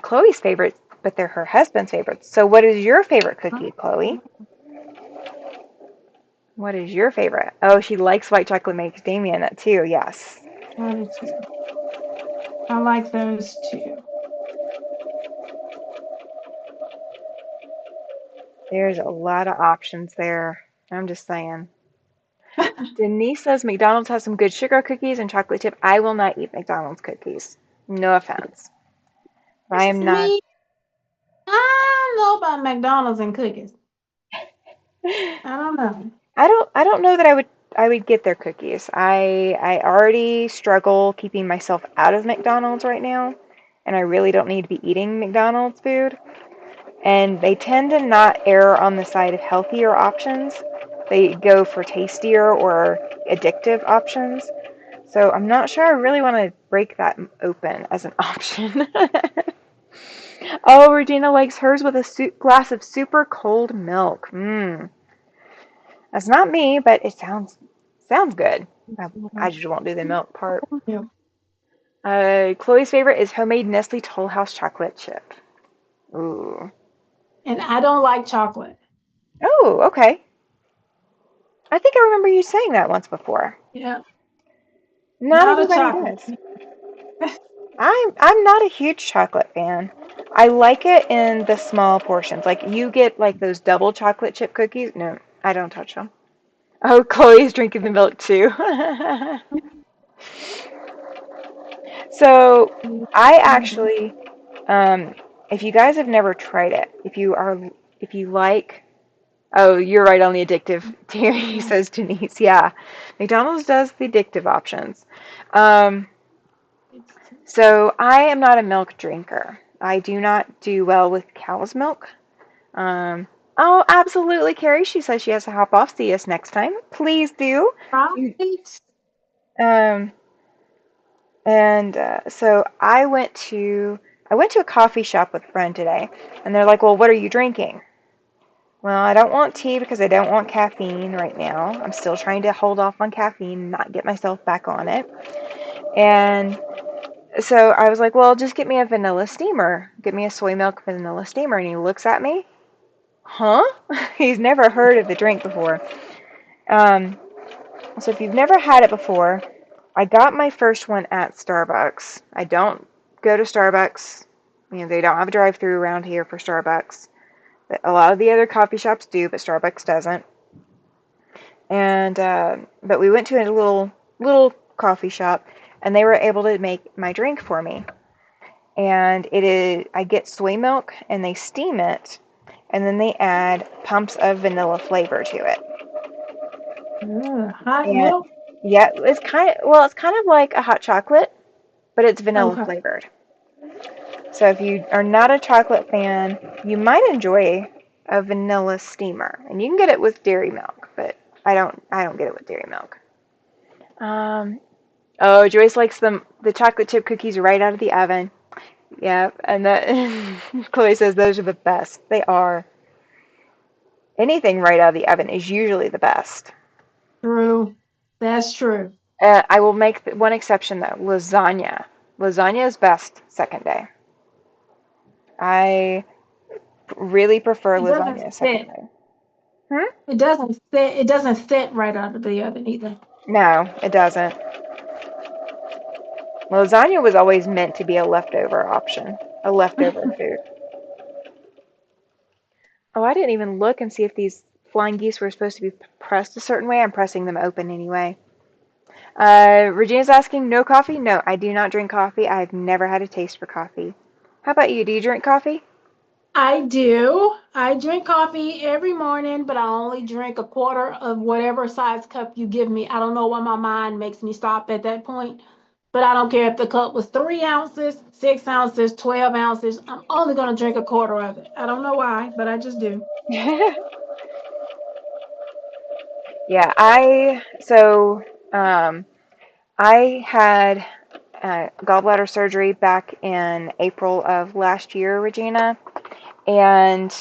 S1: Chloe's favorites, but they're her husband's favorites. So what is your favorite cookie, Chloe? What is your favorite? Oh, she likes white chocolate macadamia nut too. Yes.
S2: I like those too.
S1: There's a lot of options there. I'm just saying. Denise says McDonald's has some good sugar cookies and chocolate chip. I will not eat McDonald's cookies. No offense. I am not.
S2: Me, I don't know about McDonald's and cookies. I don't know.
S1: I don't know that I would get their cookies. I already struggle keeping myself out of McDonald's right now, and I really don't need to be eating McDonald's food. And they tend to not err on the side of healthier options. They go for tastier or addictive options. So I'm not sure I really want to break that open as an option. Oh, Regina likes hers with a glass of super cold milk. Mmm. That's not me, but it sounds good. I just won't do the milk part.
S2: Yeah.
S1: Chloe's favorite is homemade Nestle Toll House chocolate chip. Ooh.
S2: And I don't like chocolate.
S1: Oh, okay. I think I remember you saying that once before.
S2: Yeah,
S1: Not
S2: not a
S1: everybody
S2: chocolate.
S1: does. I'm not a huge chocolate fan. I like it in the small portions. Like you get like those double chocolate chip cookies. No, I don't touch them. Oh, Chloe's drinking the milk too. So I
S2: Mhm.
S1: actually, um, if you guys have never tried it, if you like, oh, you're right on the addictive. Terry says Denise, yeah, McDonald's does the addictive options. Um, so I am not a milk drinker. I do not do well with cow's milk. Um, oh, absolutely, Carrie. She says she has to hop off. See us next time. Please do.
S2: Right?
S1: Um, and so I went to a coffee shop with a friend today, and they're like, "Well, what are you drinking?" Well, I don't want tea because I don't want caffeine right now. I'm still trying to hold off on caffeine, not get myself back on it. And so I was like, "Well, just get me a vanilla steamer. Get me a soy milk vanilla steamer." And he looks at me, huh? He's never heard of the drink before. Um, so if you've never had it before, I got my first one at Starbucks. I don't go to Starbucks. You know, they don't have a drive-through around here for Starbucks. A lot of the other coffee shops do, but Starbucks doesn't. And but we went to a little coffee shop, and they were able to make my drink for me. And it is I get soy milk, and they steam it, and then they add pumps of vanilla flavor to it.
S2: Ugh, hot
S1: And
S2: milk?
S1: yeah, it's kind of like a hot chocolate, but it's vanilla
S2: Okay.
S1: flavored. So if you are not a chocolate fan, you might enjoy a vanilla steamer, and you can get it with dairy milk, but I don't get it with dairy milk. Um, oh, Joyce likes the chocolate chip cookies right out of the oven. Yeah, and that Chloe says those are the best. They are. Anything right out of the oven is usually the best.
S2: True. That's true.
S1: I will make one exception though. Lasagna. Lasagna is best second day. I really prefer
S2: It doesn't
S1: lasagna second
S2: sit.
S1: day. Hmm?
S2: It doesn't sit right out of the oven either.
S1: No, it doesn't. Lasagna was always meant to be a leftover option, a leftover food. Oh, I didn't even look and see if these flying geese were supposed to be pressed a certain way. I'm pressing them open anyway. Regina's asking, no coffee? No, I do not drink coffee. I've never had a taste for coffee. How about you? Do you drink coffee?
S2: I do. I drink coffee every morning, but I only drink a quarter of whatever size cup you give me. I don't know why my mind makes me stop at that point, but I don't care if the cup was 3 ounces, 6 ounces, 12 ounces. I'm only going to drink a quarter of it. I don't know why, but I just do.
S1: Yeah, um, I had gallbladder surgery back in April of last year, Regina, and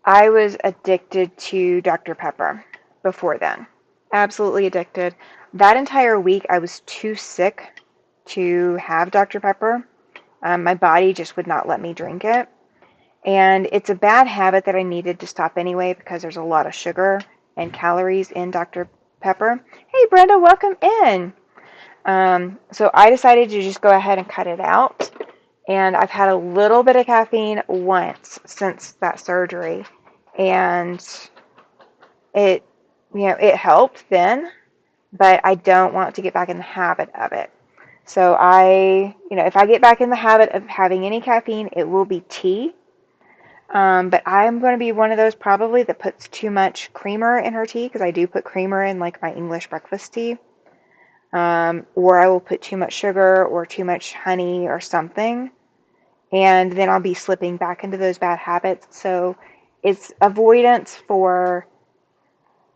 S1: I was addicted to Dr. Pepper before then. Absolutely addicted. That entire week, I was too sick to have Dr. Pepper. My body just would not let me drink it. And it's a bad habit that I needed to stop anyway because there's a lot of sugar and calories in Dr. Pepper. Hey, Brenda, welcome in. So I decided to just go ahead and cut it out. And I've had a little bit of caffeine once since that surgery. And it, it helped then, but I don't want to get back in the habit of it. So if I get back in the habit of having any caffeine, it will be tea. But I'm going to be one of those probably that puts too much creamer in her tea because I do put creamer in like my English breakfast tea. Or I will put too much sugar or too much honey or something. And then I'll be slipping back into those bad habits. So it's avoidance for,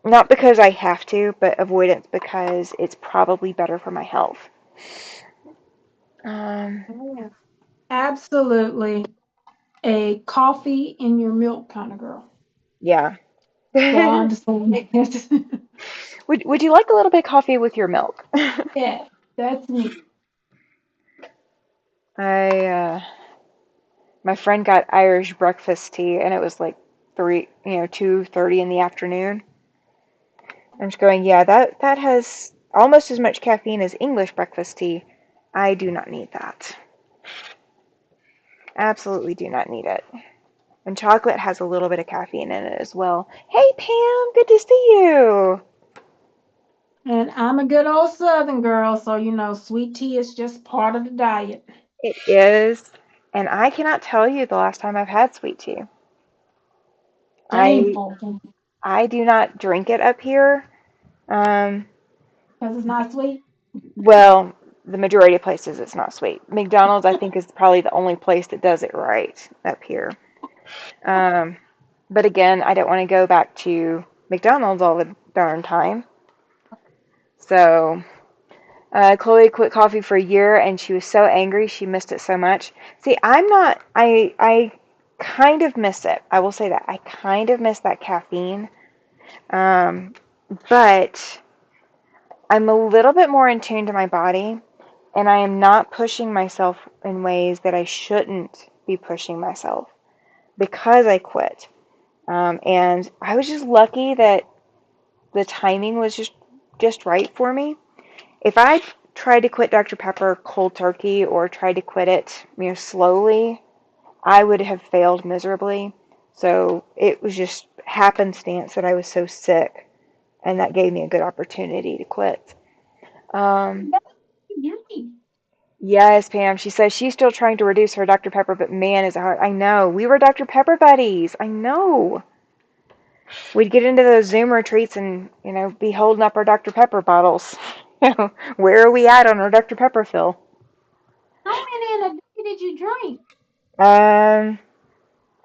S1: not because I have to, but avoidance because it's probably better for my health. Um,
S2: Yeah. Absolutely a coffee in your milk kind of girl.
S1: yeah.
S2: So I understand that.
S1: Would you like a little bit of coffee with your milk?
S2: Yeah, that's me.
S1: I My friend got Irish breakfast tea, and it was like 2:30 in the afternoon. I'm just going, yeah, that has almost as much caffeine as English breakfast tea. I do not need that. Absolutely do not need it. And chocolate has a little bit of caffeine in it as well. Hey Pam, good to see you.
S2: And I'm a good old Southern girl, so sweet tea is just part of the diet.
S1: It is, and I cannot tell you the last time I've had sweet tea. I
S2: Shameful
S1: I do not drink it up here. Um,
S2: because it's not sweet.
S1: Well, the majority of places it's not sweet. McDonald's, I think, is probably the only place that does it right up here. Um, but again, I don't want to go back to McDonald's all the darn time. So, Chloe quit coffee for a year, and she was so angry she missed it so much. See, I'm not. I kind of miss it. I will say that I kind of miss that caffeine. Um, but I'm a little bit more in tune to my body, and I am not pushing myself in ways that I shouldn't be pushing myself because I quit. And I was just lucky that the timing was just right for me. If I tried to quit Dr. Pepper cold turkey or tried to quit it, slowly, I would have failed miserably. So it was just happenstance that I was so sick, and that gave me a good opportunity to quit. Um,
S2: That's yummy.
S1: Yes, Pam. She says she's still trying to reduce her Dr. Pepper, but man, is it hard. I know. We were Dr. Pepper buddies. I know. We'd get into those Zoom retreats and, be holding up our Dr. Pepper bottles. Where are we at on our Dr. Pepper fill?
S2: How many in a day did you drink?
S1: Um,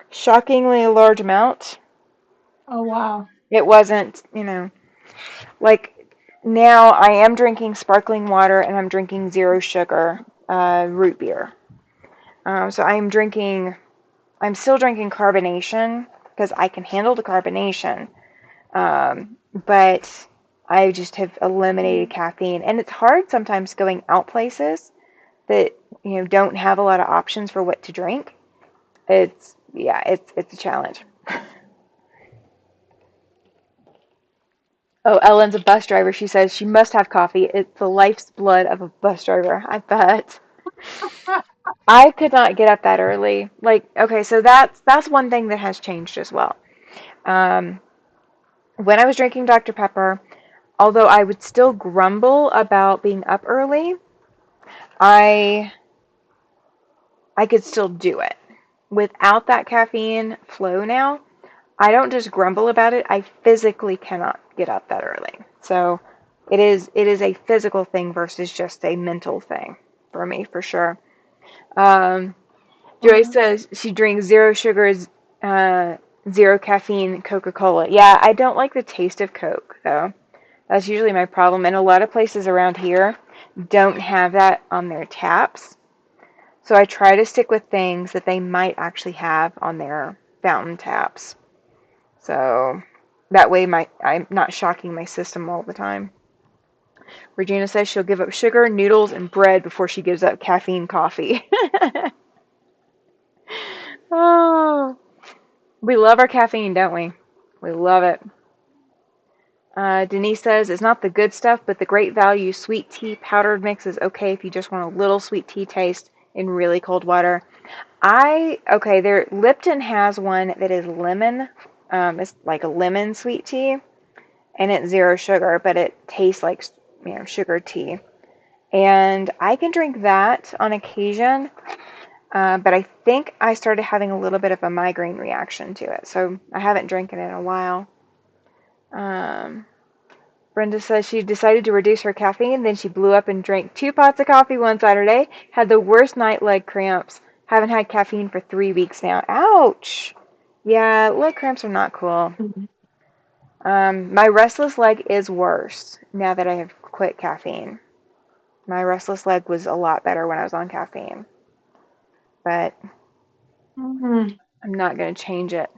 S1: Shockingly a large amount.
S2: Oh wow.
S1: It wasn't, like now I am drinking sparkling water and I'm drinking zero sugar root beer. So I'm still drinking carbonation because I can handle the carbonation, but I just have eliminated caffeine. And it's hard sometimes going out places that don't have a lot of options for what to drink. It's a challenge. Oh, Ellen's a bus driver. She says she must have coffee. It's the life's blood of a bus driver. I bet. I could not get up that early. Like, okay, so that's one thing that has changed as well. Um, when I was drinking Dr. Pepper, although I would still grumble about being up early, I I could still do it. Without that caffeine flow now, I don't just grumble about it, I physically cannot get up that early. So it is a physical thing versus just a mental thing for me for sure. Um, Joy
S2: Mhm.
S1: says she drinks zero sugars, uh, zero caffeine Coca-Cola. Yeah, I don't like the taste of Coke though. That's usually my problem. And a lot of places around here don't have that on their taps. So I try to stick with things that they might actually have on their fountain taps. So that way I'm not shocking my system all the time. Regina says she'll give up sugar, noodles, and bread before she gives up caffeine coffee. Oh, we love our caffeine, don't we? We love it. Denise says it's not the good stuff, but the great value sweet tea powdered mix is okay if you just want a little sweet tea taste in really cold water. Okay, there Lipton has one that is lemon. It's like a lemon sweet tea, and it's zero sugar, but it tastes like sugar tea. And I can drink that on occasion, but I think I started having a little bit of a migraine reaction to it, so I haven't drank it in a while. Um, Brenda says she decided to reduce her caffeine, then she blew up and drank 2 pots of coffee one Saturday, had the worst night leg cramps. Haven't had caffeine for 3 weeks now. Ouch! Yeah, leg cramps are not cool. My restless leg is worse now that I have quit caffeine. My restless leg was a lot better when I was on caffeine, but
S2: Mhm.
S1: I'm not going to change it.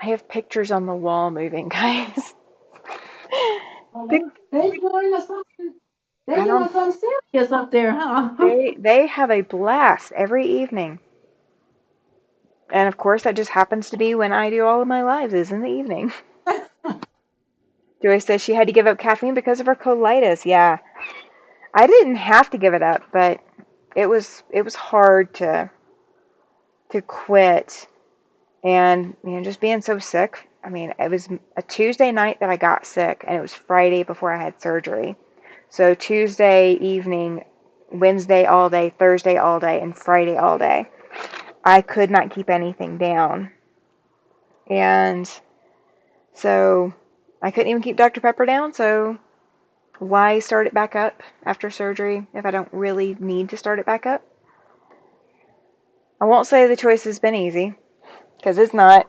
S1: I have pictures on the wall moving, guys.
S2: Well,
S1: Pic-
S2: they doing something. They
S1: I
S2: doing
S1: don't.
S2: something serious up there, huh?
S1: They have a blast every evening. And of course, that just happens to be when I do all of my lives, is in the evening. Joy says she had to give up caffeine because of her colitis. Yeah, I didn't have to give it up, but it was hard to quit, and just being so sick. I mean, it was a Tuesday night that I got sick, and it was Friday before I had surgery. So Tuesday evening, Wednesday all day, Thursday all day, and Friday all day. I could not keep anything down, and so I couldn't even keep Dr. Pepper down, so why start it back up after surgery if I don't really need to start it back up? I won't say the choice has been easy, because it's not,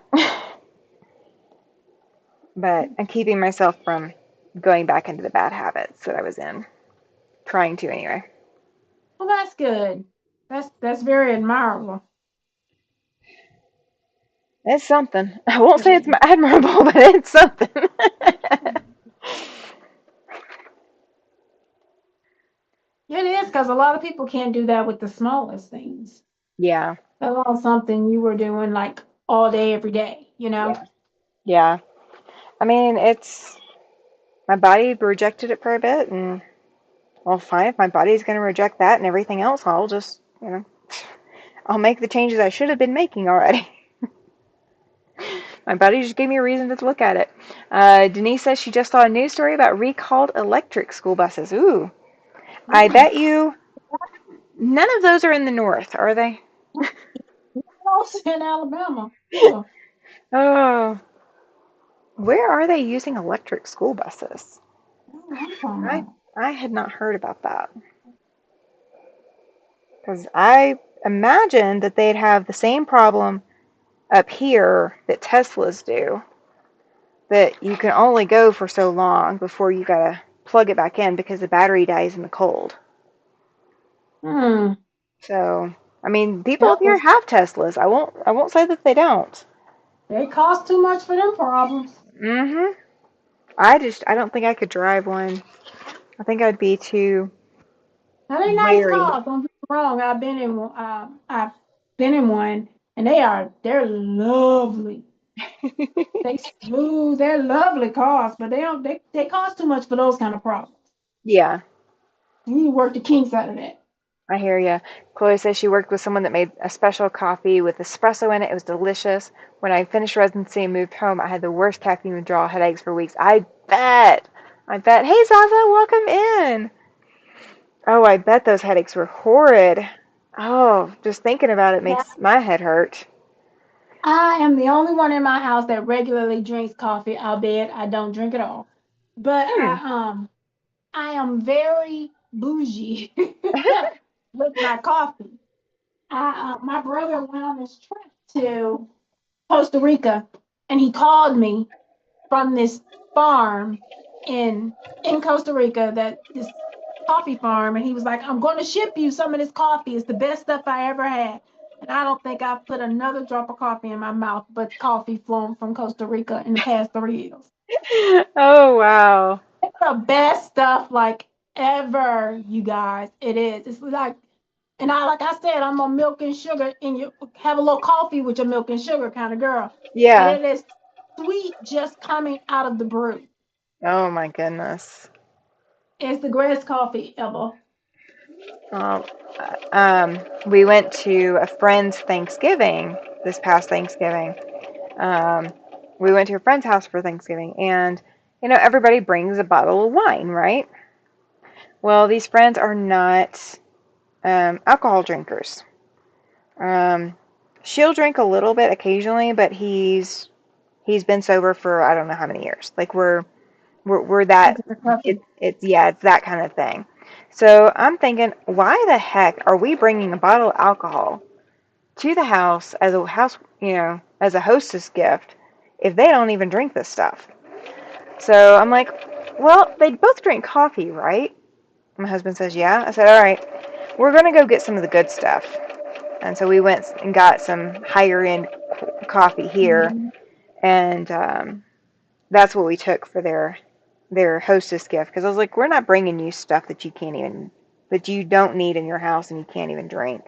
S1: but I'm keeping myself from going back into the bad habits that I was in. Trying to, anyway.
S2: Well, that's good. That's very admirable.
S1: It's something. I won't say it's admirable, but it's something.
S2: It is because a lot of people can't do that with the smallest things.
S1: Yeah,
S2: That's all something you were doing like all day, every day, you know?
S1: yeah, yeah. I mean, my body rejected it for a bit, and well, fine. If my body's going to reject that and everything else, I'll just, I'll make the changes I should have been making already. My body just gave me a reason to look at it. Denise says she just saw a news story about recalled electric school buses. Ooh, I
S2: Mm.
S1: bet you none of those are in the north, are they?
S2: Also in Alabama. Yeah.
S1: Oh, where are they using electric school buses?
S2: That's what I'm talking
S1: I
S2: about.
S1: I had not heard about that because I imagined that they'd have the same problem up here that Teslas do, that you can only go for so long before you gotta plug it back in because the battery dies in the cold.
S2: Hmm.
S1: So, I mean, people
S2: That
S1: up here
S2: was
S1: have Teslas. I won't say that they don't.
S2: they cost too much for them problems.
S1: Mhm. I don't think I could drive one. I think I'd be too
S2: Now they nice
S1: wary.
S2: cars. Don't get me wrong. I've been in one, and they're lovely. They smooth, they're lovely cars, but they cost too much for those kind of problems.
S1: Yeah,
S2: You need to work the kinks out of that.
S1: I hear you. Chloe says she worked with someone that made a special coffee with espresso in it. It was delicious. When I finished residency and moved home, I had the worst caffeine withdrawal headaches for weeks. I bet. I bet. Hey, Zaza, welcome in. Oh, I bet those headaches were horrid. Oh, just thinking about it
S2: Yeah.
S1: makes my head hurt.
S2: I am the only one in my house that regularly drinks coffee, albeit I don't drink at all. But
S1: Hmm.
S2: I am very bougie with my coffee. My brother went on this trip to Costa Rica, and he called me from this farm in Costa Rica, that this coffee farm, and he was like, "I'm going to ship you some of this coffee. It's the best stuff I ever had." And I don't think I've put another drop of coffee in my mouth, but coffee flown from Costa Rica in the past 3 years.
S1: Oh, wow.
S2: It's the best stuff like ever, you guys. It is. It's like, and I like I said, I'm a milk and sugar, and you have a little coffee with your milk and sugar kind of girl. But
S1: Yeah.
S2: it is sweet just coming out of the brew.
S1: Oh, my goodness.
S2: It's the greatest coffee ever.
S1: Um, we went to a friend's Thanksgiving this past Thanksgiving. Um, we went to a friend's house for Thanksgiving, and everybody brings a bottle of wine, right? Well, these friends are not alcohol drinkers. Um, she'll drink a little bit occasionally, but he's been sober for I don't know how many years. Like we're
S2: It's
S1: that
S2: recovery.
S1: it's yeah, it's that kind of thing. So I'm thinking, why the heck are we bringing a bottle of alcohol to the house as a hostess gift if they don't even drink this stuff? So I'm like, well, they both drink coffee, right? My husband says, yeah. I said, all right, we're gonna go get some of the good stuff. And so we went and got some higher end coffee here,
S2: Mhm.
S1: and that's what we took for their hostess gift. Because I was like, we're not bringing you stuff that you don't need in your house and you can't even drink.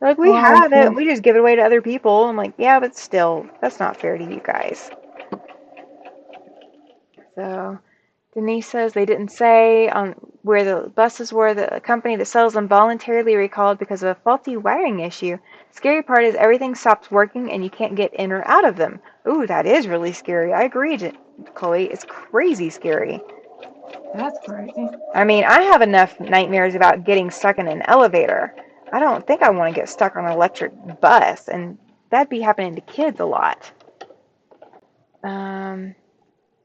S1: They're like, we
S2: Oh,
S1: have it.
S2: cool.
S1: We just give it away to other people. I'm like, yeah, but still, that's not fair to you guys. So Denise says they didn't say on where the buses were. The company that sells them voluntarily recalled because of a faulty wiring issue. Scary part is everything stops working and you can't get in or out of them. Ooh, that is really scary. I agree, Chloe. It's crazy scary.
S2: That's crazy.
S1: I mean, I have enough nightmares about getting stuck in an elevator. I don't think I want to get stuck on an electric bus, and that'd be happening to kids a lot. Um,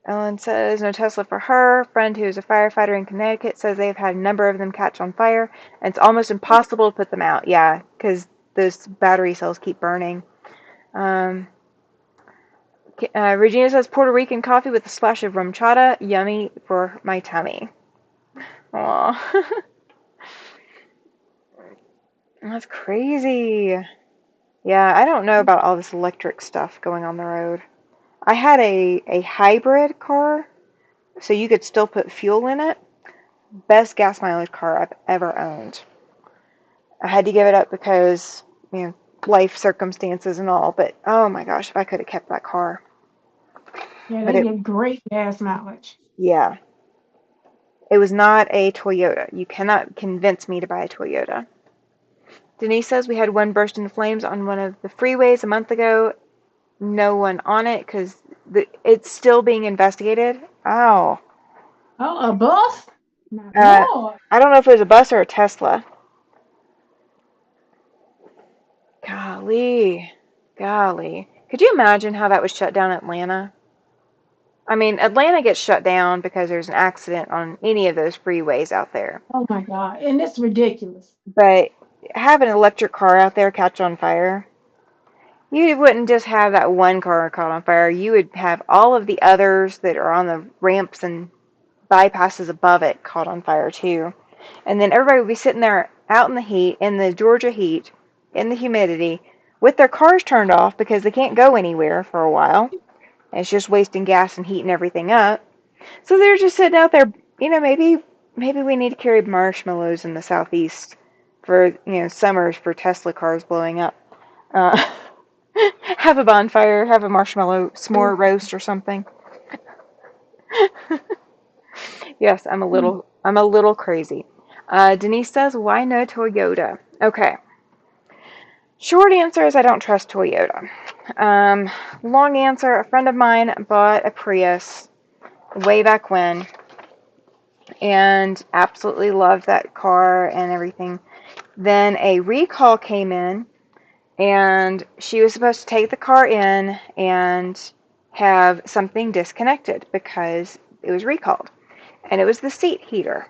S1: Ellen says no Tesla for her. Friend who is a firefighter in Connecticut says they've had a number of them catch on fire, and it's almost impossible to put them out. Yeah, because those battery cells keep burning. Um, Regina says Puerto Rican coffee with a splash of rum chata, yummy for my tummy. Aw, that's crazy. Yeah, I don't know about all this electric stuff going on the road. I had a hybrid car, so you could still put fuel in it. Best gas mileage car I've ever owned. I had to give it up because, you know, life circumstances and all, but oh my gosh, if I could have kept that car.
S2: Yeah,
S1: But
S2: they get great gas mileage.
S1: yeah, it was not a Toyota. You cannot convince me to buy a Toyota. Denise says we had one burst into flames on one of the freeways a month ago. No one on it because it's still being investigated. Oh,
S2: Oh, a bus? My
S1: uh,
S2: Lord.
S1: I don't know if it was a bus or a Tesla. Golly, golly. Could you imagine how that would shut down Atlanta? I mean, Atlanta gets shut down because there's an accident on any of those freeways out there.
S2: Oh my God. And it's ridiculous.
S1: But have an electric car out there catch on fire, you wouldn't just have that one car caught on fire. You would have all of the others that are on the ramps and bypasses above it caught on fire too. And then everybody would be sitting there out in the heat, in the Georgia heat, in the humidity, with their cars turned off because they can't go anywhere for a while. And it's just wasting gas and heating everything up. So they're just sitting out there, maybe we need to carry marshmallows in the southeast for, summers for Tesla cars blowing up. Uh, have a bonfire, have a marshmallow s'more roast or something. Yes, I'm a little crazy. Denise says, why no Toyota? Okay. Short answer is I don't trust Toyota. Um, Long answer, a friend of mine bought a Prius way back when and absolutely loved that car and everything. Then a recall came in and she was supposed to take the car in and have something disconnected because it was recalled. And it was the seat heater.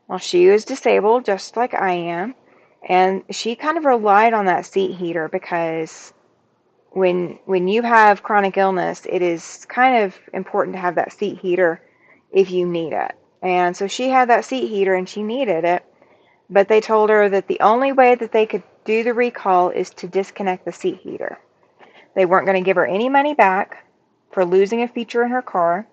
S1: Well, she was disabled just like I am, and she kind of relied on that seat heater because when you have chronic illness, it is kind of important to have that seat heater if you need it. And so she had that seat heater and she needed it, but they told her that the only way that they could do the recall is to disconnect the seat heater. They weren't going to give her any money back for losing a feature in her car,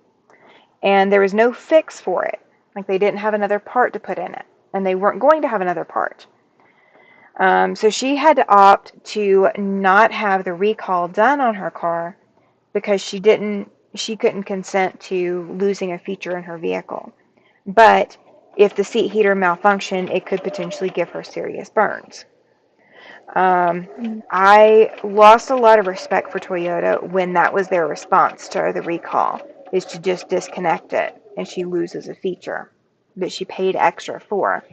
S1: and there was no fix for it. Like they didn't have another part to put in it, and they weren't going to have another part. So she had to opt to not have the recall done on her car because she couldn't consent to losing a feature in her vehicle. But if the seat heater malfunctioned, it could potentially give her serious burns. Um, I lost a lot of respect for Toyota when that was their response to the recall, is to just disconnect it and she loses a feature that she paid extra for.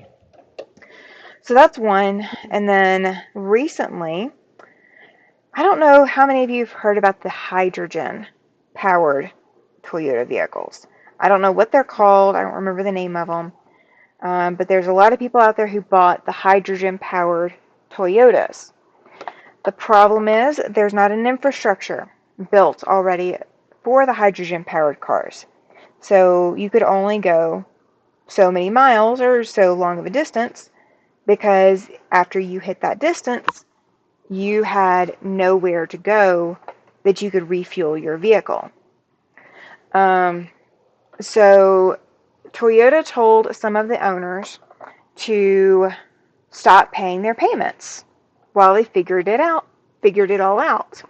S1: So that's one. And then recently, I don't know how many of you have heard about the hydrogen powered Toyota vehicles. I don't know what they're called. I don't remember the name of them. But there's a lot of people out there who bought the hydrogen powered Toyotas. The problem is there's not an infrastructure built already for the hydrogen powered cars. So you could only go so many miles or so long of a distance because after you hit that distance, you had nowhere to go that you could refuel your vehicle. Um, so Toyota told some of the owners to stop paying their payments while they figured it all out.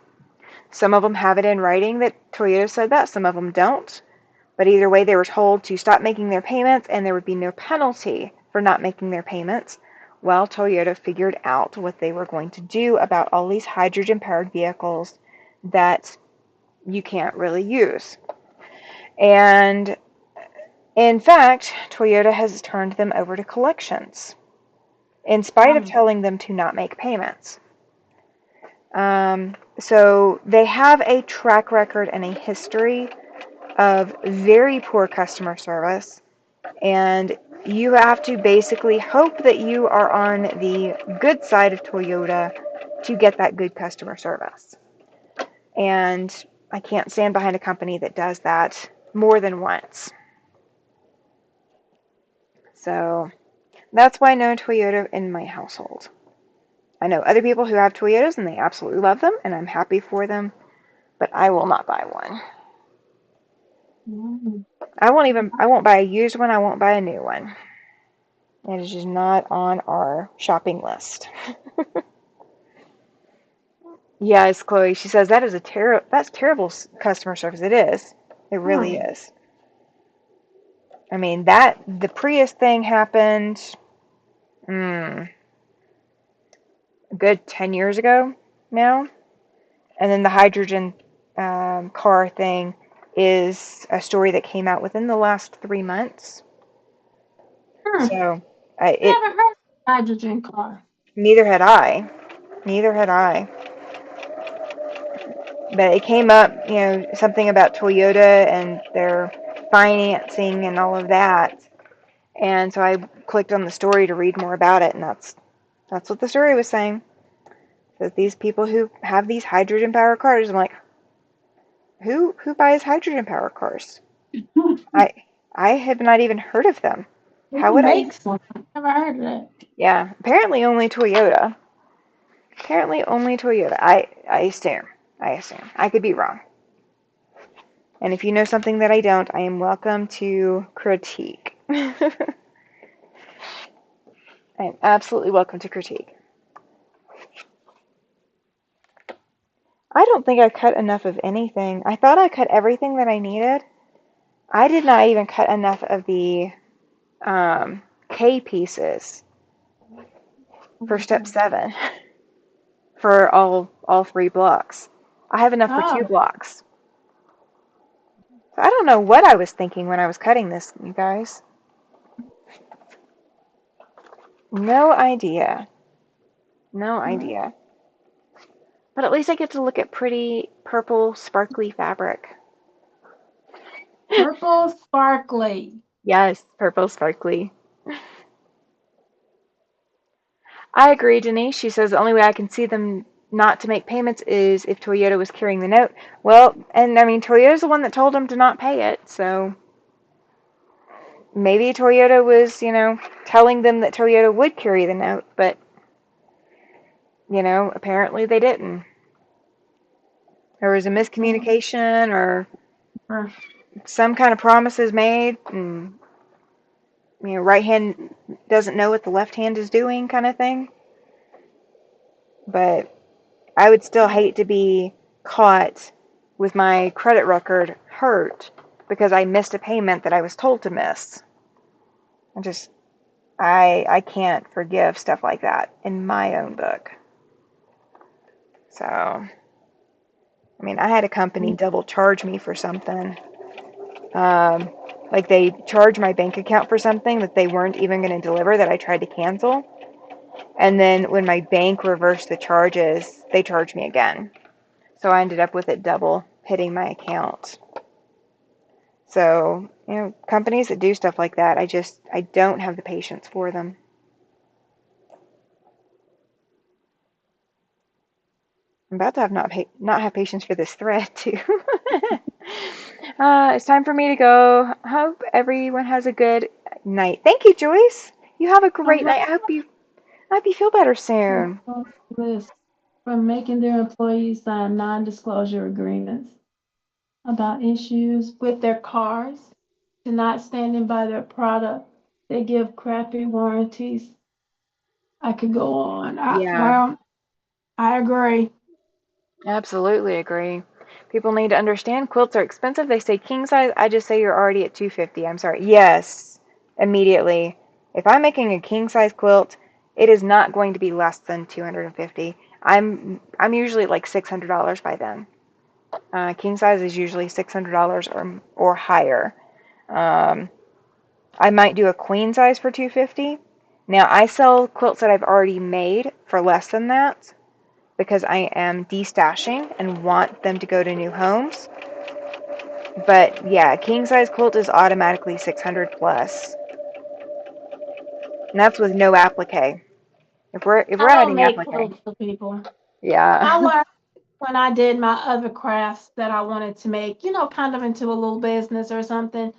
S1: Some of them have it in writing that Toyota said that, some of them don't. But either way, they were told to stop making their payments and there would be no penalty for not making their payments while Toyota figured out what they were going to do about all these hydrogen powered vehicles that you can't really use. And in fact, Toyota has turned them over to collections in spite of telling them to not make payments. So they have a track record and a history of very poor customer service, and you have to basically hope that you are on the good side of Toyota to get that good customer service. And I can't stand behind a company that does that more than once. So that's why no Toyota in my household. I know other people who have Toyotas and they absolutely love them, and I'm happy for them, but I will not buy one. I won't buy a used one, I won't buy a new one. It is just not on our shopping list. Yes, Chloe, she says that is that's terrible customer service. It is. It really is. I mean, the Prius thing happened a good 10 years ago now. And then the hydrogen car thing is a story that came out within the last 3 months. So, it
S2: Never heard of hydrogen car.
S1: neither had I. Neither had I. But it came up, something about Toyota and their financing and all of that. And so I clicked on the story to read more about it, and that's what the story was saying. That these people who have these hydrogen power cars, I'm like, who buys hydrogen power cars? I I have not even heard of them. How
S2: Who
S1: would I?
S2: makes one? Never heard of that.
S1: Yeah, apparently only Toyota. Apparently only Toyota. I assume. I assume. I could be wrong. And if you know something that I don't, I am welcome to critique. I am absolutely welcome to critique. I don't think I cut enough of anything. I thought I cut everything that I needed. I did not even cut enough of the K pieces for step
S2: Mhm.
S1: 7 for all 3 blocks. I have enough for 2
S2: Oh,
S1: blocks. So I don't know what I was thinking when I was cutting this, you guys. No idea. No
S2: mhm.
S1: idea. But at least I get to look at pretty purple sparkly fabric.
S2: Purple sparkly.
S1: Yes, purple sparkly. I agree, Denise. She says the only way I can see them not to make payments is if Toyota was carrying the note. Well, and I mean, Toyota's the one that told them to not pay it, so maybe Toyota was, telling them that Toyota would carry the note, but, apparently they didn't. There was a miscommunication or
S2: Uh,
S1: some kind of promises made, and, right hand doesn't know what the left hand is doing kind of thing. But I would still hate to be caught with my credit record hurt because I missed a payment that I was told to miss. I just I can't forgive stuff like that in my own book. So, I mean, I had a company double charge me for something. Um, like they charged my bank account for something that they weren't even going to deliver that I tried to cancel. And then when my bank reversed the charges, they charged me again. So I ended up with it double hitting my account. So, companies that do stuff like that, I don't have the patience for them. I'm about to not have patience for this thread too. It's time for me to go. Hope everyone has a good night. Thank you, Joyce. You have a
S2: all
S1: great
S2: right.
S1: night. I hope you feel better soon.
S2: List from making their employees sign non-disclosure agreements about issues with their cars to not standing by their product. They give crappy warranties. I could go on.
S1: Yeah,
S2: Well, I agree.
S1: absolutely agree. People need to understand quilts are expensive. They say king size. I just say you're already at 250. I'm sorry. Yes, immediately. If I'm making a king size quilt, it is not going to be less than 250. I'm usually at like $600 by then. King size is usually $600 or higher. Um, I might do a queen size for 250. Now I sell quilts that I've already made for less than that because I am destashing and want them to go to new homes. But yeah, king size quilt is automatically 600 plus, and that's with no applique. If we're
S2: I don't
S1: adding
S2: make
S1: applique,
S2: clothes for people. I
S1: yeah,
S2: learned when I did my other crafts that I wanted to make, kind of into a little business or something,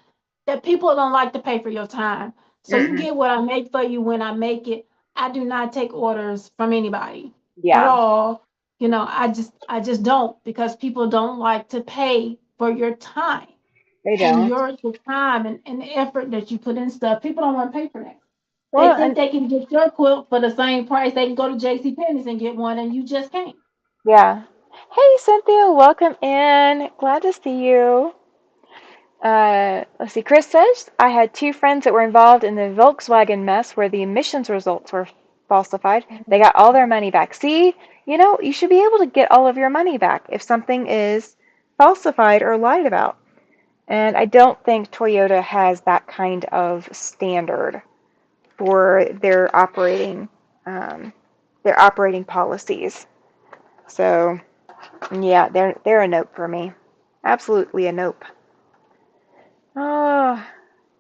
S2: that people don't like to pay for your time. So you
S1: mm-mm.
S2: get what I make for you when I make it. I do not take orders from anybody at
S1: Yeah,
S2: all. I just don't because people don't like to pay for your time
S1: they
S2: and
S1: don't.
S2: the time and the effort that you put in stuff. People don't want to pay for that. They
S1: Well,
S2: think
S1: and
S2: they can get your quilt for the same price. They can go to J.C. Penney's and get one, and you just can't.
S1: yeah. Hey, Cynthia, welcome in. Glad to see you. Let's see. Chris says, I had 2 friends that were involved in the Volkswagen mess where the emissions results were falsified. They got all their money back. See, you should be able to get all of your money back if something is falsified or lied about. And I don't think Toyota has that kind of standard for um, their operating policies. So yeah, they're a nope for me. Absolutely a nope. Oh,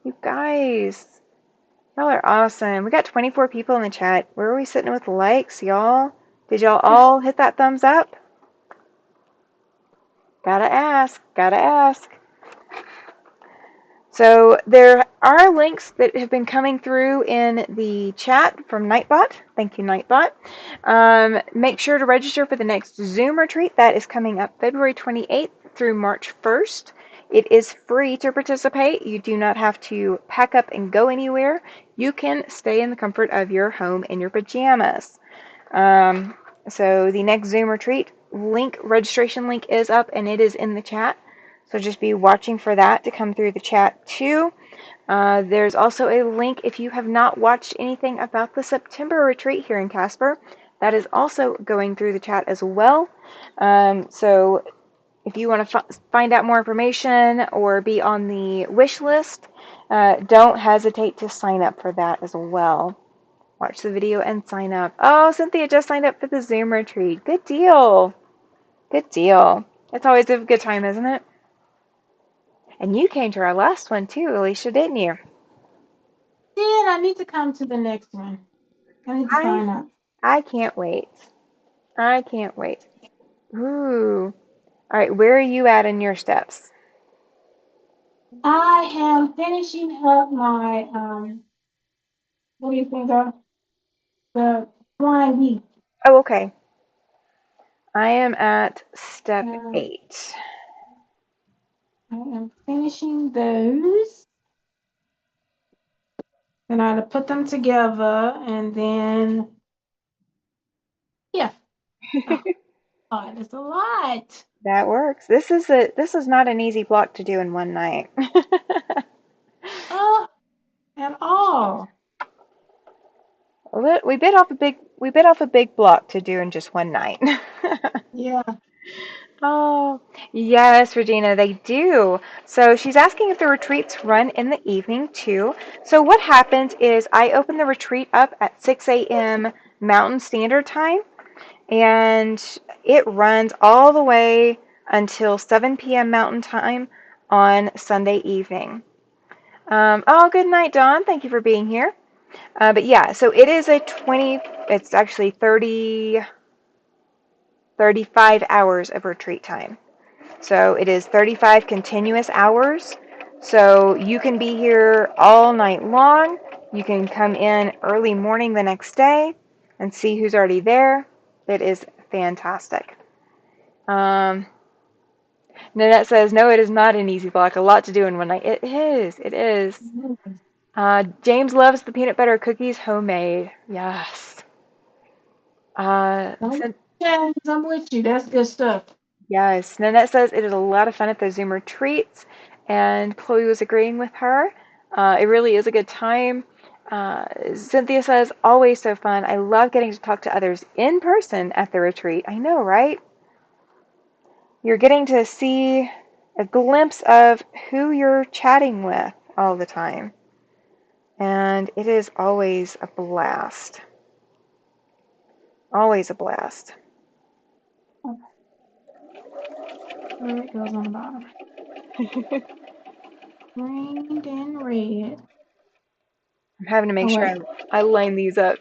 S1: you guys. Y'all are awesome. We got 24 people in the chat. Where are we sitting with likes, y'all? Did y'all all hit that thumbs up? Gotta ask. Gotta ask. So there are links that have been coming through in the chat from Nightbot. Thank you, Nightbot. Make sure to register for the next Zoom retreat that is coming up February 28th through March 1st. It is free to participate. You do not have to pack up and go anywhere. You can stay in the comfort of your home in your pajamas. So the next Zoom retreat registration link is up and it is in the chat. So just be watching for that to come through the chat too. There's also a link if you have not watched anything about the September retreat here in Casper. That is also going through the chat as well. So if you want to find out more information or be on the wish list, don't hesitate to sign up for that as well. Watch the video and sign up. Oh, Cynthia just signed up for the Zoom retreat. Good deal. Good deal. It's always a good time, isn't it? And you came to our last one too, Alicia, didn't you?
S2: Then I need to come to the next one. I need to
S1: I
S2: sign up.
S1: I can't wait. I can't wait. Ooh. All right, where are you at in your steps?
S2: I am finishing up my what do you think of the flying week?
S1: Oh, okay. I am at step
S2: Uh,
S1: 8.
S2: I am finishing those. And I had to put them together, and then yeah. Oh, God, it's a lot.
S1: That works. This is not an easy block to do in one night.
S2: Oh, at all.
S1: We bit off a big block to do in just one night.
S2: Yeah.
S1: Oh, yes, Regina, they do. So she's asking if the retreats run in the evening too. So what happens is I open the retreat up at 6 a.m. Mountain Standard Time, and it runs all the way until 7 p.m. Mountain Time on Sunday evening. Oh, good night, Dawn. Thank you for being here. But yeah, so it is it's actually 35 hours of retreat time. So it is 35 continuous hours. So you can be here all night long. You can come in early morning the next day and see who's already there. It is fantastic. Um, Nanette says, no, it is not an easy block. A lot to do in one night. It is. It is.
S2: Mhm.
S1: James loves the peanut butter cookies homemade. Yes. Uh,
S2: James, I'm with you. That's good stuff.
S1: Yes, Nanette says it is a lot of fun at the Zoom retreats, and Chloe was agreeing with her. It really is a good time. Cynthia says, always so fun. I love getting to talk to others in person at the retreat. I know, right? You're getting to see a glimpse of who you're chatting with all the time, and it is always a blast. Always a blast.
S2: Where it goes on the bottom. Green and red.
S1: I'm having to
S2: Oh,
S1: make sure
S2: wait.
S1: I line these up.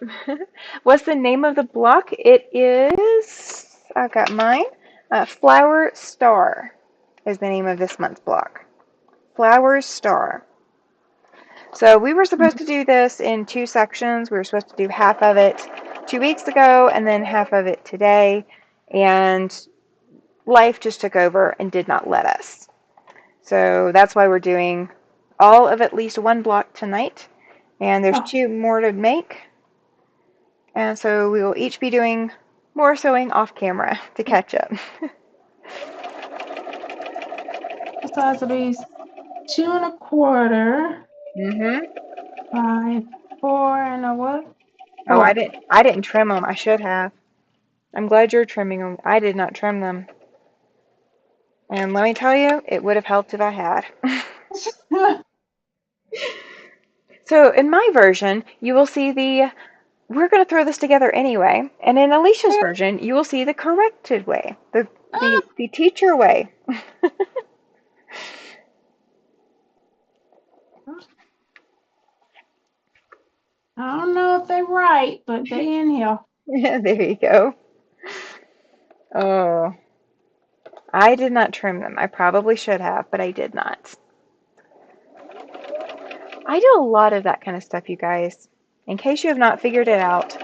S1: What's the name of the block? It is, I've got mine. Flower Star is the name of this month's block. Flower Star. So we were supposed to do this in 2 sections. We were supposed to do half of it 2 weeks ago and then half of it today. And life just took over and did not let us. So that's why we're doing all of at least one block tonight. And there's
S2: Oh,
S1: 2 more to make. And so we will each be doing more sewing off camera to catch up.
S2: the size of these 2 1/4
S1: Mhm.
S2: by 4 and a what?
S1: Oh,
S2: Four.
S1: I didn't trim them. I should have. I'm glad you're trimming them. I did not trim them. And let me tell you, it would have helped if I had. So in my version, you will see we're going to throw this together anyway. And in Alicia's version, you will see the corrected way, the teacher way.
S2: I don't know if they're right, but they in here.
S1: Yeah, there you go. Oh, I did not trim them. I probably should have, but I did not. I do a lot of that kind of stuff, you guys. In case you have not figured it out,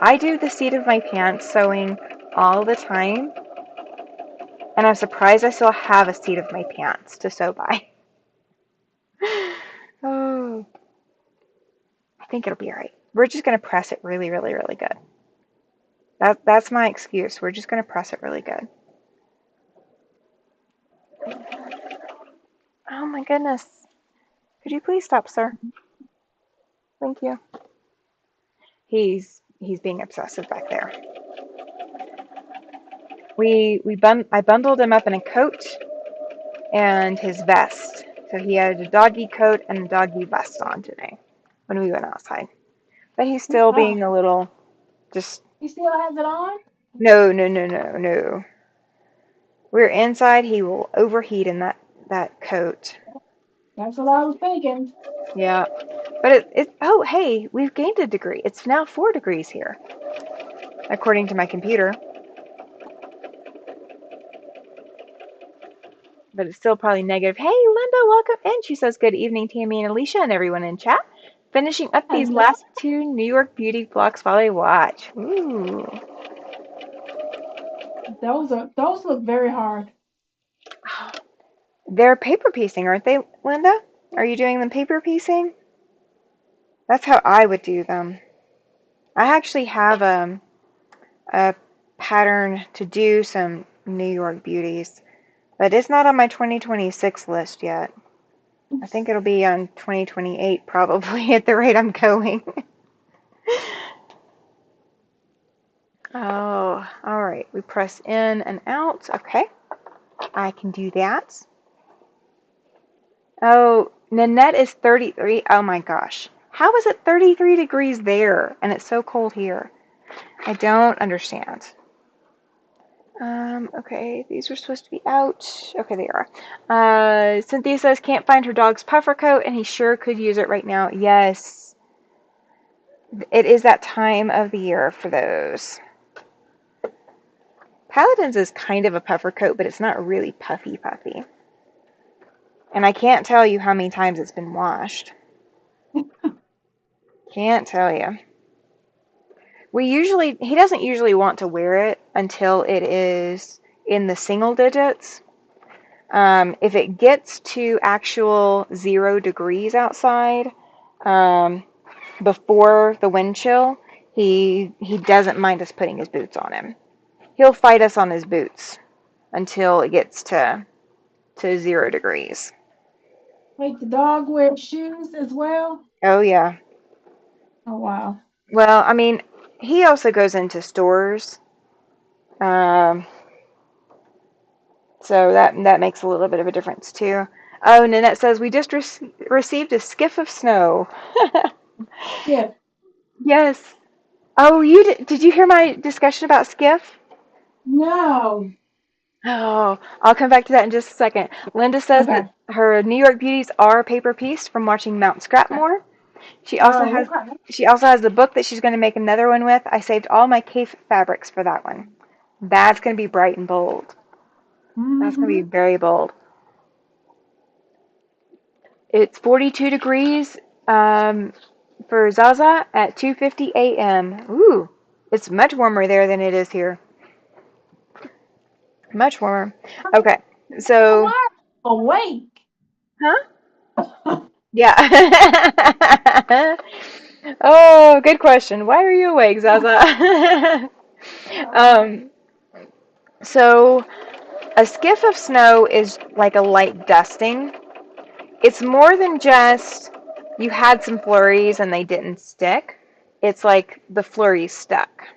S1: I do the seat of my pants sewing all the time, and I'm surprised I still have a seat of my pants to sew by. Oh, I think it'll be all right. We're just going to press it really, really, really good. That's my excuse. We're just going to press it really good. Oh my goodness. Could you please stop, sir? Thank you. He's being obsessive back there. I bundled him up in a coat and his vest. So he had a doggy coat and a doggy vest on today when we went outside. But he's still
S2: Oh,
S1: being a little just
S2: he still has it on?
S1: no, no, no, no, no. We're inside, he will overheat in that coat.
S2: That's what I was thinking.
S1: Yeah. But oh hey, we've gained a degree. It's now 4 degrees here, according to my computer. But it's still probably negative. Hey, Linda, welcome in. She says, good evening, Tammy and Alicia, and everyone in chat. Finishing up these
S2: Hello.
S1: last 2 New York beauty blocks while I watch. Ooh.
S2: Those look very hard.
S1: They're paper piecing, aren't they, Linda? Are you doing them paper piecing? That's how I would do them. I actually have a pattern to do some New York beauties, but it's not on my 2026 list yet. I think it'll be on 2028 probably at the rate I'm going. Oh, all right. We press in and out. Okay, I can do that. Oh, Nanette is 33. Oh my gosh. How is it 33 degrees there and it's so cold here? I don't understand. Okay, these were supposed to be out. Okay, they are. Cynthia says can't find her dog's puffer coat and he sure could use it right now. Yes, it is that time of the year for those. Paladin's is kind of a puffer coat, but it's not really puffy puffy. And I can't tell you how many times it's been washed. Can't tell you. He doesn't usually want to wear it until it is in the single digits. If it gets to actual 0 degrees outside, um, before the wind chill, he doesn't mind us putting his boots on him. He'll fight us on his boots until it gets to 0 degrees.
S2: Wait, the dog wears shoes as well?
S1: Oh yeah.
S2: Oh, wow.
S1: Well, I mean, he also goes into stores, um, so that makes a little bit of a difference too. Oh, Nanette says we just received a skiff of snow.
S2: Yeah.
S1: Yes. Oh, did you hear my discussion about skiff?
S2: No.
S1: Oh, I'll come back to that in just a second. Linda says that
S2: Okay.
S1: her New York beauties are paper pieced from watching Mount
S2: Okay.
S1: Scrapmore. She also
S2: Oh,
S1: has
S2: okay.
S1: she also has the book that she's going to make another one with. I saved all my cave fabrics for that one. That's going to be bright and bold. That's going to be
S2: Mm-hmm.
S1: very bold. It's 42 degrees for Zaza at 2:50 a.m. Ooh, it's much warmer there than it is here. Much warmer. Okay, so,
S2: Why awake?
S1: huh? Yeah. Oh, good question. Why are you awake, Zaza? um, so a skiff of snow is like a light dusting. It's more than just you had some flurries and they didn't stick. It's like the flurries stuck.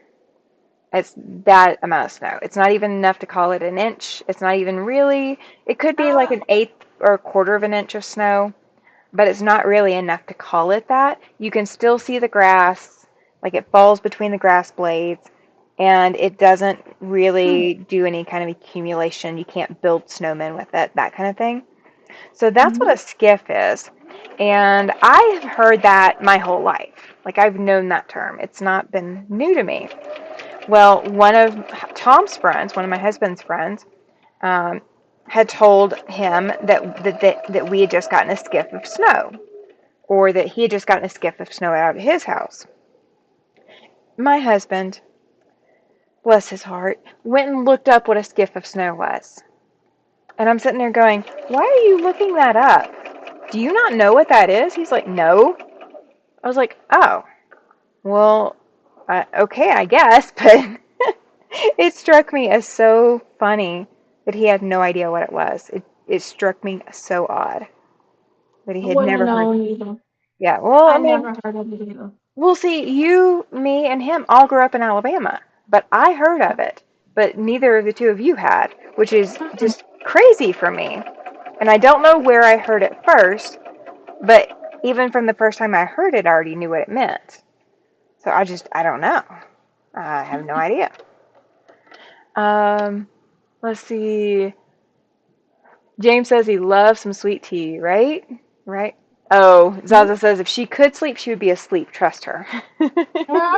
S1: It's that amount of snow. It's not even enough to call it an inch. It's not even really, it could be like an eighth or a quarter of an inch of snow, but it's not really enough to call it that. You can still see the grass, like it falls between the grass blades, and it doesn't really do any kind of accumulation. You can't build snowmen with it, that kind of thing. So that's what
S2: Mm-hmm.
S1: a skiff is. And I have heard that my whole life. Like I've known that term. It's not been new to me. Well, one of Tom's friends, one of my husband's friends, um, had told him that we had just gotten a skiff of snow, or that he had just gotten a skiff of snow out of his house. My husband, bless his heart, went and looked up what a skiff of snow was. And I'm sitting there going, why are you looking that up? Do you not know what that is? He's like, no. I was like, oh, well, okay, I guess, but it struck me as so funny that he had no idea what it was. It struck me so odd. but he
S2: I
S1: had
S2: wouldn't have
S1: never heard.
S2: known either.
S1: Yeah, well, I
S2: I
S1: mean,
S2: never heard of it either.
S1: we'll see. You, me, and him all grew up in Alabama, but I heard of it, but neither of the two of you had, which is
S2: Mm-mm.
S1: just crazy for me. And I don't know where I heard it first, but even from the first time I heard it, I already knew what it meant. So I don't know. I have no idea. Um, let's see. James says he loves some sweet tea, right? Right? Oh, Zaza says if she could sleep, she would be asleep. Trust her.
S2: Ah,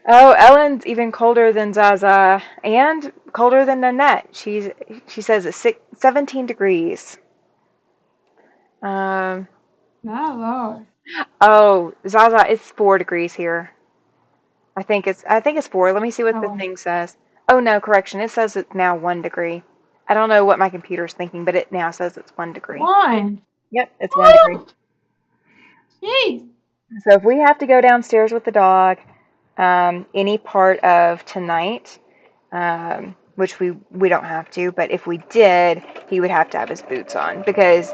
S1: Oh, Ellen's even colder than Zaza and colder than Nanette. She says it's 17 degrees. Um,
S2: my Lord.
S1: oh, Zaza, it's 4 degrees here. I think it's 4. Let me see what the
S2: Oh,
S1: thing says. Oh no, correction. It says it's now 1 degree. I don't know what my computer's thinking, but it now says it's 1 degree.
S2: one.
S1: Yep, it's 1 degree.
S2: Woo! Jeez.
S1: So if we have to go downstairs with the dog, any part of tonight, which we don't have to, but if we did, he would have to have his boots on because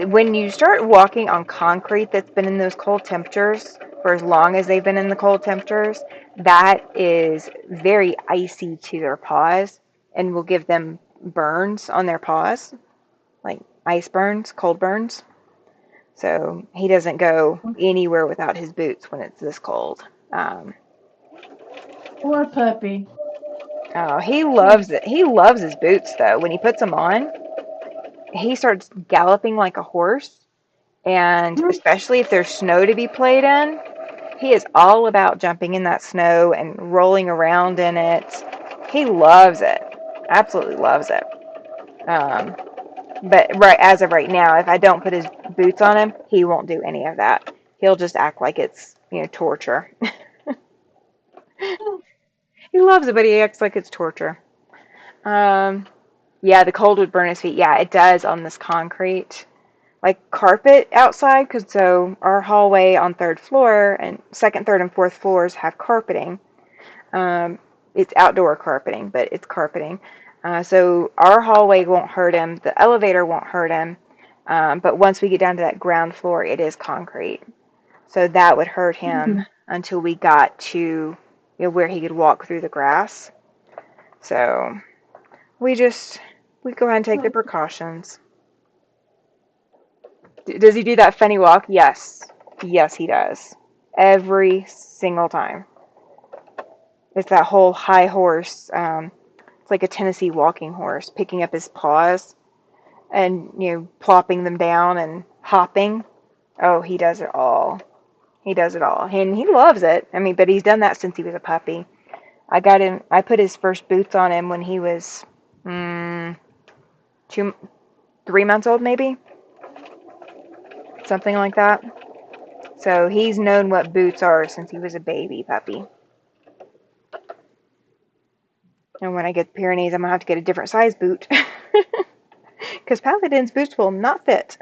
S1: when you start walking on concrete that's been in those cold temperatures for as long as they've been in the cold temperatures, that is very icy to their paws and will give them burns on their paws, like ice burns, cold burns. So he doesn't go anywhere without his boots when it's this cold. Um,
S2: Poor puppy.
S1: oh, he loves it. He loves his boots though. When he puts them on, he starts galloping like a horse. And
S2: Mm.
S1: especially if there's snow to be played in, he is all about jumping in that snow and rolling around in it. He loves it. Absolutely loves it. Um, but right as of right now, if I don't put his boots on him, he won't do any of that. He'll just act like it's, torture. He loves it, but he acts like it's torture. Um, yeah, the cold would burn his feet. Yeah, it does on this concrete, like carpet outside. Cause so our hallway on third floor and second, third, and fourth floors have carpeting. Um, it's outdoor carpeting, but it's carpeting. So our hallway won't hurt him. The elevator won't hurt him. But once we get down to that ground floor, it is concrete. So that would hurt him
S2: Mm.
S1: until we got to where he could walk through the grass. So we just we go ahead and take the precautions. Does he do that funny walk? Yes. Yes, he does. Every single time. It's that whole high horse. It's like a Tennessee walking horse, picking up his paws and, plopping them down and hopping. Oh, he does it all. He does it all. And he loves it. I mean, but he's done that since he was a puppy. I put his first boots on him when he was, mm, 3 months old, maybe? Something like that. So he's known what boots are since he was a baby puppy. And when I get the Pyrenees, I'm going to have to get a different size boot. Because Paladin's boots will not fit.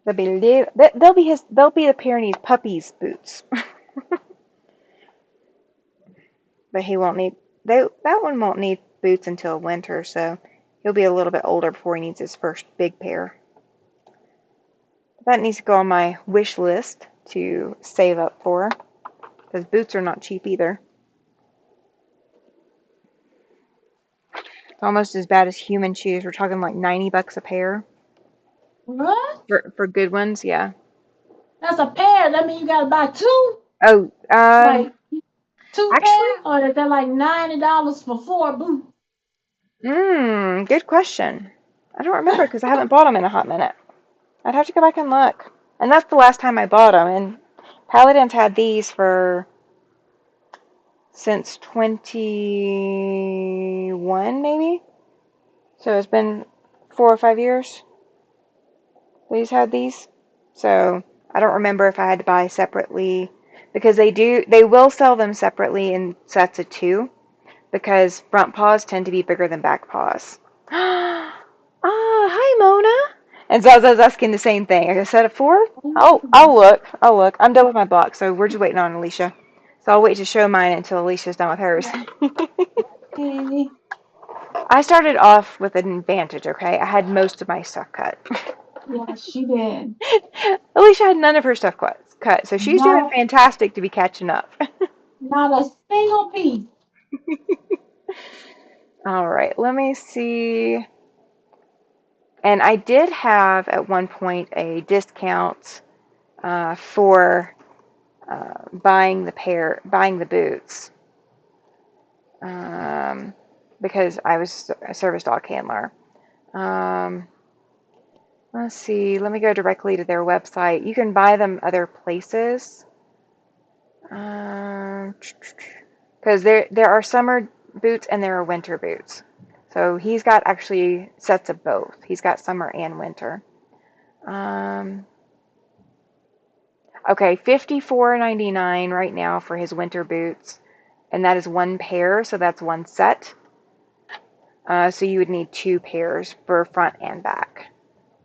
S1: They'll be the Pyrenees puppy's boots. But he won't need, that one won't need boots until winter, so he'll be a little bit older before he needs his first big pair. That needs to go on my wish list to save up for, because boots are not cheap either. It's almost as bad as human shoes. We're talking like $90 a pair
S2: What?
S1: for good ones. Yeah.
S2: That's a pair. That means you gotta buy two?
S1: Oh,
S2: Like two
S1: actually,
S2: pair? Or is that like $90 for four boots?
S1: good question. I don't remember because I haven't bought them in a hot minute. I'd have to go back and look. And that's the last time I bought them. And Paladin's had these for since 21, maybe. So it's been 4 or 5 years that he's had these. So I don't remember if I had to buy separately because they will sell them separately in sets of two because front paws tend to be bigger than back paws. Hi Mona. And Zaza's asking the same thing. Like I said it before. Oh, I'll look. I'll look. I'm done with my box, so we're just waiting on Alicia. So I'll wait to show mine until Alicia's done with hers.
S2: Okay.
S1: I started off with an advantage, okay? I had most of my stuff cut.
S2: Yeah, she did.
S1: Alicia had none of her stuff cut, so she's doing
S2: No,
S1: fantastic to be catching up.
S2: not a single piece.
S1: All right, let me see. And I did have at one point a discount for buying the boots, um, because I was a service dog handler. Um, let's see. Let me go directly to their website. You can buy them other places. Because there are summer boots and there are winter boots. So he's got actually sets of both. He's got summer and winter. Um, okay, $54.99 right now for his winter boots, and that is one pair, so that's one set. So you would need two pairs for front and back.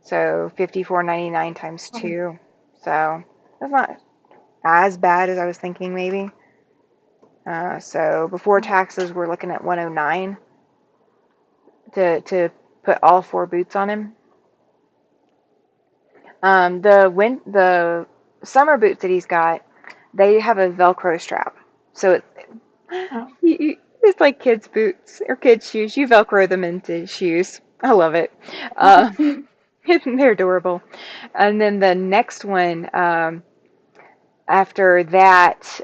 S1: So $54.99 times
S2: Oh,
S1: two. So that's not as bad as I was thinking, maybe. So before
S2: oh,
S1: taxes, we're looking at 109 to put all four boots on him. The summer boots that he's got, they have a Velcro strap, so
S2: oh.
S1: it's like kids' boots or kids' shoes. You Velcro them into shoes. I love it. Uh, they're adorable. And then the next one, after that,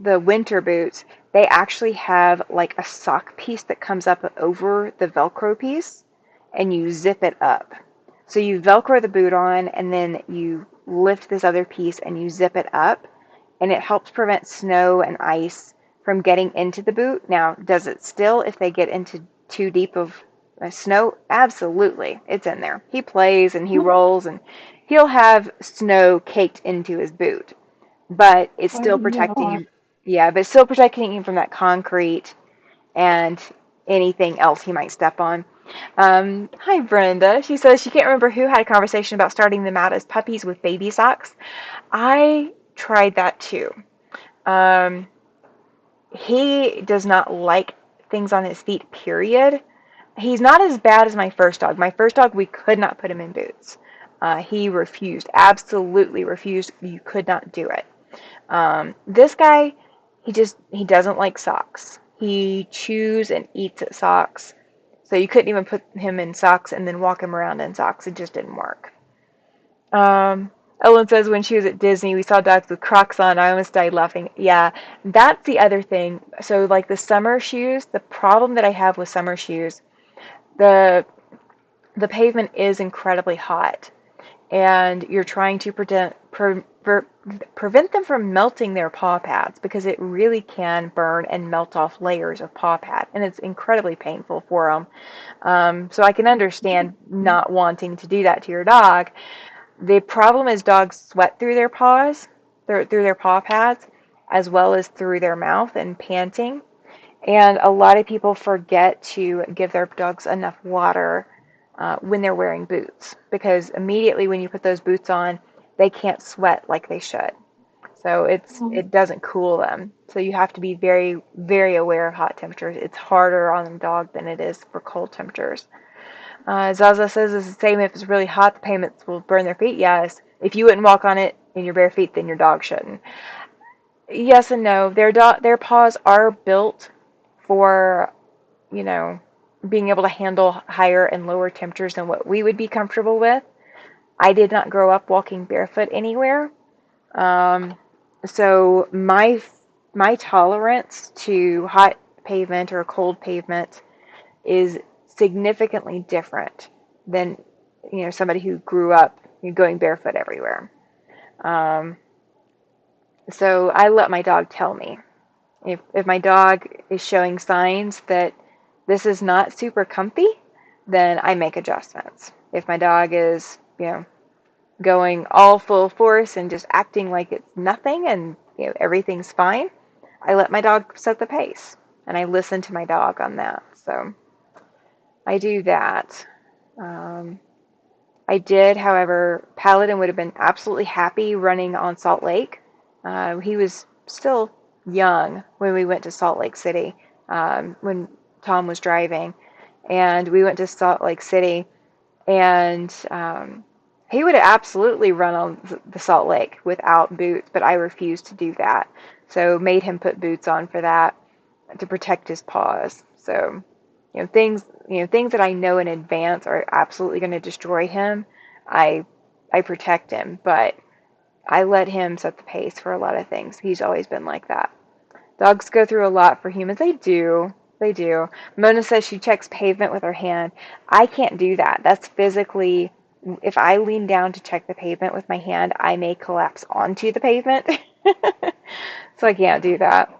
S1: the winter boots, they actually have like a sock piece that comes up over the Velcro piece, and you zip it up. So you Velcro the boot on, and then you lift this other piece and you zip it up, and it helps prevent snow and ice from getting into the boot. Now, does it still if they get into too deep of snow? Absolutely, it's in there. He plays and he rolls, and he'll have snow caked into his boot, but it's
S2: Well,
S1: still
S2: yeah,
S1: protecting him. Yeah, but it's still protecting him from that concrete and anything else he might step on. Hi, Brenda. She says she can't remember who had a conversation about starting them out as puppies with baby socks. I tried that too. Um, he does not like things on his feet, period. He's not as bad as my first dog. My first dog, we could not put him in boots. He refused, absolutely refused. You could not do it. This guy, he doesn't like socks. He chews and eats at socks. So you couldn't even put him in socks and then walk him around in socks. It just didn't work. Um, Ellen says when she was at Disney, we saw dogs with Crocs on. I almost died laughing. Yeah, that's the other thing. So like the summer shoes, the problem that I have with summer shoes, the the pavement is incredibly hot, and you're trying to prevent them from melting their paw pads because it really can burn and melt off layers of paw pad, and it's incredibly painful for them. So I can understand not wanting to do that to your dog. The problem is dogs sweat through their paws, through their paw pads, as well as through their mouth and panting. And a lot of people forget to give their dogs enough water when they're wearing boots, because immediately when you put those boots on, they can't sweat like they should. So it doesn't cool them. So you have to be very, very aware of hot temperatures. It's harder on the dog than it is for cold temperatures. Zaza says it's the same if it's really hot, the pavements will burn their feet. Yes. If you wouldn't walk on it in your bare feet, then your dog shouldn't. Yes and no. Their paws are built for, you know, being able to handle higher and lower temperatures than what we would be comfortable with. I did not grow up walking barefoot anywhere. Um, so my tolerance to hot pavement or cold pavement is significantly different than somebody who grew up going barefoot everywhere. Um, so I let my dog tell me if my dog is showing signs that this is not super comfy, then I make adjustments. If my dog is going all full force and just acting like it's nothing and everything's fine, I let my dog set the pace and I listen to my dog on that. So I do that. Um, I did, however, Paladin would have been absolutely happy running on Salt Lake. He was still young when we went to Salt Lake City, when Tom was driving. and we went to Salt Lake City, and he would absolutely run on the Salt Lake without boots, but I refused to do that. So made him put boots on for that to protect his paws. So, things that I know in advance are absolutely going to destroy him. I I protect him, but I let him set the pace for a lot of things. He's always been like that. Dogs go through a lot for humans. They do. They do. Mona says she checks pavement with her hand. I can't do that. That's physically, if I lean down to check the pavement with my hand, I may collapse onto the pavement. So I can't do that.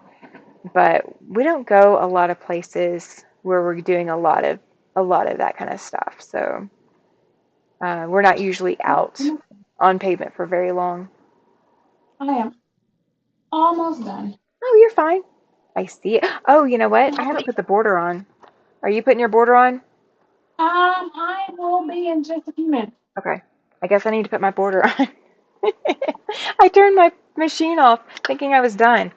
S1: But we don't go a lot of places where we're doing a lot of that kind of stuff. So we're not usually out on pavement for very long.
S2: I am almost done.
S1: Oh, you're fine. I see it. Oh, you know what? I haven't put the border on. Are you putting your border on?
S2: I will be in just a few minutes.
S1: Okay. I guess I need to put my border on. I turned my machine off thinking I was done.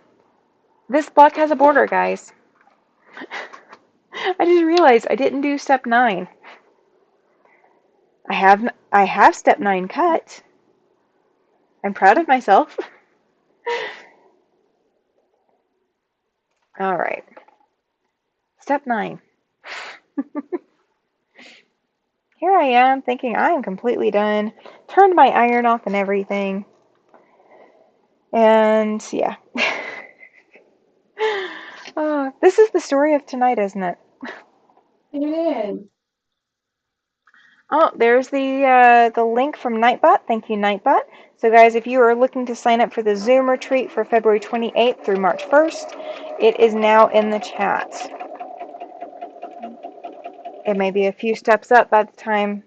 S1: This block has a border, guys. I just realized I didn't do step 9. I have step 9 cut. I'm proud of myself. All right. Step 9. Here I am thinking I am completely done. Turned my iron off and everything. And yeah. Oh, this is the story of tonight, isn't it?
S2: It is.
S1: Oh, there's the link from Nightbot. Thank you, Nightbot. So, guys, if you are looking to sign up for the Zoom retreat for February 28th through March 1st, it is now in the chat. It may be a few steps up by the time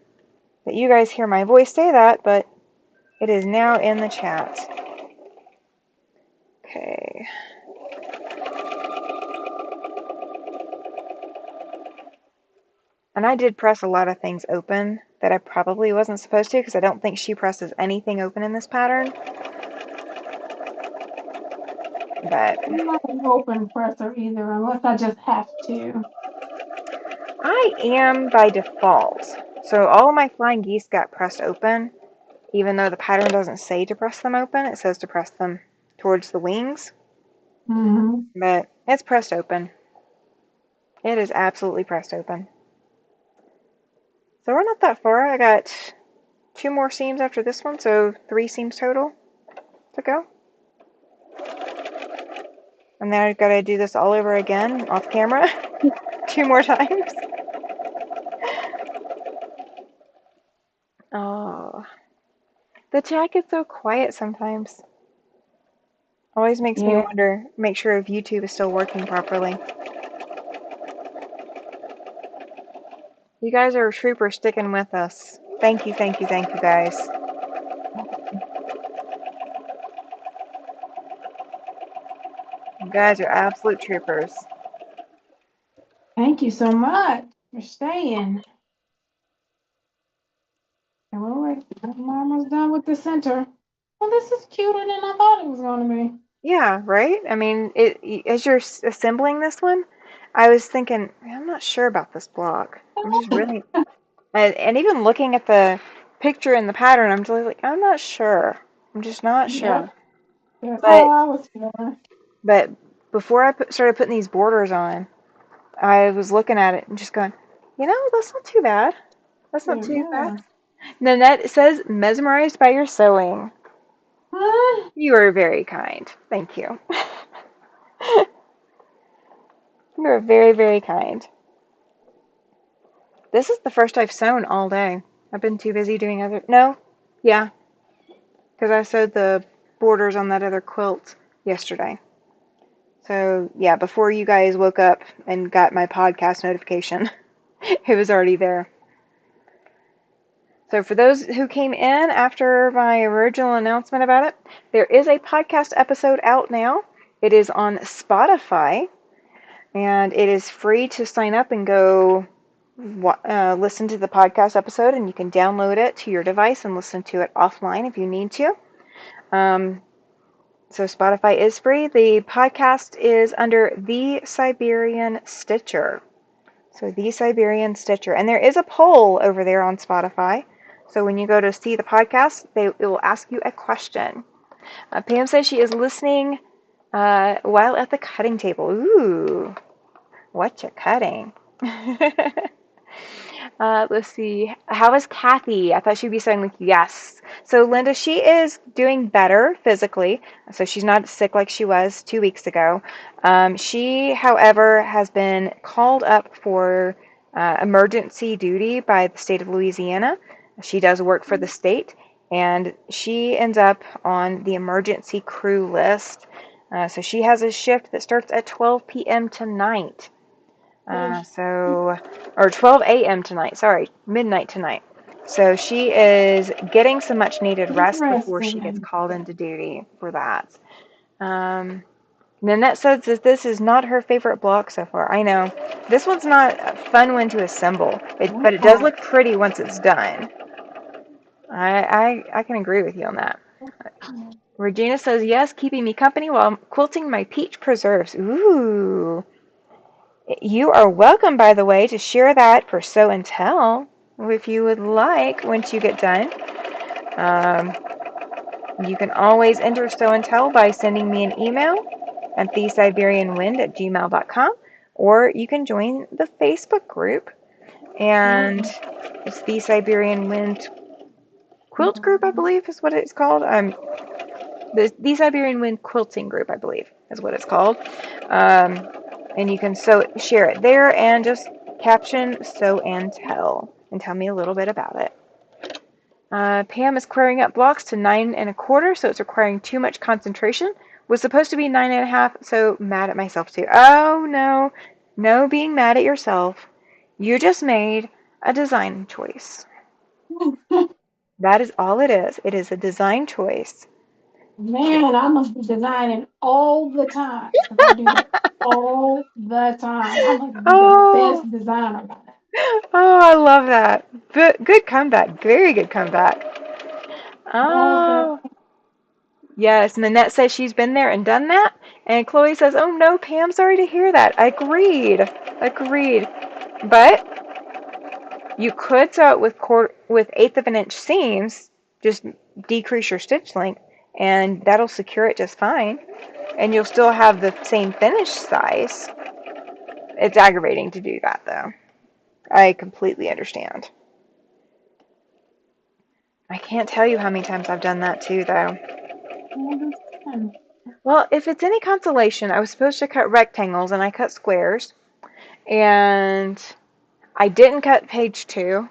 S1: that you guys hear my voice say that, but it is now in the chat. Okay. And I did press a lot of things open that I probably wasn't supposed to because I don't think she presses anything open in this pattern. But
S2: I'm not an open presser either, unless I just have to.
S1: I am by default. So all of my flying geese got pressed open, even though the pattern doesn't say to press them open. It says to press them towards the wings.
S2: Mm-hmm.
S1: But it's pressed open. It is absolutely pressed open. So we're not that far. I got 2 more seams after this one, so 3 seams total to go. And then I've got to do this all over again off camera 2 more times. Oh, the chat gets so quiet sometimes. Always makes me
S2: Yeah.
S1: wonder, make sure if YouTube is still working properly. You guys are troopers sticking with us. Thank you, thank you, thank you, guys. You guys are absolute troopers.
S2: Thank you so much for staying. And I'm almost done with the center. Well, this is cuter than I thought it was going to be.
S1: Yeah, right? I mean, as you're assembling this one, I was thinking, I'm not sure about this block. I'm just really, and even looking at the picture and the pattern, I'm just like, I'm not sure. I'm just not
S2: Yep,
S1: sure.
S2: that's how
S1: But
S2: I was feeling.
S1: but before I started putting these borders on, I was looking at it and just going, that's not too bad. That's not too bad.
S2: Yeah.
S1: Nanette says, mesmerized by your sewing.
S2: Huh?
S1: You are very kind. Thank you. You are very, very kind. This is the first I've sewn all day. I've been too busy doing other. No? Yeah, because I sewed the borders on that other quilt yesterday. So, yeah, before you guys woke up and got my podcast notification, it was already there. So, for those who came in after my original announcement about it, there is a podcast episode out now. It is on Spotify, and it is free to sign up and go listen to the podcast episode, and you can download it to your device and listen to it offline if you need to. So Spotify is free. The podcast is under the Siberian Stitcher. So the Siberian Stitcher. And there is a poll over there on Spotify. So when you go to see the podcast, it will ask you a question. Pam says she is listening while at the cutting table. Ooh, what you cutting? Let's see. How is Kathy? I thought she'd be saying like yes. So Linda, she is doing better physically. So she's not sick like she was 2 weeks ago. She, however, has been called up for emergency duty by the state of Louisiana. She does work for the state, and she ends up on the emergency crew list. So she has a shift that starts at 12 p.m. tonight. Or 12 a.m. tonight, sorry, midnight tonight. So she is getting some much needed rest before she gets
S2: Interesting.
S1: called into duty for that. Um, Nanette says that this is not her favorite block so far. I know. This one's not a fun one to assemble, but it does
S2: Wow.
S1: look pretty once it's done. I can agree with you on that. Regina says, yes, keeping me company while I'm quilting my peach preserves. Ooh. You are welcome, by the way, to share that for Show and Tell if you would like once you get done. Um, you can always enter Show and Tell by sending me an email at thesiberianwind@gmail.com, or you can join the Facebook group, and it's the Siberian Wind Quilt Group, I believe is what it's called. The Siberian Wind Quilting Group, I believe, is what it's called. Um, and you can share it there and just caption Show and tell me a little bit about it. Pam is querying up blocks to 9 1/4, so it's requiring too much concentration. Was supposed to be 9 1/2, so mad at myself too. Oh no, no being mad at yourself. You just made a design choice. That is all it is. It is a design choice.
S2: Man, I must be designing all the time because I do that all the time. I must be the
S1: Oh,
S2: best designer about that.
S1: oh, I love that. Good comeback. Very good comeback.
S2: All the
S1: Oh, yes. Nanette says she's been there and done that. And Chloe says, oh no, Pam, sorry to hear that. Agreed. Agreed. But you could sew it with 1/8 of an inch seams. Just decrease your stitch length, and that'll secure it just fine. And you'll still have the same finish size. It's aggravating to do that, though. I completely understand. I can't tell you how many times I've done that too, though.
S2: all the time.
S1: Well, if it's any consolation, I was supposed to cut rectangles and I cut squares, and I didn't cut page 2.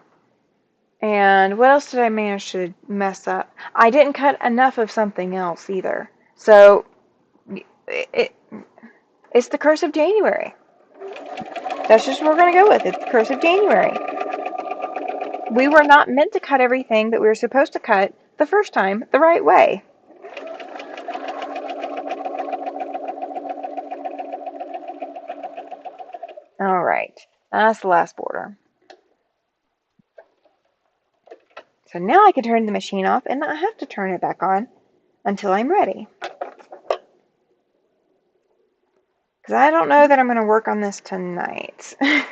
S1: And what else did I manage to mess up? I didn't cut enough of something else either. So it, it's the curse of January. That's just what we're going to go with. It's the curse of January. We were not meant to cut everything that we were supposed to cut the first time the right way. All right, that's the last border. So now I can turn the machine off and not have to turn it back on until I'm ready. Because I don't know that I'm going to work on this tonight. I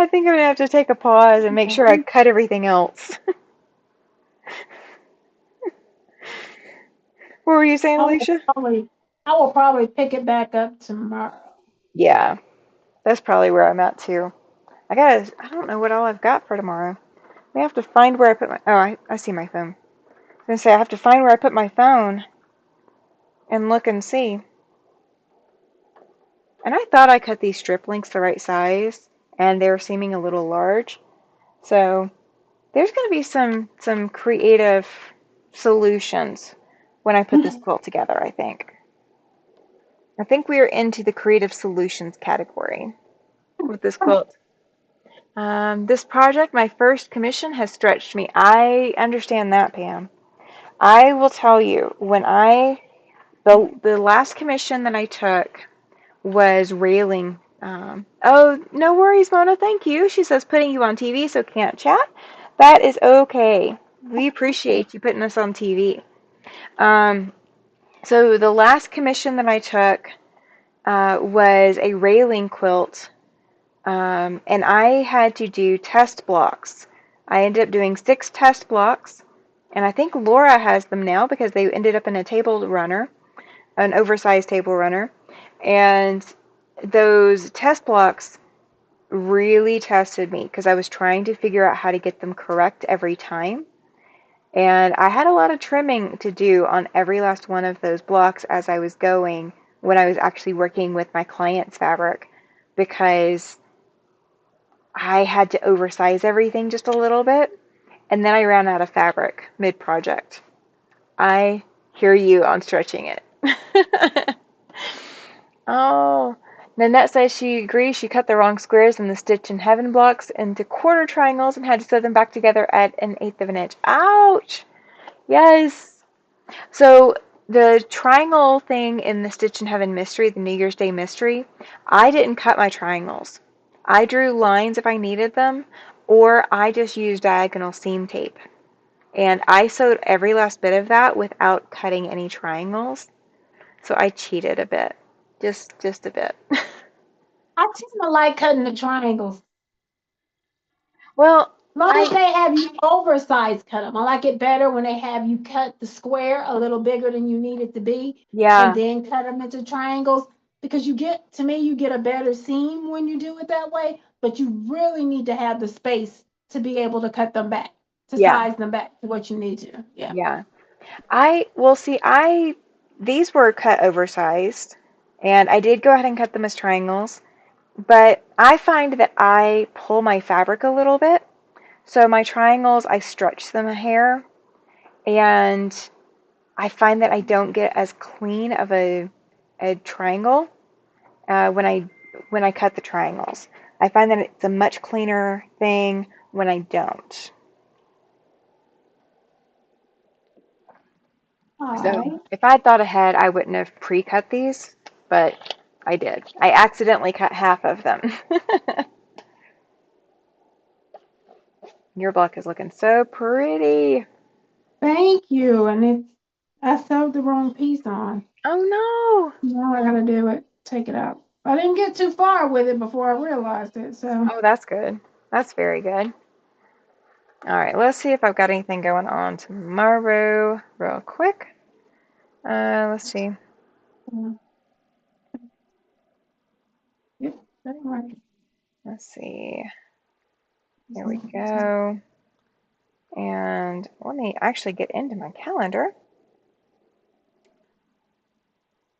S1: think I'm going to have to take a pause and make sure I cut everything else. What were you saying,
S2: I will
S1: Alicia?
S2: probably, I will probably pick it back up tomorrow.
S1: Yeah, that's probably where I'm at too. I don't know what all I've got for tomorrow. I have to find where I put I see my phone. I was going to say, I have to find where I put my phone and look and see. And I thought I cut these strip links the right size, and they were seeming a little large. So there's going to be some creative solutions when I put this quilt together, I think. I think we are into the creative solutions category with this quilt. This project, my first commission, has stretched me. I understand that, Pam. I will tell you, the last commission that I took was railing. Oh, no worries, Mona. Thank you. She says putting you on TV so can't chat. That is okay. We appreciate you putting us on TV. So the last commission that I took, was a railing quilt, and I had to do test blocks. I ended up doing 6 test blocks, and I think Laura has them now because they ended up in a table runner, an oversized table runner. And those test blocks really tested me because I was trying to figure out how to get them correct every time. And I had a lot of trimming to do on every last one of those blocks as I was going when I was actually working with my client's fabric because I had to oversize everything just a little bit. And then I ran out of fabric mid-project. I hear you on stretching it. Oh, Nanette says she agrees she cut the wrong squares in the Stitch in Heaven blocks into quarter triangles and had to sew them back together at an eighth of an inch. Ouch! Yes. So the triangle thing in the Stitch in Heaven mystery, the New Year's Day mystery, I didn't cut my triangles. I drew lines if I needed them, or I just used diagonal seam tape. And I sewed every last bit of that without cutting any triangles. So I cheated a bit. Just a bit.
S2: I tend to like cutting the triangles.
S1: Well,
S2: Long as
S1: I
S2: they have you oversized cut them. I like it better when they have you cut the square a little bigger than you need it to be and
S1: yeah,
S2: then cut them into triangles because you get, to me, you get a better seam when you do it that way, but you really need to have the space to be able to cut them back, to
S1: yeah,
S2: size them back to what you need to. Yeah.
S1: yeah. I well see I these were cut oversized and I did go ahead and cut them as triangles, but I find that I pull my fabric a little bit. So my triangles I stretch them a hair and I find that I don't get as clean of a triangle when I cut the triangles. I find that it's a much cleaner thing when I don't.
S2: All
S1: So
S2: right.
S1: if I had thought ahead, I wouldn't have pre-cut these, but I did. I accidentally cut half of them. Your block is looking so pretty.
S2: Thank you. And it's, I sewed the wrong piece on.
S1: Oh
S2: Now I gotta do it. Take it out. I didn't get too far with it before I realized it. So,
S1: no. Oh, that's good. That's very good. All right, let's see if I've got anything going on tomorrow real quick. Let's see.
S2: yeah. Yep, that's right.
S1: Let's see. There we go. And let me actually get into my calendar.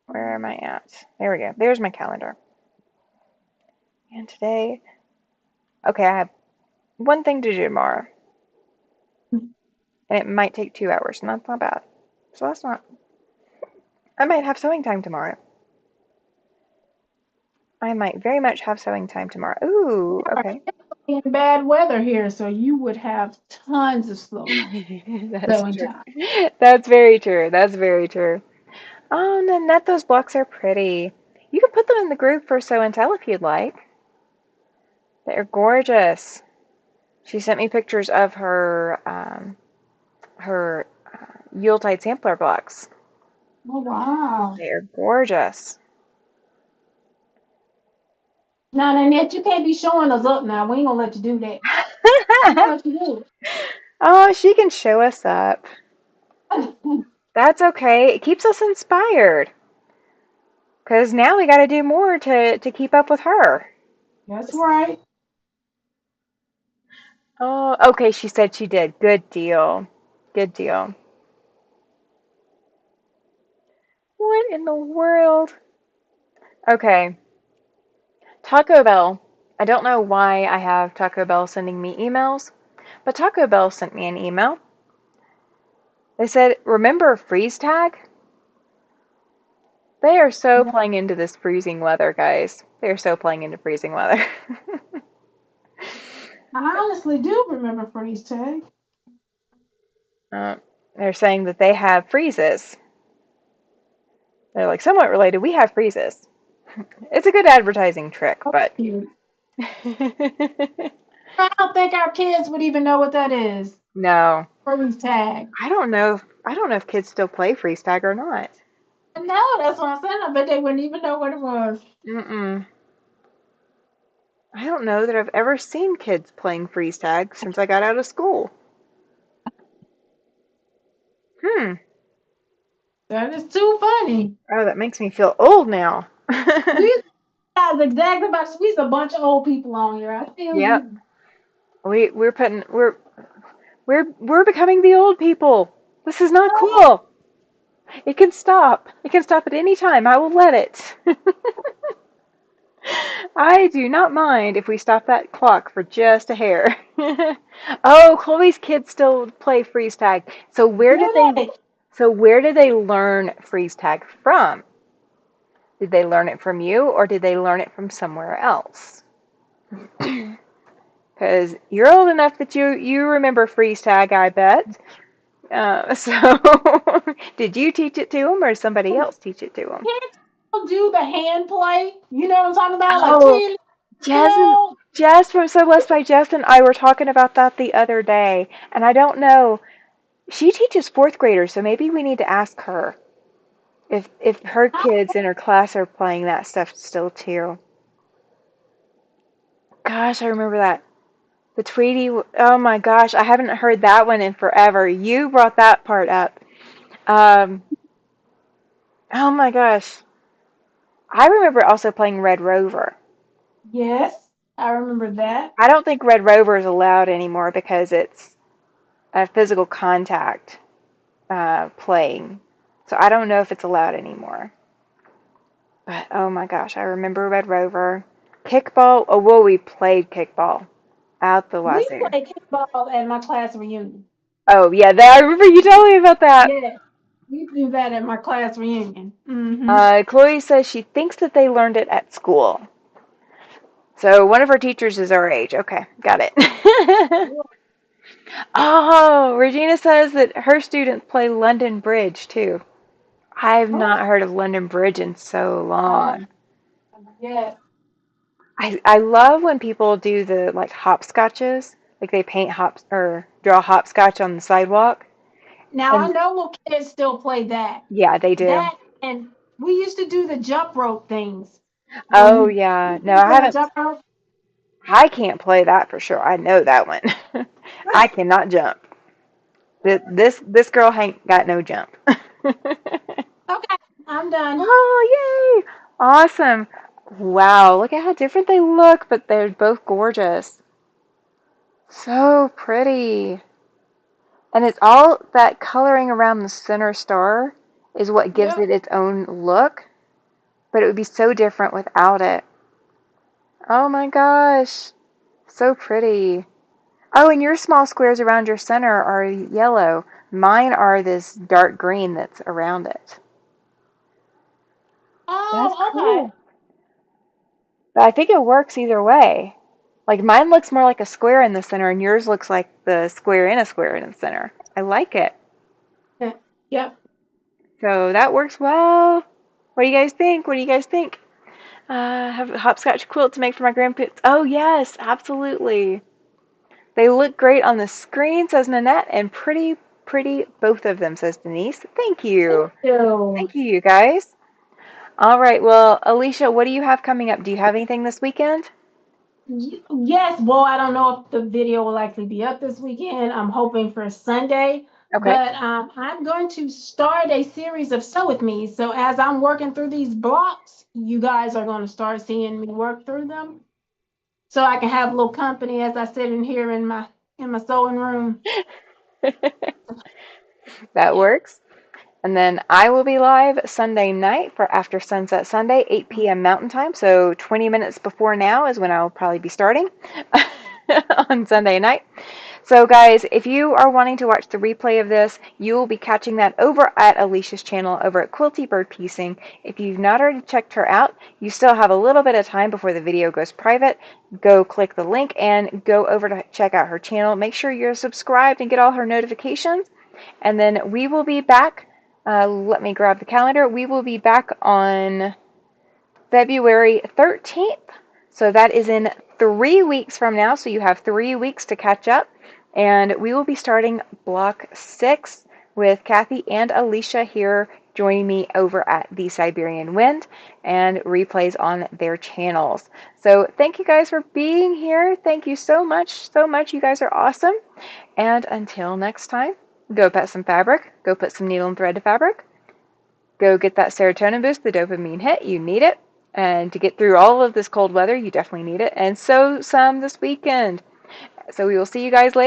S1: Where am I at? There we go. There's my calendar. And today, okay, I have one thing to do tomorrow, and it might take 2 hours, and that's not bad. So that's not. I might have sewing time tomorrow. I might very much have sewing time tomorrow. Ooh, okay.
S2: In bad weather here, so you would have tons of
S1: That's
S2: sewing
S1: true.
S2: time.
S1: That's very true. That's very true. Oh, Nanette, those blocks are pretty. You can put them in the group for Sew and Tell if you'd like. They're gorgeous. She sent me pictures of her Yuletide sampler blocks.
S2: Oh wow!
S1: They are gorgeous.
S2: Now, Nanette, you can't be showing us up now. We ain't gonna let you do that. We gonna let you
S1: Oh, she can show us up.
S2: do it.
S1: That's okay. It keeps us inspired. Because now we got to do more to keep up with her.
S2: That's right.
S1: Oh, okay. She said she did. Good deal. Good deal. What in the world? Okay. Taco Bell. I don't know why I have Taco Bell sending me emails, but Taco Bell sent me an email. They said, remember freeze tag? They are so
S2: Yeah,
S1: playing into this freezing weather, guys. They are so playing into freezing weather.
S2: I honestly do remember freeze tag.
S1: uh, they're saying that they have freezes. They're like somewhat related. We have freezes. It's a good advertising trick,
S2: Oh,
S1: but
S2: cute. I don't think our kids would even know what that is.
S1: no.
S2: Freeze tag.
S1: I don't know. I don't know if kids still play freeze tag or not.
S2: No, that's what I'm saying. I bet they wouldn't even know what it was.
S1: Mm-mm. I don't know that I've ever seen kids playing freeze tag since I got out of school. Hmm.
S2: That is too funny.
S1: Oh, that makes me feel old now.
S2: We guys exactly about we's a bunch of old people on here. I feel
S1: Yep.
S2: you.
S1: We're becoming the old people. This is not
S2: Oh,
S1: cool. It can stop. It can stop at any time. I will let it. I do not mind if we stop that clock for just a hair. Oh, Chloe's kids still play freeze tag. So where did they
S2: do
S1: so where did they learn freeze tag from? Did they learn it from you or did they learn it from somewhere else? Because you're old enough that you remember freeze tag, I bet. So did you teach it to them or somebody else teach it to them?
S2: kids still do the hand play. You know what I'm talking about? Like
S1: Oh,
S2: 10
S1: Jess and
S2: girl.
S1: Jess from So Blessed by Jess and I were talking about that the other day, and I don't know. She teaches fourth graders, so maybe we need to ask her if her kids in her class are playing that stuff still too. Gosh, I remember that. The Tweety. Oh my gosh, I haven't heard that one in forever. You brought that part up. Um, oh my gosh. I remember also playing Red Rover.
S2: Yes, I remember that.
S1: I don't think Red Rover is allowed anymore because it's a physical contact playing. So I don't know if it's allowed anymore. But oh my gosh, I remember Red Rover. Kickball. Oh, well, we played kickball out the
S2: We
S1: wazoo.
S2: played kickball at my class reunion.
S1: Oh yeah, I remember you telling me about that.
S2: Yeah, we do that at my class reunion. Mm-hmm.
S1: Chloe says she thinks that they learned it at school. So one of her teachers is our age. Okay, got it. Oh, Regina says that her students play London Bridge too. I've
S2: Oh,
S1: not heard of London Bridge in so
S2: oh,
S1: long.
S2: yes.
S1: I love when people do the like hopscotches, like they paint hops or draw hopscotch on the sidewalk.
S2: Now I
S1: And
S2: know little kids still play that.
S1: yeah, they do.
S2: That and we used to do the jump rope things.
S1: Oh
S2: When
S1: yeah.
S2: you
S1: No, I
S2: play the
S1: haven't.
S2: jump rope,
S1: I can't play that for sure. I know that one. I cannot jump. This girl ain't got no jump.
S2: okay, I'm done.
S1: Oh, yay! Awesome. Wow, look at how different they look, but they're both gorgeous. So pretty. And it's all that coloring around the center star is what gives
S2: Yep.
S1: it its own look, but it would be so different without it. Oh my gosh. So pretty. Oh, and your small squares around your center are yellow. Mine are this dark green that's around it. That's
S2: Oh, okay.
S1: cool. But I think it works either way. Like mine looks more like a square in the center, and yours looks like the square in the center. I like it.
S2: Yeah. Yep.
S1: So that works well. What do you guys think? What do you guys think? Have a hopscotch quilt to make for my grandkids. Oh yes, absolutely. They look great on the screen, says Nanette, and pretty, pretty both of them, says Denise. Thank you.
S2: So,
S1: Thank you, you guys. All right, well, Alicia, what do you have coming up? Do you have anything this weekend?
S2: yes, well, I don't know if the video will actually be up this weekend. I'm hoping for Sunday,
S1: Okay.
S2: but I'm going to start a series of Sew With Me. So as I'm working through these blocks, you guys are going to start seeing me work through them. So I can have a little company as I sit in here in my sewing room.
S1: That
S2: Yeah.
S1: works. And then I will be live Sunday night for After Sunset Sunday, 8 p.m. Mountain Time. So 20 minutes before now is when I'll probably be starting on Sunday night. So, guys, if you are wanting to watch the replay of this, you will be catching that over at Alicia's channel over at Quilty Byrd Piecing. If you've not already checked her out, you still have a little bit of time before the video goes private. Go click the link and go over to check out her channel. Make sure you're subscribed and get all her notifications. And then we will be back. Let me grab the calendar. We will be back on February 13th. So that is in 3 weeks from now. So you have 3 weeks to catch up. And we will be starting block 6 with Kathy and Alicia here joining me over at the Siberian Wind and replays on their channels. So thank you guys for being here. Thank you so much, so much. You guys are awesome. And until next time, go pet some fabric, go put some needle and thread to fabric, go get that serotonin boost, the dopamine hit. You need it. And to get through all of this cold weather, you definitely need it. And sew some this weekend. So we will see you guys later.